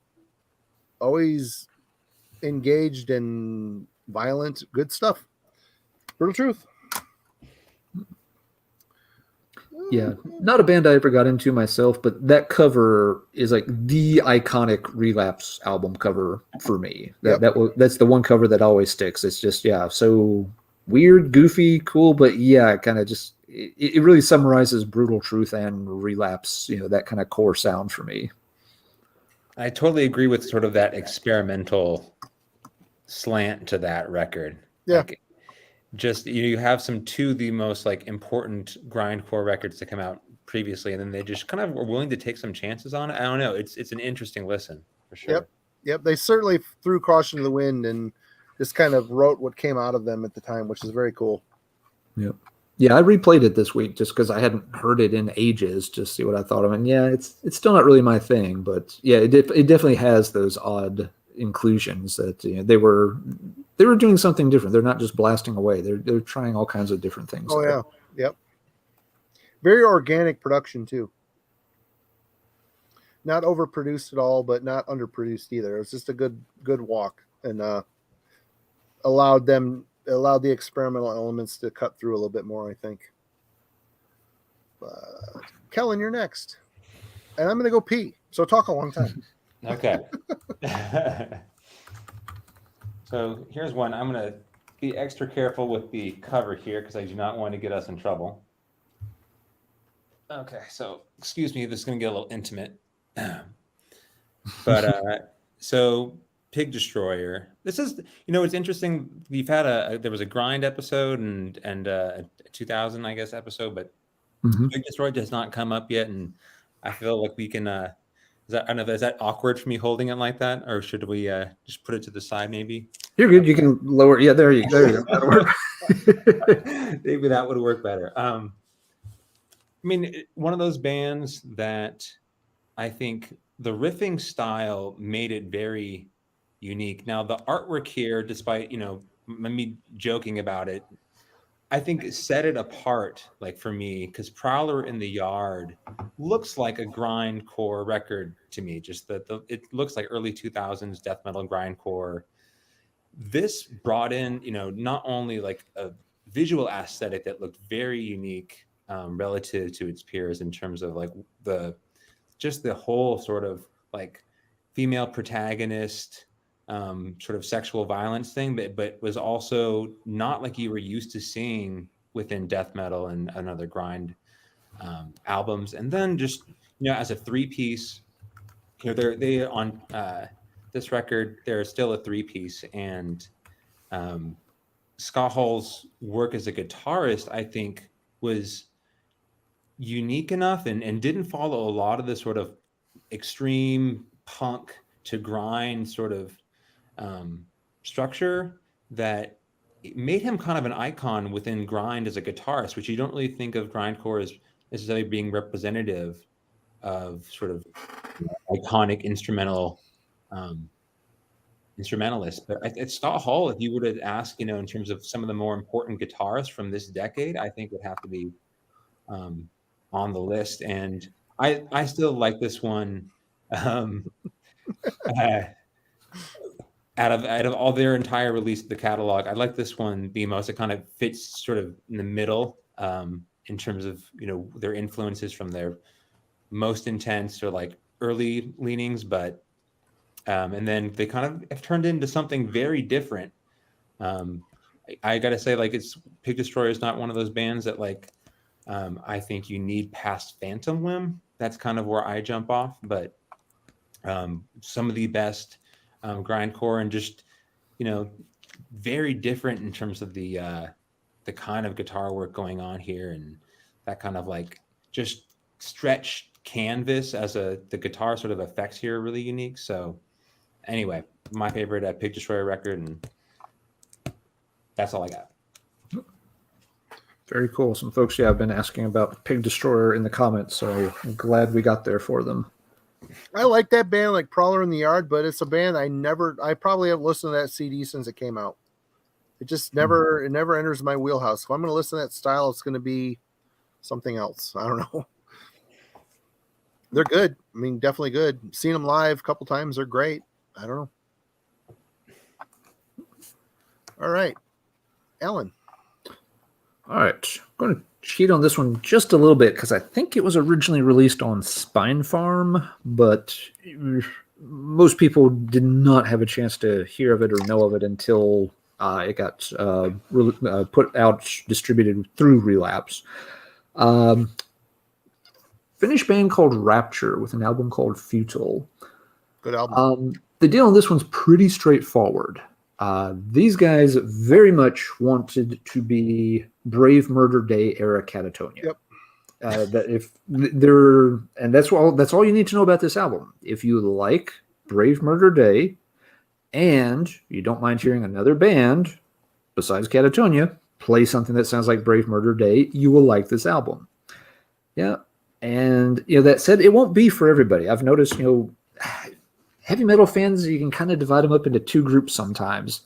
always engaged and violent. Good stuff. Brutal Truth. Yeah, not a band I ever got into myself, but that cover is like the iconic Relapse album cover for me. That's the one cover that always sticks. It's just so weird, goofy, cool, but kind of just it really summarizes Brutal Truth and Relapse. That kind of core sound for me. I totally agree with sort of that experimental slant to that record. Yeah. Like, just you have two of the most important grindcore records to come out previously, and then they just kind of were willing to take some chances on it. I don't know. It's an interesting listen for sure. Yep. They certainly threw caution to the wind and just kind of wrote what came out of them at the time, which is very cool. Yep. Yeah, I replayed it this week just because I hadn't heard it in ages, just to see what I thought of it. And it's still not really my thing, but it definitely has those odd inclusions that they were doing something different. They're not just blasting away. They're trying all kinds of different things. Oh yeah. Yep. Very organic production too. Not overproduced at all, but not underproduced either. It was just a good walk and allowed the experimental elements to cut through a little bit more, I think. Kellen, you're next. And I'm going to go pee. So talk a long time. Okay. So here's one. I'm going to be extra careful with the cover here because I do not want to get us in trouble. Okay, so excuse me, this is going to get a little intimate. But so Pig Destroyer. This is, it's interesting. We've had there was a Grind episode and a 2000, I guess, episode, but Pig Destroyer does not come up yet, and I feel like we can. I don't know. Is that awkward for me holding it like that, or should we just put it to the side? Maybe you're good. You can lower. Yeah, there you go. That'll work. Maybe that would work better. I mean, one of those bands that I think the riffing style made it very unique. Now, the artwork here, despite me joking about it, I think set it apart, for me, because Prowler in the Yard looks like a grindcore record to me. Just it looks like early 2000s death metal grindcore. This brought in, not only a visual aesthetic that looked very unique, relative to its peers in terms of like the whole sort of like female protagonist sort of sexual violence thing, but was also not like you were used to seeing within death metal and other grind albums. And then just, as a 3-piece, they on this record, they're still a 3-piece, and Scott Hall's work as a guitarist, I think, was unique enough and didn't follow a lot of the sort of extreme punk to grind sort of structure that it made him kind of an icon within grind as a guitarist, which you don't really think of grindcore as necessarily being representative of sort of iconic instrumentalists. But at Scott Hall, if you were to ask, in terms of some of the more important guitarists from this decade, I think would have to be on the list. And I still like this one. Out of all their entire release of the catalog, I like this one the most. It kind of fits sort of in the middle in terms of their influences from their most intense or like early leanings, but and then they kind of have turned into something very different. I gotta say, like, it's Pig Destroyer is not one of those bands that like I think you need past Phantom Limb. That's kind of where I jump off, but some of the best grindcore, and just very different in terms of the kind of guitar work going on here, and that kind of like just stretched canvas as the guitar sort of effects here are really unique. So anyway, my favorite Pig Destroyer record, and that's all I got. Very cool. Some folks have been asking about Pig Destroyer in the comments, so I'm glad we got there for them. I like that band, like Prowler in the Yard, but it's a band I probably haven't listened to that CD since it came out. It just never enters my wheelhouse. If I'm going to listen to that style, it's going to be something else. I don't know. They're good. I mean, definitely good. Seen them live a couple times. They're great. I don't know. All right. Alan. All right. I'm going to cheat on this one just a little bit because I think it was originally released on Spine Farm, but most people did not have a chance to hear of it or know of it until it got put out, distributed through Relapse. Finnish band called Rapture with an album called Futile. Good album. The deal on this one's pretty straightforward. These guys very much wanted to be Brave Murder Day era Catatonia. Yep. That if they're, and that's all you need to know about this album. If you like Brave Murder Day, and you don't mind hearing another band besides Catatonia play something that sounds like Brave Murder Day, you will like this album. Yeah, and that said, it won't be for everybody. I've noticed, heavy metal fans, you can kind of divide them up into two groups sometimes.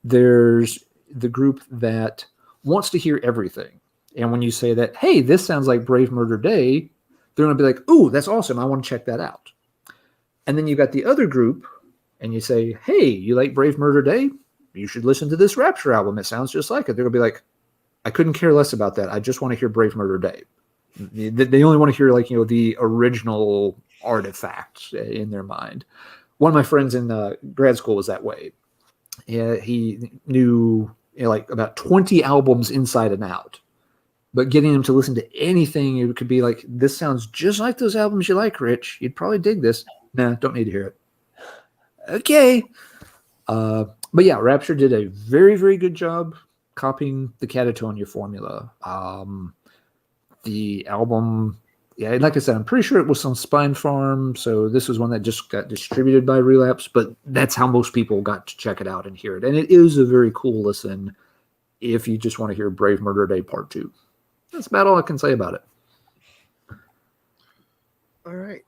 There's the group that wants to hear everything. And when you say that, hey, this sounds like Brave Murder Day, they're going to be like, ooh, that's awesome. I want to check that out. And then you got the other group, and you say, hey, you like Brave Murder Day? You should listen to this Rapture album. It sounds just like it. They're going to be like, I couldn't care less about that. I just want to hear Brave Murder Day. They only want to hear the original artifact in their mind. One of my friends in grad school was that way. He knew like about 20 albums inside and out, but getting him to listen to anything, it could be like, this sounds just like those albums you like, Rich. You'd probably dig this. Nah, don't need to hear it. Okay. But yeah, Rapture did a very, very good job copying the Catatonia formula. The album, yeah, like I said, I'm pretty sure it was on Spine Farm, so this was one that just got distributed by Relapse, but that's how most people got to check it out and hear it. And it is a very cool listen if you just want to hear Brave Murder Day Part 2. That's about all I can say about it. All right.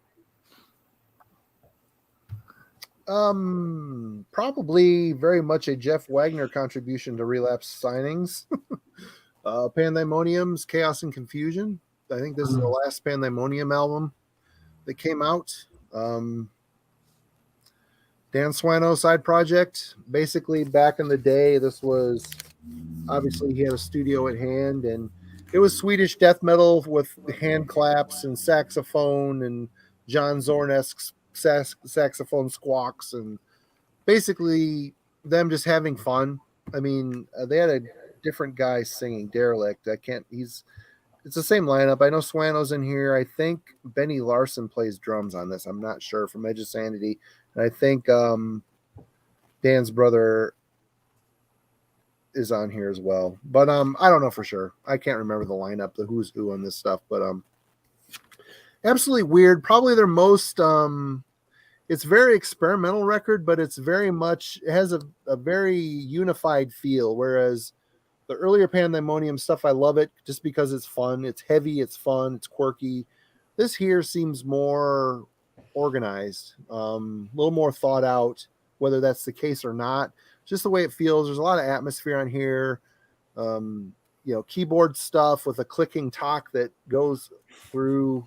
Probably very much a Jeff Wagner contribution to Relapse signings. Pandemonium's Chaos and Confusion. I think this is the last Pandemonium album that came out. Dan Swano side project. Basically, back in the day, this was obviously he had a studio at hand, and It was Swedish death metal with hand claps and saxophone and John Zorn-esque saxophone squawks, and basically them just having fun. I mean, they had a different guy singing, Derelict. It's the same lineup. I know Swano's in here. I think Benny Larson plays drums on this. I'm not sure, from Edge of Sanity. And I think Dan's brother is on here as well. But I don't know for sure. I can't remember the lineup, the who's who on this stuff. But absolutely weird. Probably their most it's very experimental record, but it's very much, it has a very unified feel. Whereas the earlier Pandemonium stuff, I love it just because it's fun. It's heavy, it's fun, it's quirky. This here seems more organized, a little more thought out, whether that's the case or not. Just the way it feels. There's a lot of atmosphere on here. Keyboard stuff with a clicking talk that goes through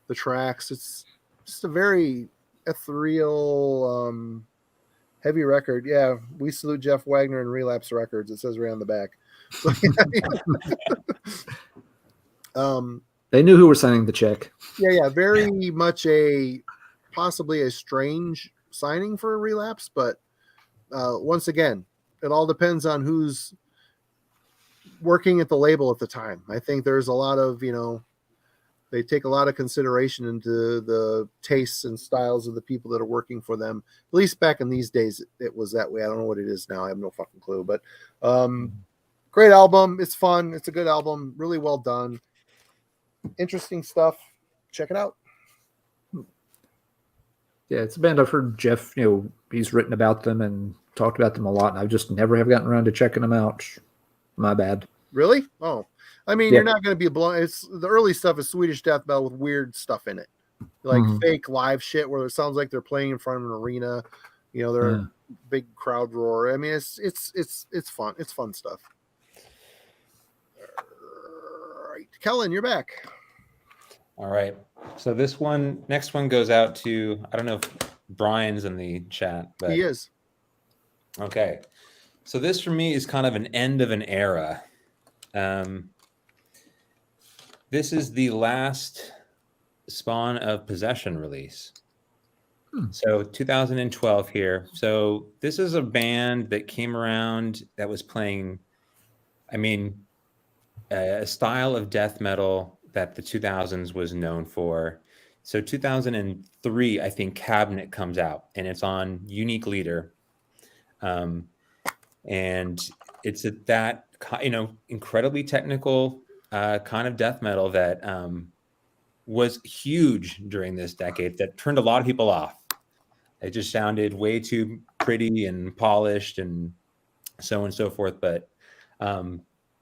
the tracks. It's just a very ethereal, heavy record. Yeah, we salute Jeff Wagner and Relapse Records. It says right on the back. They knew who were signing the check. Yeah, very much possibly a strange signing for a Relapse, but once again, it all depends on who's working at the label at the time. I think there's a lot of, they take a lot of consideration into the tastes and styles of the people that are working for them. At least back in these days, it was that way. I don't know what it is now. I have no fucking clue, but great album. It's fun. It's a good album. Really well done. Interesting stuff. Check it out. Yeah, it's a band I've heard Jeff, he's written about them and talked about them a lot, and I've just never have gotten around to checking them out. My bad. Really? Oh, I mean, You're not going to be blown. It's the early stuff is Swedish death metal with weird stuff in it, like fake live shit where it sounds like they're playing in front of an arena. They're a big crowd roar. I mean, it's fun. It's fun stuff. All right, Kellen, you're back. All right. So next one goes out to, I don't know if Brian's in the chat, but he is. Okay. So this for me is kind of an end of an era. This is the last Spawn of Possession release. So 2012 here. So this is a band that came around that was playing, a style of death metal that the 2000s was known for. So 2003, I think Cabinet comes out, and it's on Unique Leader. And it's that, incredibly technical kind of death metal that was huge during this decade that turned a lot of people off. It just sounded way too pretty and polished and so on and so forth. But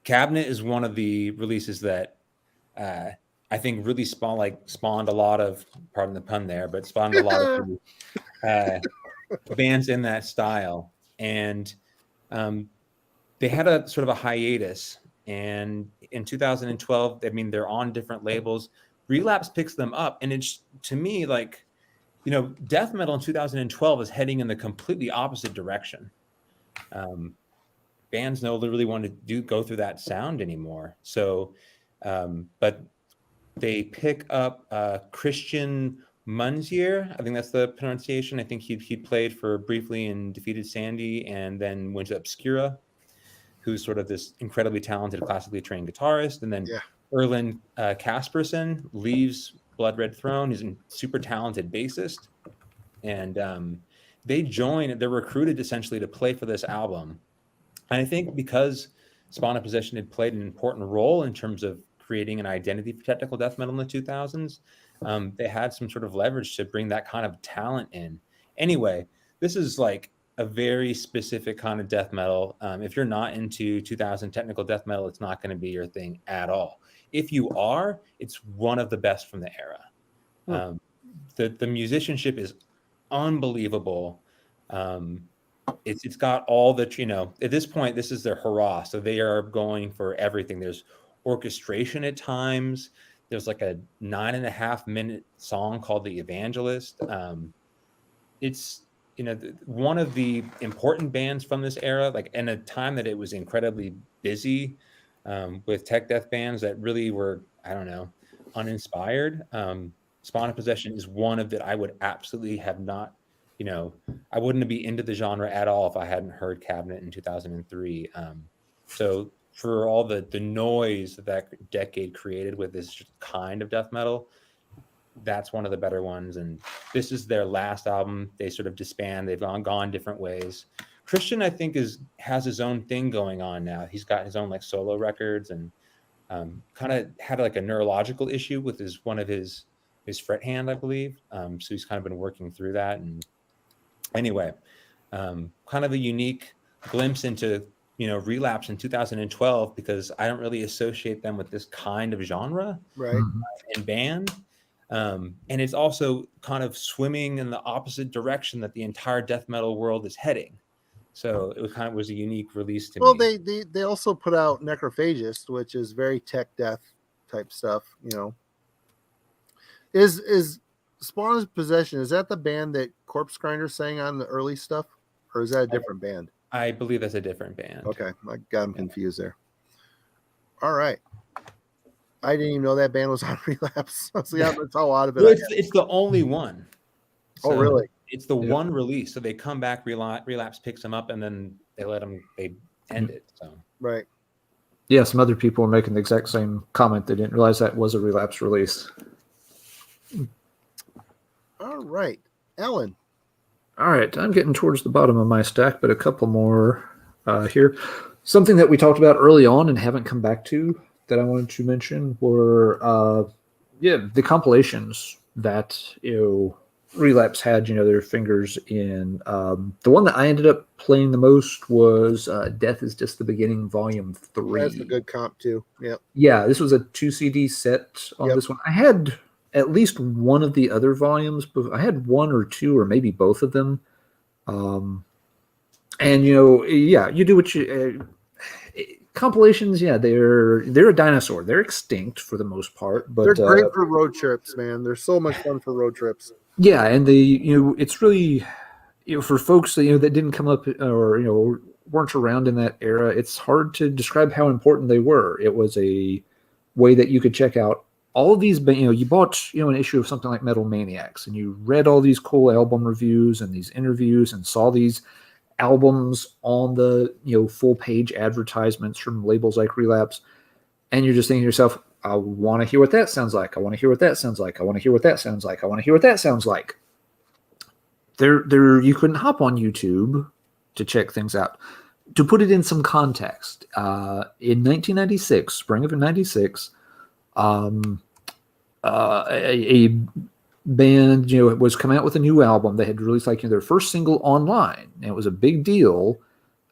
Cabinet is one of the releases that I think really spawned a lot of, pardon the pun there, but spawned a lot of bands in that style. And they had a sort of a hiatus. And in 2012, they're on different labels. Relapse picks them up. And it's, to me, like, death metal in 2012 is heading in the completely opposite direction. Bands no really want to go through that sound anymore. So, but they pick up Christian Munzier. I think that's the pronunciation. I think he played for briefly in Defeated Sandy and then went to Obscura, who's sort of this incredibly talented, classically trained guitarist. And then Erland Kasperson leaves Blood Red Throne. He's a super talented bassist. And they're recruited essentially to play for this album. And I think because Spawn of Possession had played an important role in terms of creating an identity for technical death metal in the 2000s, they had some sort of leverage to bring that kind of talent in. Anyway, this is like a very specific kind of death metal. If you're not into 2000 technical death metal, it's not going to be your thing at all. If you are, it's one of the best from the era. The musicianship is unbelievable. It's got all the, at this point, this is their hurrah. So they are going for everything. There's orchestration at times. There's like a 9.5-minute song called The Evangelist. It's, one of the important bands from this era, like in a time that it was incredibly busy with tech death bands that really were, I don't know, uninspired. Spawn of Possession is one of that I would absolutely have not, I wouldn't be into the genre at all if I hadn't heard Cabinet in 2003. So for all the noise that decade created with this kind of death metal, that's one of the better ones. And this is their last album. They sort of disband. They've gone different ways. Christian, I think, has his own thing going on now. He's got his own like solo records, and kind of had like a neurological issue with one of his fret hand, I believe. So he's kind of been working through that. And anyway, kind of a unique glimpse into Relapse in 2012, because I don't really associate them with this kind of genre, right, and band. And it's also kind of swimming in the opposite direction that the entire death metal world is heading. So it was a unique release to me. Well, they also put out Necrophagist, which is very tech death type stuff. Is Spawn of Possession, is that the band that Corpse Grinder sang on the early stuff, or is that a different band? I believe that's a different band. Okay, I got them confused there. All right. I didn't even know that band was on Relapse. So yeah, that's how out of it. Well, it's the only one. So really? It's the one release. So they come back, Relapse picks them up, and then they end it. So right. Yeah, some other people were making the exact same comment. They didn't realize that was a Relapse release. All right, Ellen. All right, I'm getting towards the bottom of my stack, but a couple more here. Something that we talked about early on and haven't come back to that I wanted to mention were, the compilations that Relapse had, their fingers in. The one that I ended up playing the most was Death is Just the Beginning, Volume 3. That's a good comp too. Yep. Yeah, this was a 2 CD set on this one. I had at least one of the other volumes, but I had one or two or maybe both of them. And you do what you compilations. Yeah, they're a dinosaur. They're extinct for the most part, but they're great for road trips, man. They're so much fun for road trips. Yeah, and it's really for folks that that didn't come up or weren't around in that era. It's hard to describe how important they were. It was a way that you could check out all of these, you bought, an issue of something like Metal Maniacs, and you read all these cool album reviews and these interviews and saw these albums on the, full page advertisements from labels like Relapse. And you're just thinking to yourself, I want to hear what that sounds like. I want to hear what that sounds like. I want to hear what that sounds like. I want to hear what that sounds like. You couldn't hop on YouTube to check things out. To put it in some context, in 1996, spring of 96, a band was coming out with a new album. They had released their first single online, and it was a big deal.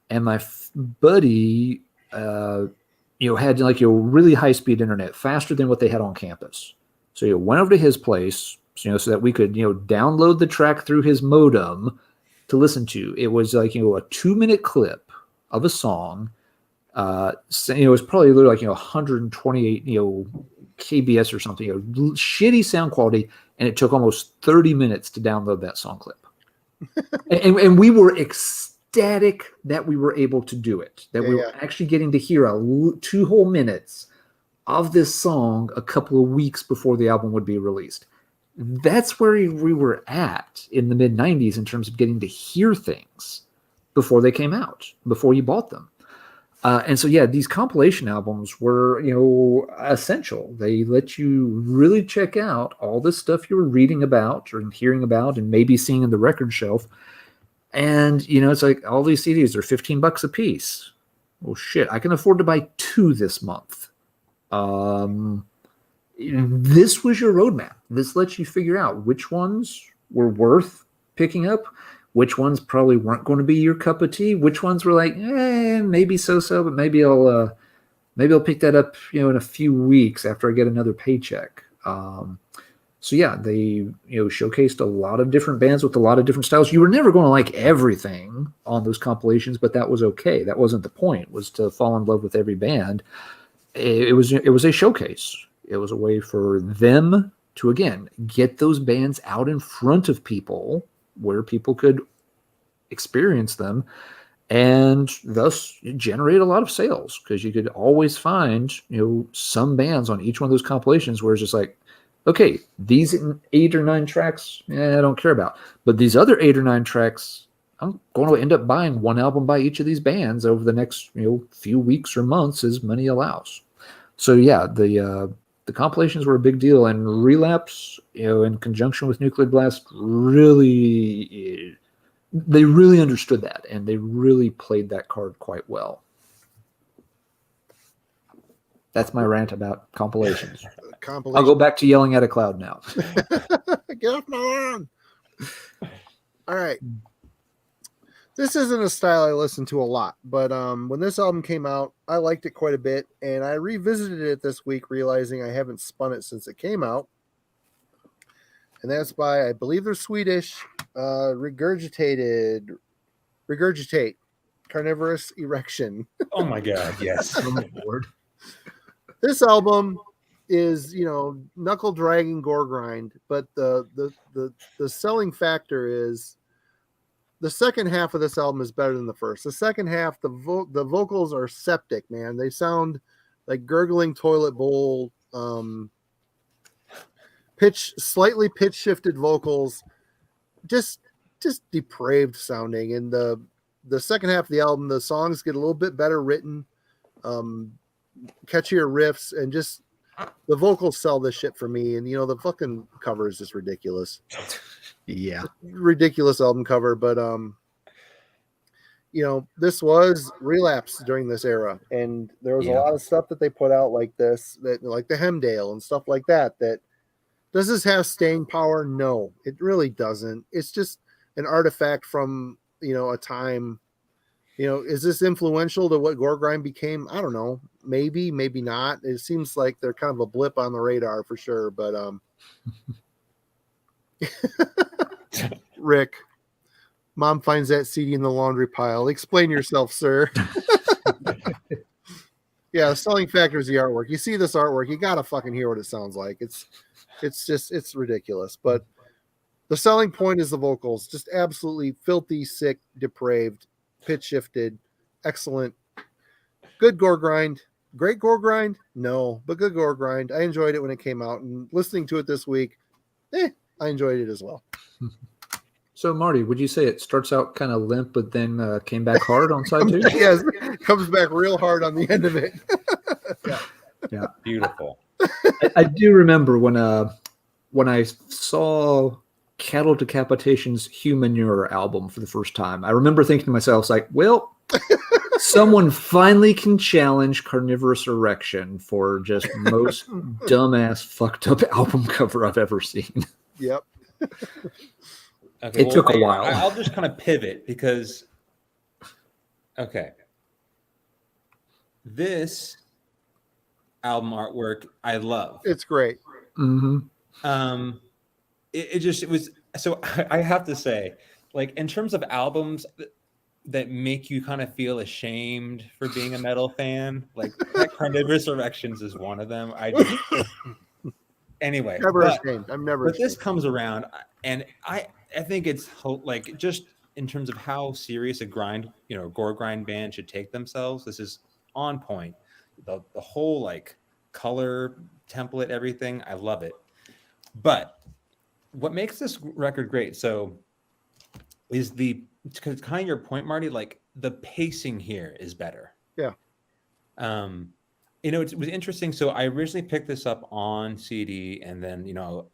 And my buddy had really high speed internet, faster than what they had on campus. So he went over to his place so that we could download the track through his modem to listen to. It was a 2-minute clip of a song. It was probably literally 128 kbs or something, shitty sound quality, and it took almost 30 minutes to download that song clip. and we were ecstatic that we were able to do it, that we were actually getting to hear 2 whole minutes of this song a couple of weeks before the album would be released. That's where we were at in the mid 90s in terms of getting to hear things before they came out, before you bought them. And so, these compilation albums were, essential. They let you really check out all the stuff you were reading about or hearing about and maybe seeing in the record shelf. And, it's like all these CDs are $15 a piece. Well, shit, I can afford to buy 2 this month. This was your roadmap. This lets you figure out which ones were worth picking up, which ones probably weren't going to be your cup of tea, which ones were like, maybe so, but maybe I'll pick that up, in a few weeks after I get another paycheck. They showcased a lot of different bands with a lot of different styles. You were never going to like everything on those compilations, but that was okay. That wasn't the point. Was to fall in love with every band. It was a showcase. It was a way for them to again get those bands out in front of people, where people could experience them and thus generate a lot of sales, because you could always find, some bands on each one of those compilations where it's just like, okay, these 8 or 9 tracks, I don't care about, but these other 8 or 9 tracks, I'm going to end up buying one album by each of these bands over the next few weeks or months as money allows. So yeah, the compilations were a big deal, and Relapse, in conjunction with Nuclear Blast, they really understood that, and they really played that card quite well. That's my rant about compilations. I'll go back to yelling at a cloud now. Get off my lawn. All right. This isn't a style I listen to a lot, but when this album came out, I liked it quite a bit, and I revisited it this week, realizing I haven't spun it since it came out. And that's by, I believe they're Swedish, Regurgitate, Carnivorous Erection. Oh my God, yes. Oh, Lord. This album is, knuckle dragging gore grind, but the selling factor is the second half of this album is better than the first. The second half, the vocals are septic, man. They sound like gurgling toilet bowl, slightly pitch shifted vocals, just depraved sounding. And the second half of the album, the songs get a little bit better written, catchier riffs, and just the vocals sell this shit for me. And the fucking cover is just ridiculous. Yeah, ridiculous album cover. But this was Relapse during this era, and there was a lot of stuff that they put out like this, that like the Hemdale and stuff like that. Does this have staying power? No, it really doesn't. It's just an artifact from a time. Is this influential to what gore grind became? I don't know. Maybe not. It seems like they're kind of a blip on the radar for sure. But Rick, Mom finds that CD in the laundry pile. Explain yourself, sir. Yeah, selling factor is the artwork. You see this artwork, you gotta fucking hear what it sounds like. It's ridiculous. But the selling point is the vocals, just absolutely filthy, sick, depraved, pitch shifted, excellent, good gore grind. Great gore grind? No, but good gore grind. I enjoyed it when it came out, and listening to it this week, I enjoyed it as well. So, Marty, would you say it starts out kind of limp, but then came back hard on side 2? Yes, comes back real hard on the end of it. Yeah. Beautiful. I do remember when I saw Cattle Decapitation's Humanure album for the first time. I remember thinking to myself, like, well, someone finally can challenge Carnivorous Erection for just most dumbass fucked up album cover I've ever seen. Yep. Okay, it took a while. I'll just kind of pivot because, okay, this album artwork I love. It's great. Mm-hmm. It was so. I have to say, like, in terms of albums that make you kind of feel ashamed for being a metal fan, like Carnivorous Erections is one of them. Anyway, never ashamed. I'm never. But ashamed. this comes around, and I think it's like, just in terms of how serious a gore grind band should take themselves. This is on point. The whole like color template, everything. I love it. But what makes this record great, is kind of your point, Marty, like the pacing here is better. Yeah. It was interesting. So I originally picked this up on CD, and then,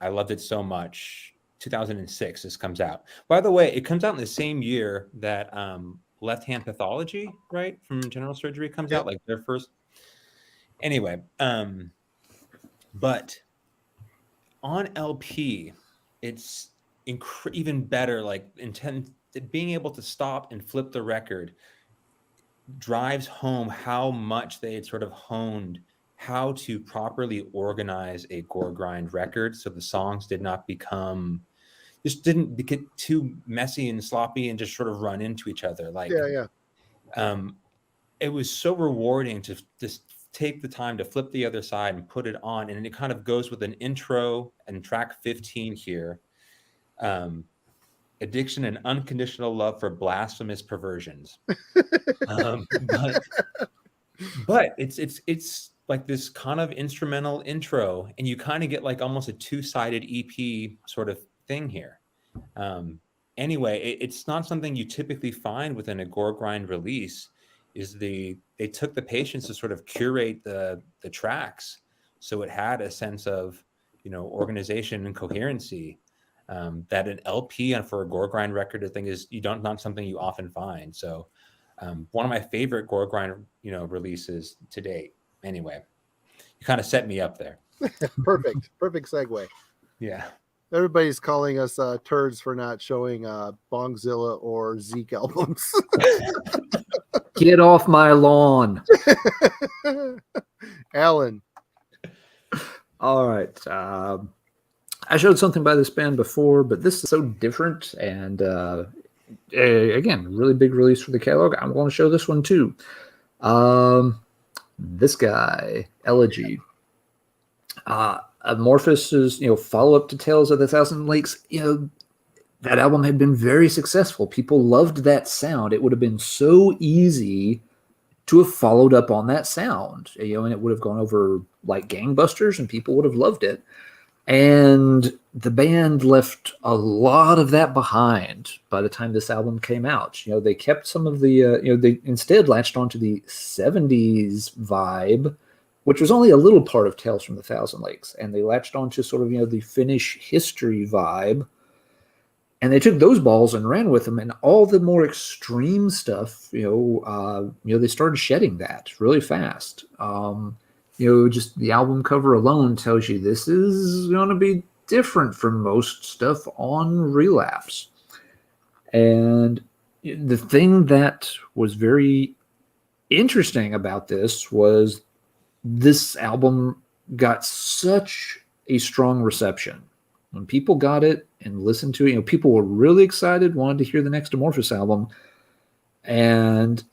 I loved it so much. 2006, this comes out. By the way, it comes out in the same year that Left Hand Pathology, right, from General Surgery comes out, like their first. Anyway, but on LP, it's even better. Like being able to stop and flip the record drives home how much they had sort of honed how to properly organize a gore grind record, so the songs didn't get too messy and sloppy and just sort of run into each other. Like, it was so rewarding to just take the time to flip the other side and put it on, and it kind of goes with an intro and track 15 here. addiction and unconditional love for blasphemous perversions. But it's like this kind of instrumental intro, and you kind of get like almost a two-sided EP sort of thing here. Anyway, it's not something you typically find within a gore grind release. They took the patience to sort of curate the tracks, so it had a sense of, you know, organization and coherency. That an LP for a gore grind record, I think, is not something you often find. So one of my favorite gore grind, you know, releases to date. Anyway, you kind of set me up there. Perfect segue. Yeah. Everybody's calling us turds for not showing Bongzilla or Zeke albums. Get off my lawn. Alan. All right. I showed something by this band before, but this is so different. And again, really big release for the catalog. I'm going to show this one too. This guy, Elegy. Amorphous' follow-up to Tales of the Thousand Lakes. That album had been very successful. People loved that sound. It would have been so easy to have followed up on that sound, and it would have gone over like gangbusters, and people would have loved it. And the band left a lot of that behind by the time this album came out. They kept some of the, they instead latched onto the 70s vibe, which was only a little part of Tales from the Thousand Lakes. And they latched onto sort of, the Finnish history vibe. And they took those balls and ran with them, and all the more extreme stuff, they started shedding that really fast. Just the album cover alone tells you this is going to be different from most stuff on Relapse. And the thing that was very interesting about this was this album got such a strong reception. When people got it and listened to it, people were really excited, wanted to hear the next Amorphous album. And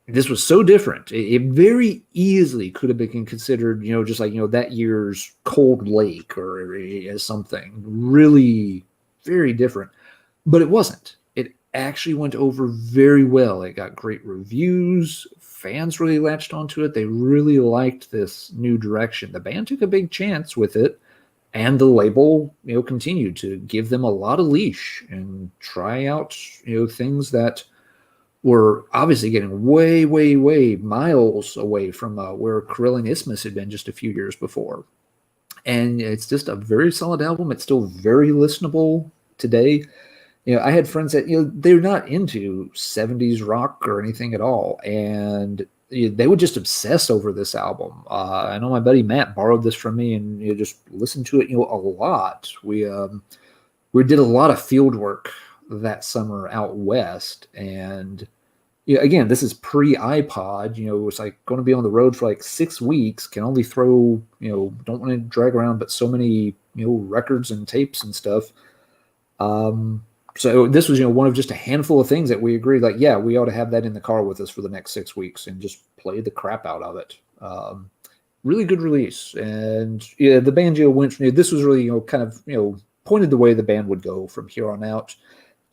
this was so different. It very easily could have been considered, just like, that year's Cold Lake or as something really very different. But it wasn't. It actually went over very well. It got great reviews. Fans really latched onto it. They really liked this new direction. The band took a big chance with it. And the label, continued to give them a lot of leash and try out, things that were obviously getting way, way, way miles away from where Karelia Isthmus had been just a few years before. And it's just a very solid album. It's still very listenable today. I had friends that, they're not into 70s rock or anything at all. And they would just obsess over this album. I know my buddy Matt borrowed this from me and just listened to it, a lot. We did a lot of field work that summer out west, and again, this is pre-iPod. It's like going to be on the road for like 6 weeks. Can only throw, don't want to drag around but so many records and tapes and stuff. So this was, one of just a handful of things that we agreed, like, yeah, we ought to have that in the car with us for the next 6 weeks and just play the crap out of it. Really good release. And the band, went from, this was really, kind of, pointed the way the band would go from here on out.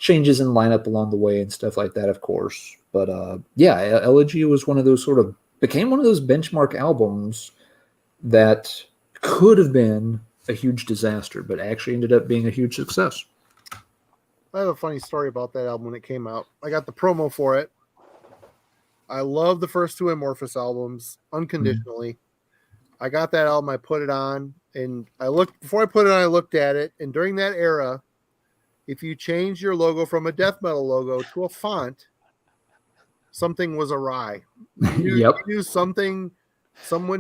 Changes in lineup along the way and stuff like that, of course. But Elegy was became one of those benchmark albums that could have been a huge disaster, but actually ended up being a huge success. I have a funny story about that album when it came out. I got the promo for it. I love the first two Amorphous albums unconditionally. I got that album, I put it on, and before I put it on, I looked at it, and during that era, if you change your logo from a death metal logo to a font, something was awry. You knew someone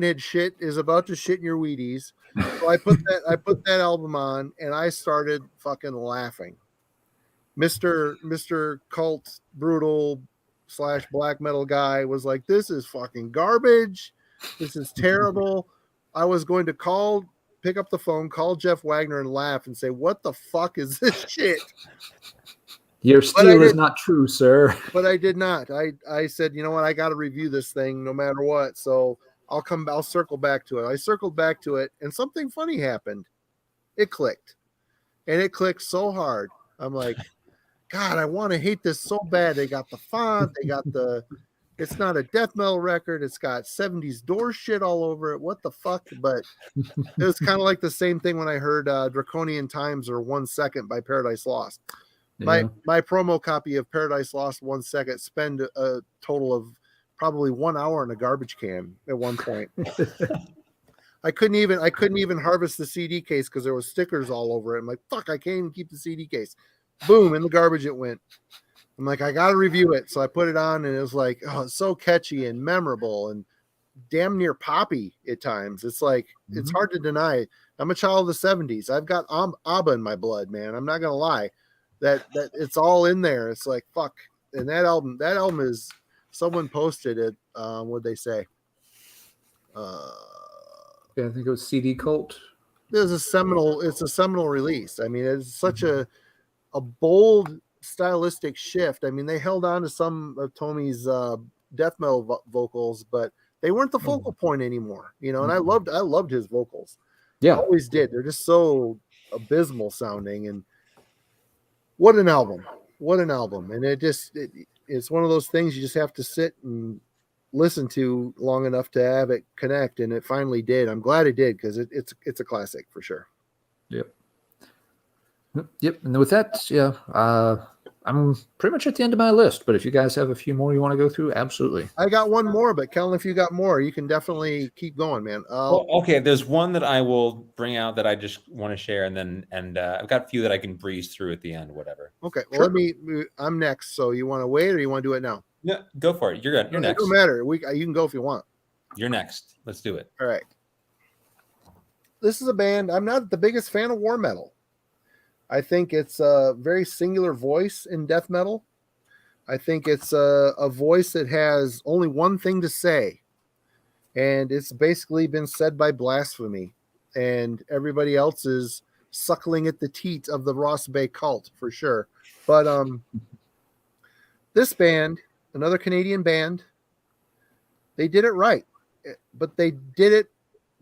is about to shit in your Wheaties. So I put that album on, and I started fucking laughing. Mr. Cult Brutal / black metal guy was like, this is fucking garbage. This is terrible. I was going to pick up the phone, call Jeff Wagner and laugh and say, what the fuck is this shit? Your steal is not true, sir. But I did not. I said, you know what? I got to review this thing no matter what. So I'll circle back to it. I circled back to it and something funny happened. It clicked. And it clicked so hard. I'm like, God, I want to hate this so bad. They got the font, they got the. It's not a death metal record. It's got 70s door shit all over it. What the fuck? But it was kind of like the same thing when I heard Draconian Times or 1 Second by Paradise Lost. My promo copy of Paradise Lost 1 Second spent a total of probably 1 hour in a garbage can at one point. I couldn't even harvest the CD case because there was stickers all over it. I'm like, fuck, I can't even keep the CD case. Boom, in the garbage it went. I'm like, I gotta review it. So I put it on and it was like, oh, it's so catchy and memorable and damn near poppy at times. It's like, it's hard to deny. I'm a child of the 70s. I've got ABBA in my blood, man. I'm not gonna lie. That it's all in there. It's like, fuck. And that album is, someone posted it. What'd they say? Yeah, I think it was CD Cult. It's a seminal release. I mean, it's such a bold stylistic shift. I mean, they held on to some of Tommy's death metal vocals, but they weren't the focal point anymore, you know. And I loved his vocals. Yeah, always did. They're just so abysmal sounding. And what an album! And it's one of those things you just have to sit and listen to long enough to have it connect, and it finally did. I'm glad it did because it's a classic for sure. Yep. And with that, yeah, I'm pretty much at the end of my list. But if you guys have a few more you want to go through, absolutely. I got one more, but Kellen, if you got more, you can definitely keep going, man. Okay, there's one that I will bring out that I just want to share, and I've got a few that I can breeze through at the end, whatever. Okay, well, I'm next. So you want to wait or you want to do it now? No, go for it. You're good. You're next. It don't matter. You can go if you want. You're next. Let's do it. All right. This is a band. I'm not the biggest fan of war metal. I think it's a very singular voice in death metal. I think it's a voice that has only one thing to say. And it's basically been said by blasphemy. And everybody else is suckling at the teat of the Ross Bay cult, for sure. But this band, another Canadian band, they did it right. But they did it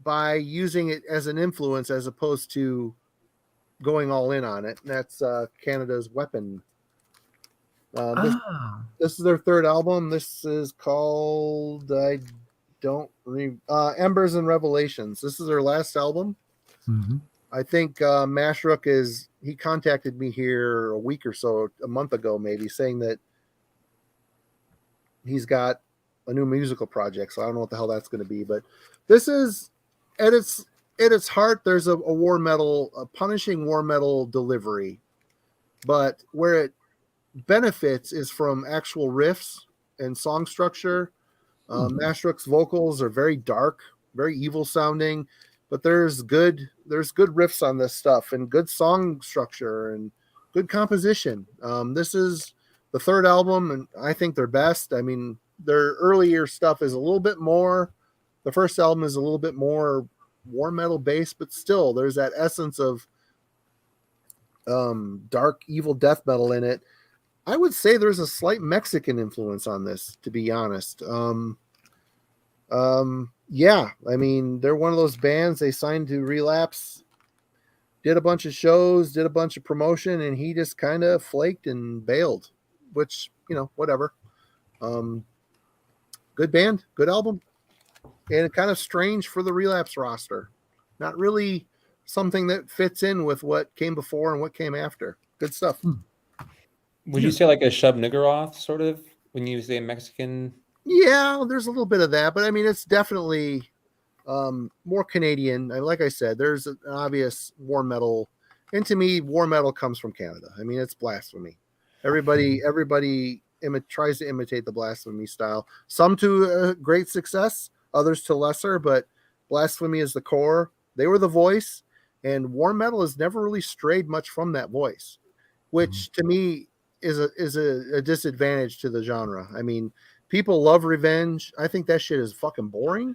by using it as an influence as opposed to going all in on it. And that's Canada's Weapon. This is their third album. This is called Embers and Revelations. This is their last album. I think Mashrook he contacted me here a month ago maybe, saying that he's got a new musical project. So I don't know what the hell that's going to be, but this is at its heart, there's a punishing war metal delivery, but where it benefits is from actual riffs and song structure. Mashrook's vocals are very dark, very evil sounding, but there's good riffs on this stuff and good song structure and good composition. This is the third album, and I think their best. I mean, their earlier stuff is a little bit more. The first album is a little bit more war metal based, but still there's that essence of dark evil death metal in it. I would say there's a slight Mexican influence on this, to be honest. Yeah, I mean, they're one of those bands. They signed to Relapse, did a bunch of shows, did a bunch of promotion, and he just kind of flaked and bailed, which, whatever. Good band, good album. And kind of strange for the Relapse roster. Not really something that fits in with what came before and what came after. Good stuff. Would you say like a Shub Niggurath sort of when you say Mexican? Yeah, there's a little bit of that, but I mean, it's definitely more Canadian. Like I said, there's an obvious war metal. And to me, war metal comes from Canada. I mean, it's blasphemy. Everybody tries to imitate the blasphemy style. Some to great success, others to lesser, but blasphemy is the core. They were the voice, and war metal has never really strayed much from that voice, which to me is a disadvantage to the genre. I mean, people love revenge. I think that shit is fucking boring.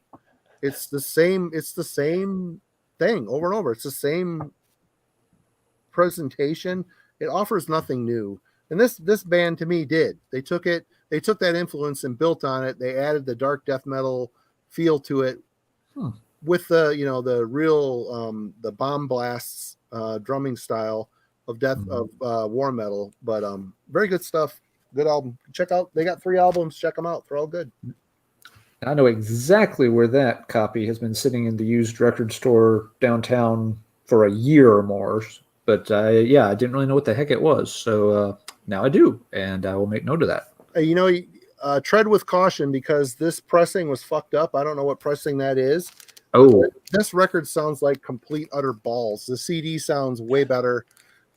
It's the same thing over and over. It's the same presentation. It offers nothing new. And this band to me did. They took that influence and built on it. They added the dark death metal feel to it with the real the bomb blasts drumming style, of death Mhm. of war metal, but very good stuff. Good album. Check out. They got 3 albums. Check them out. They're all good. I know exactly where that copy has been sitting in the used record store downtown for a year or more. But yeah, I didn't really know what the heck it was. So now I do, and I will make note of that. You know, tread with caution because this pressing was fucked up. I don't know what pressing that is. Oh, This record sounds like complete utter balls. The CD sounds way better.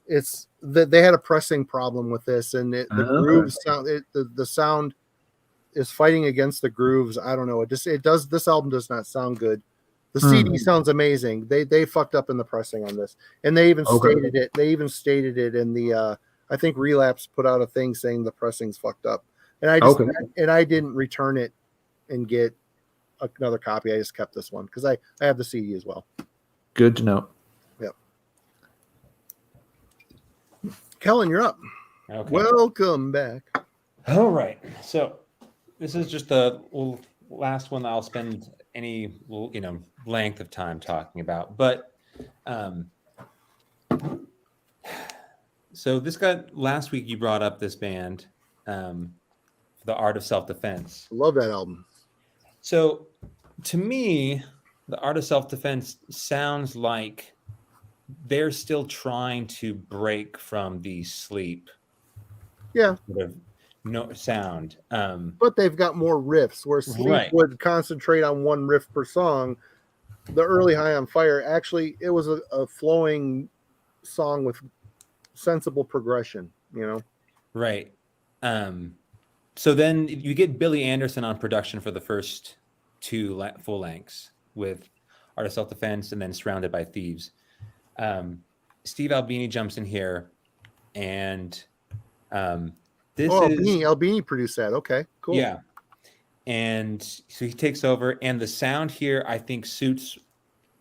It's that they had a pressing problem with this, and the grooves sound. The sound is fighting against the grooves. I don't know. It does. This album does not sound good. The CD sounds amazing. They fucked up in the pressing on this, and they even stated it. They even stated it in the. I think Relapse put out a thing saying the pressing's fucked up, and I didn't return it and get another copy. I just kept this one because I have the CD as well. Good to know. Yep. Kellen, you're up. Okay. Welcome back. All right. So this is just the last one that I'll spend any length of time talking about. But so this guy last week you brought up this band, The Art of Self-Defense. Love that album. So to me, The Art of Self-Defense sounds like they're still trying to break from the sleep. Yeah. Sort of no sound. But they've got more riffs where Sleep would concentrate on one riff per song. The early High on Fire, actually, it was a flowing song with sensible progression, Right. So then you get Billy Anderson on production for the first 2 full lengths with Art of Self-Defense and then Surrounded by Thieves. Steve Albini jumps in here, and Albini produced that. Okay, cool. Yeah. And so he takes over, and the sound here, I think, suits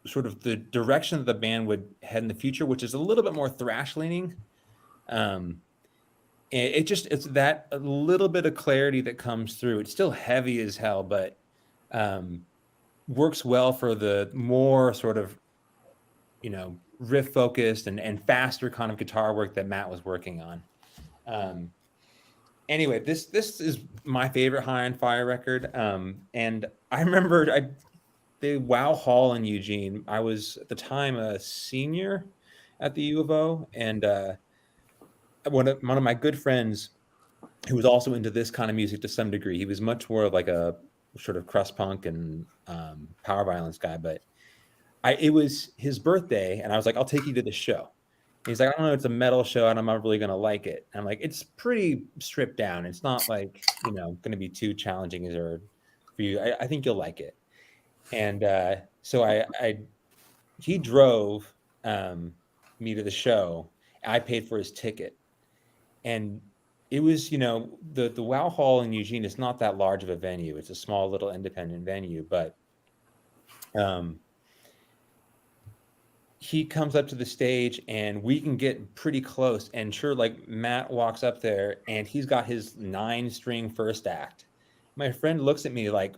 sort of the direction that the band would head in the future, which is a little bit more thrash leaning. It's that a little bit of clarity that comes through. It's still heavy as hell, but works well for the more sort of, riff focused and faster kind of guitar work that Matt was working on. Anyway, this is my favorite High on Fire record. And I remember the Wow Hall in Eugene. I was at the time a senior at the U of O, and one of my good friends who was also into this kind of music to some degree. He was much more of like a sort of crust punk and power violence guy, but it was his birthday, and I was like, I'll take you to the show. He's like, I don't know, it's a metal show, and I'm not really going to like it. And I'm like, it's pretty stripped down. It's not like, going to be too challenging for you. I think you'll like it. And so he drove me to the show. I paid for his ticket. And it was, the Wow Hall in Eugene is not that large of a venue. It's a small little independent venue, but he comes up to the stage and we can get pretty close. And sure, like Matt walks up there and he's got his 9-string first act. My friend looks at me like,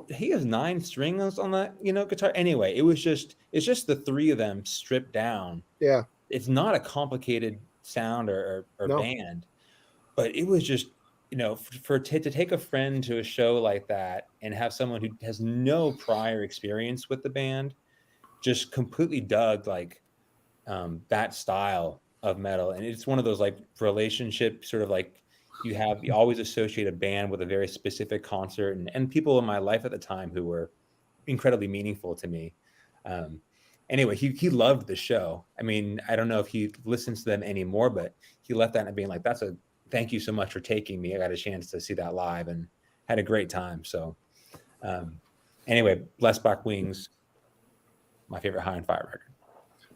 he has 9 strings on that, guitar. Anyway, it's just the 3 of them stripped down. Yeah. It's not a complicated sound or band, but it was just, to take a friend to a show like that and have someone who has no prior experience with the band just completely dug like that style of metal. And it's one of those like relationship sort of like you always associate a band with a very specific concert and people in my life at the time who were incredibly meaningful to me. Anyway, he loved the show. I mean, I don't know if he listens to them anymore, but he left that and being like, thank you so much for taking me. I got a chance to see that live and had a great time. So anyway, Bless Black Wings, my favorite High on Fire record.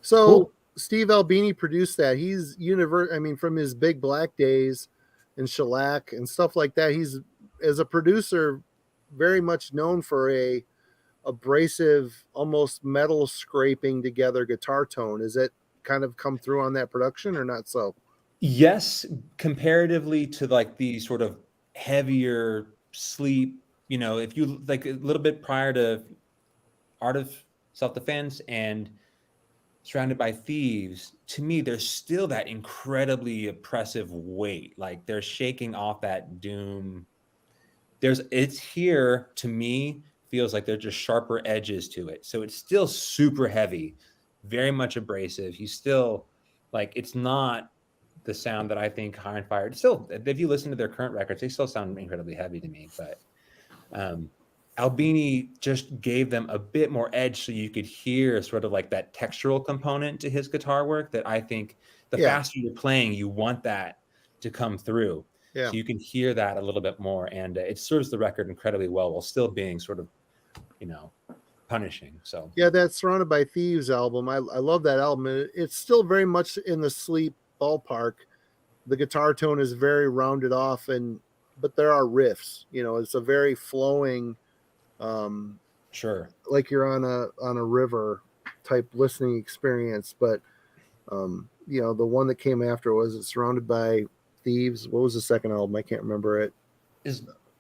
So cool. Steve Albini produced that. He's from his Big Black days and Shellac and stuff like that. He's, as a producer, very much known for a abrasive, almost metal scraping together guitar tone. Is it kind of come through on that production or not so? Yes, comparatively to like the sort of heavier Sleep, if you like a little bit prior to Art of Self-Defense and Surrounded by Thieves, to me, there's still that incredibly oppressive weight. Like they're shaking off that doom. It's here to me, feels like there's just sharper edges to it. So it's still super heavy, very much abrasive. He's still like, it's not the sound that I think High and Fire, still, if you listen to their current records, they still sound incredibly heavy to me. But Albini just gave them a bit more edge, so you could hear sort of like that textural component to his guitar work that I think the faster you're playing, you want that to come through. Yeah. So you can hear that a little bit more, and it serves the record incredibly well while still being sort of, punishing. So yeah, that Surrounded by Thieves album, I love that album. It's still very much in the Sleep ballpark. The guitar tone is very rounded off, but there are riffs. It's a very flowing, sure, like you're on a river type listening experience. But the one that came after was Surrounded by Thieves. What was the second album? I can't remember it.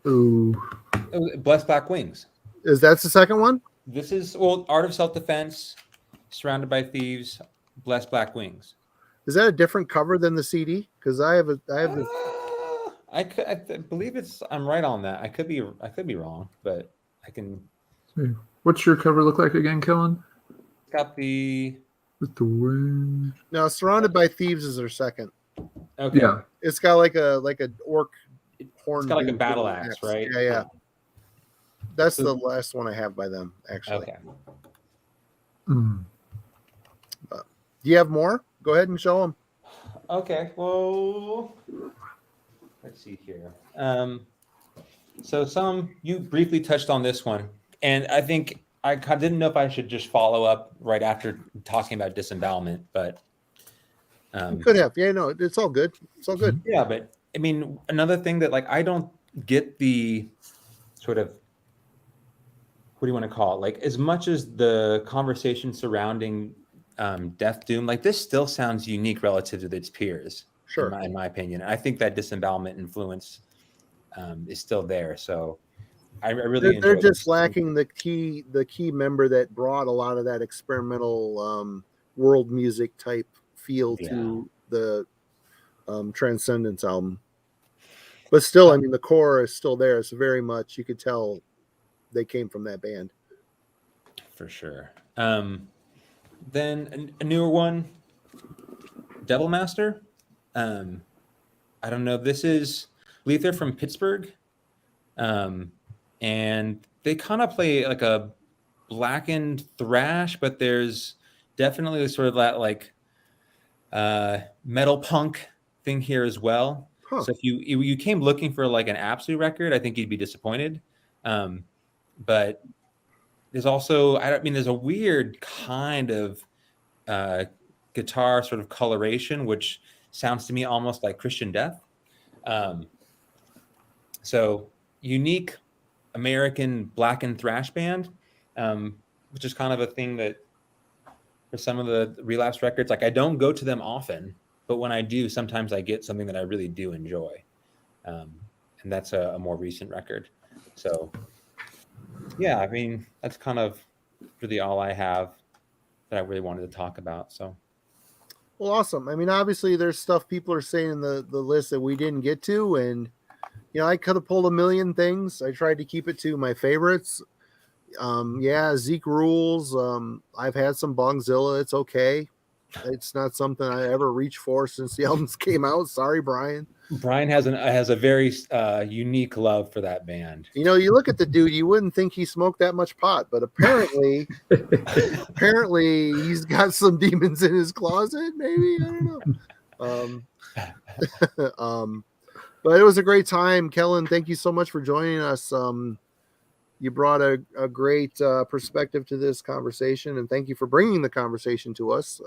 Blessed Black Wings. Is that the second one? This is Art of Self-Defense, Surrounded by Thieves, Blessed Black Wings. Is that a different cover than the CD? Because I have I believe I'm right on that. I could be wrong, but I can. What's your cover look like again, Kellen? It's got the with the wind. No, Surrounded by Thieves is their second. Okay. Yeah. It's got like a orc horn. It's got like a battle axe, right? Yeah. That's the last one I have by them, actually. Okay. Do you have more? Go ahead and show them. Okay. Well, let's see here. So you briefly touched on this one, and I think I didn't know if I should just follow up right after talking about disembowelment, but you could have. Yeah, no, it's all good. It's all good. Yeah, but I mean, another thing that I don't get the sort of, what do you want to call it? Like, as much as the conversation surrounding Death Doom, this still sounds unique relative to its peers. Sure. In my opinion. I think that disembowelment influence is still there. So I really they're just lacking the key member that brought a lot of that experimental world music type feel to the Transcendence album. But still, I mean, the core is still there. It's very much, you could tell they came from that band. For sure. Then a newer one, Devil Master. I don't know. This is Lether from Pittsburgh. And they kind of play like a blackened thrash, but there's definitely sort of that metal punk thing here as well. Huh. So if you came looking for an absolute record, I think you'd be disappointed. But there's also, there's a weird kind of guitar sort of coloration, which sounds to me almost like Christian Death. So unique American blackened thrash band, which is kind of a thing that for some of the Relapse records, I don't go to them often, but when I do, sometimes I get something that I really do enjoy. And that's a more recent record. So yeah, I mean, that's kind of really all I have that I really wanted to talk about. So, well, awesome. I mean, obviously there's stuff people are saying in the list that we didn't get to, and I could have pulled a million things. I tried to keep it to my favorites. Zeke rules. I've had some Bongzilla. It's okay. It's not something I ever reached for since the albums came out. Sorry, Brian. Brian has a very unique love for that band. You look at the dude, you wouldn't think he smoked that much pot, but apparently he's got some demons in his closet. Maybe, I don't know. But it was a great time, Kellen. Thank you so much for joining us. You brought a great perspective to this conversation, and thank you for bringing the conversation to us.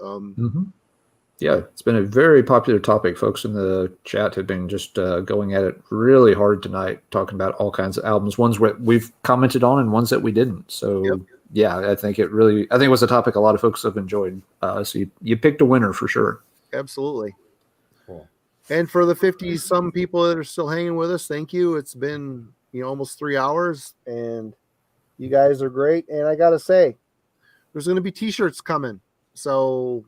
Yeah, it's been a very popular topic. Folks in the chat have been just going at it really hard tonight, talking about all kinds of albums, ones we've commented on and ones that we didn't. So yeah, I think it was a topic a lot of folks have enjoyed. So you picked a winner for sure. Absolutely. Cool. And for the 50 some people that are still hanging with us, thank you. It's been almost 3 hours, and you guys are great. And I gotta say, there's going to be t-shirts coming. So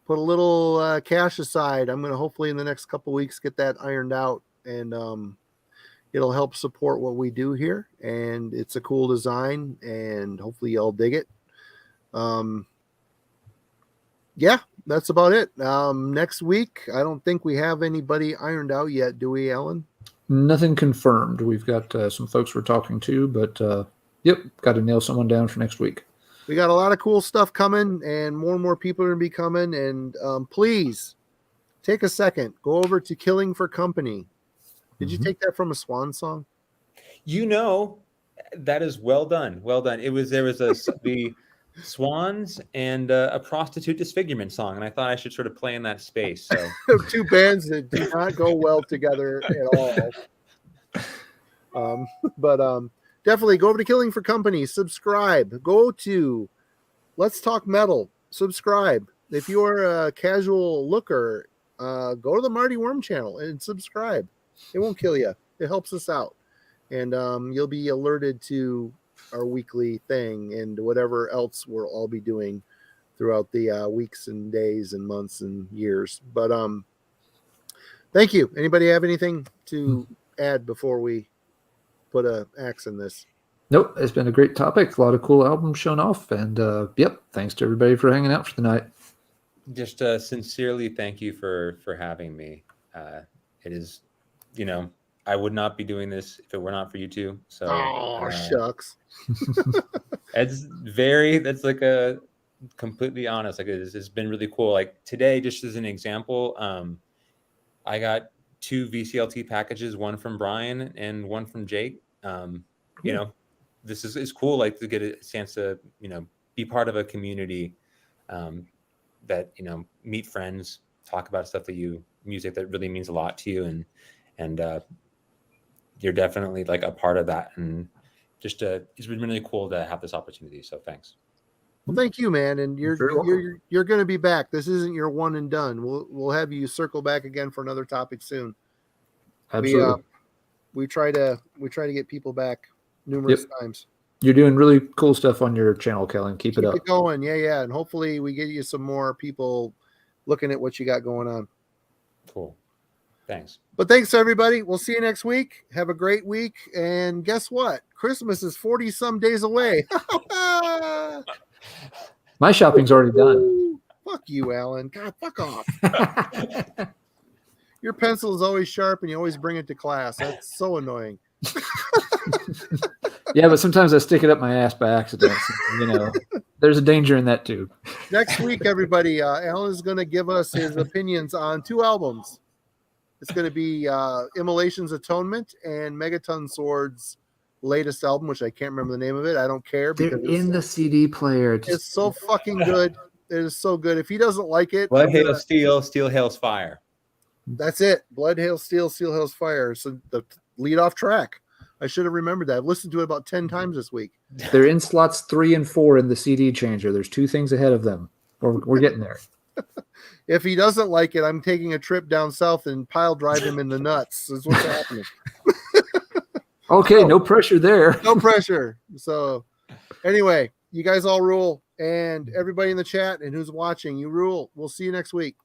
put a little cash aside. I'm going to hopefully in the next couple of weeks get that ironed out, and it'll help support what we do here. And it's a cool design, and hopefully y'all dig it. Yeah, that's about it. Next week, I don't think we have anybody ironed out yet, do we, Alan? Nothing confirmed. We've got some folks we're talking to, but yep, got to nail someone down for next week. We got a lot of cool stuff coming, and more people are going to be coming. And please take a second, go over to Killing for Company. Did you take that from a Swan song? You know, that is well done. Well done. There was the Swans and a prostitute disfigurement song, and I thought I should sort of play in that space. So two bands that do not go well together at all. But definitely go over to Killing for Company, subscribe, go to Let's Talk Metal, subscribe. If you're a casual looker, go to the Marty Worm channel and subscribe. It won't kill you. It helps us out. And you'll be alerted to our weekly thing and whatever else we'll all be doing throughout the weeks and days and months and years. But thank you. Anybody have anything to add before we put an axe in this? Nope, it's been a great topic. A lot of cool albums shown off. And yep, thanks to everybody for hanging out for the night. Just sincerely thank you for having me. It is, I would not be doing this if it were not for you two. So shucks. That's like a completely honest. Like it's been really cool. Like today, just as an example, I got 2 VCLT packages, one from Brian and one from Jake. This is cool, like to get a chance to, be part of a community that, meet friends, talk about stuff music that really means a lot to you. And you're definitely like a part of that. And just it's been really cool to have this opportunity. So thanks. Well, thank you, man. And you're going to be back. This isn't your one and done. We'll have you circle back again for another topic soon. Absolutely. We try to get people back numerous times. You're doing really cool stuff on your channel, Kellen. Keep it up. Keep it going. Yeah. And hopefully we get you some more people looking at what you got going on. Cool. Thanks. But thanks, everybody. We'll see you next week. Have a great week. And guess what? Christmas is 40-some days away. My shopping's already done. Fuck you, Alan. God, fuck off. Your pencil is always sharp, and you always bring it to class. That's so annoying. Yeah, but sometimes I stick it up my ass by accident. There's a danger in that, too. Next week, everybody, Alan is going to give us his opinions on 2 albums. It's going to be Immolation's Atonement and Megaton Sword's latest album, which I can't remember the name of it. I don't care. They're in the CD player. It's so fucking good. It is so good. If he doesn't like it... Blood hails steel, steel hails fire. That's it. Blood hails steel, steel hails fire. So the lead-off track. I should have remembered that. I've listened to it about 10 times this week. They're in slots 3 and 4 in the CD changer. There's 2 things ahead of them. We're getting there. If he doesn't like it, I'm taking a trip down south and pile drive him in the nuts. Is what's happening. Okay, no pressure there. No pressure. So anyway, you guys all rule. And everybody in the chat and who's watching, you rule. We'll see you next week.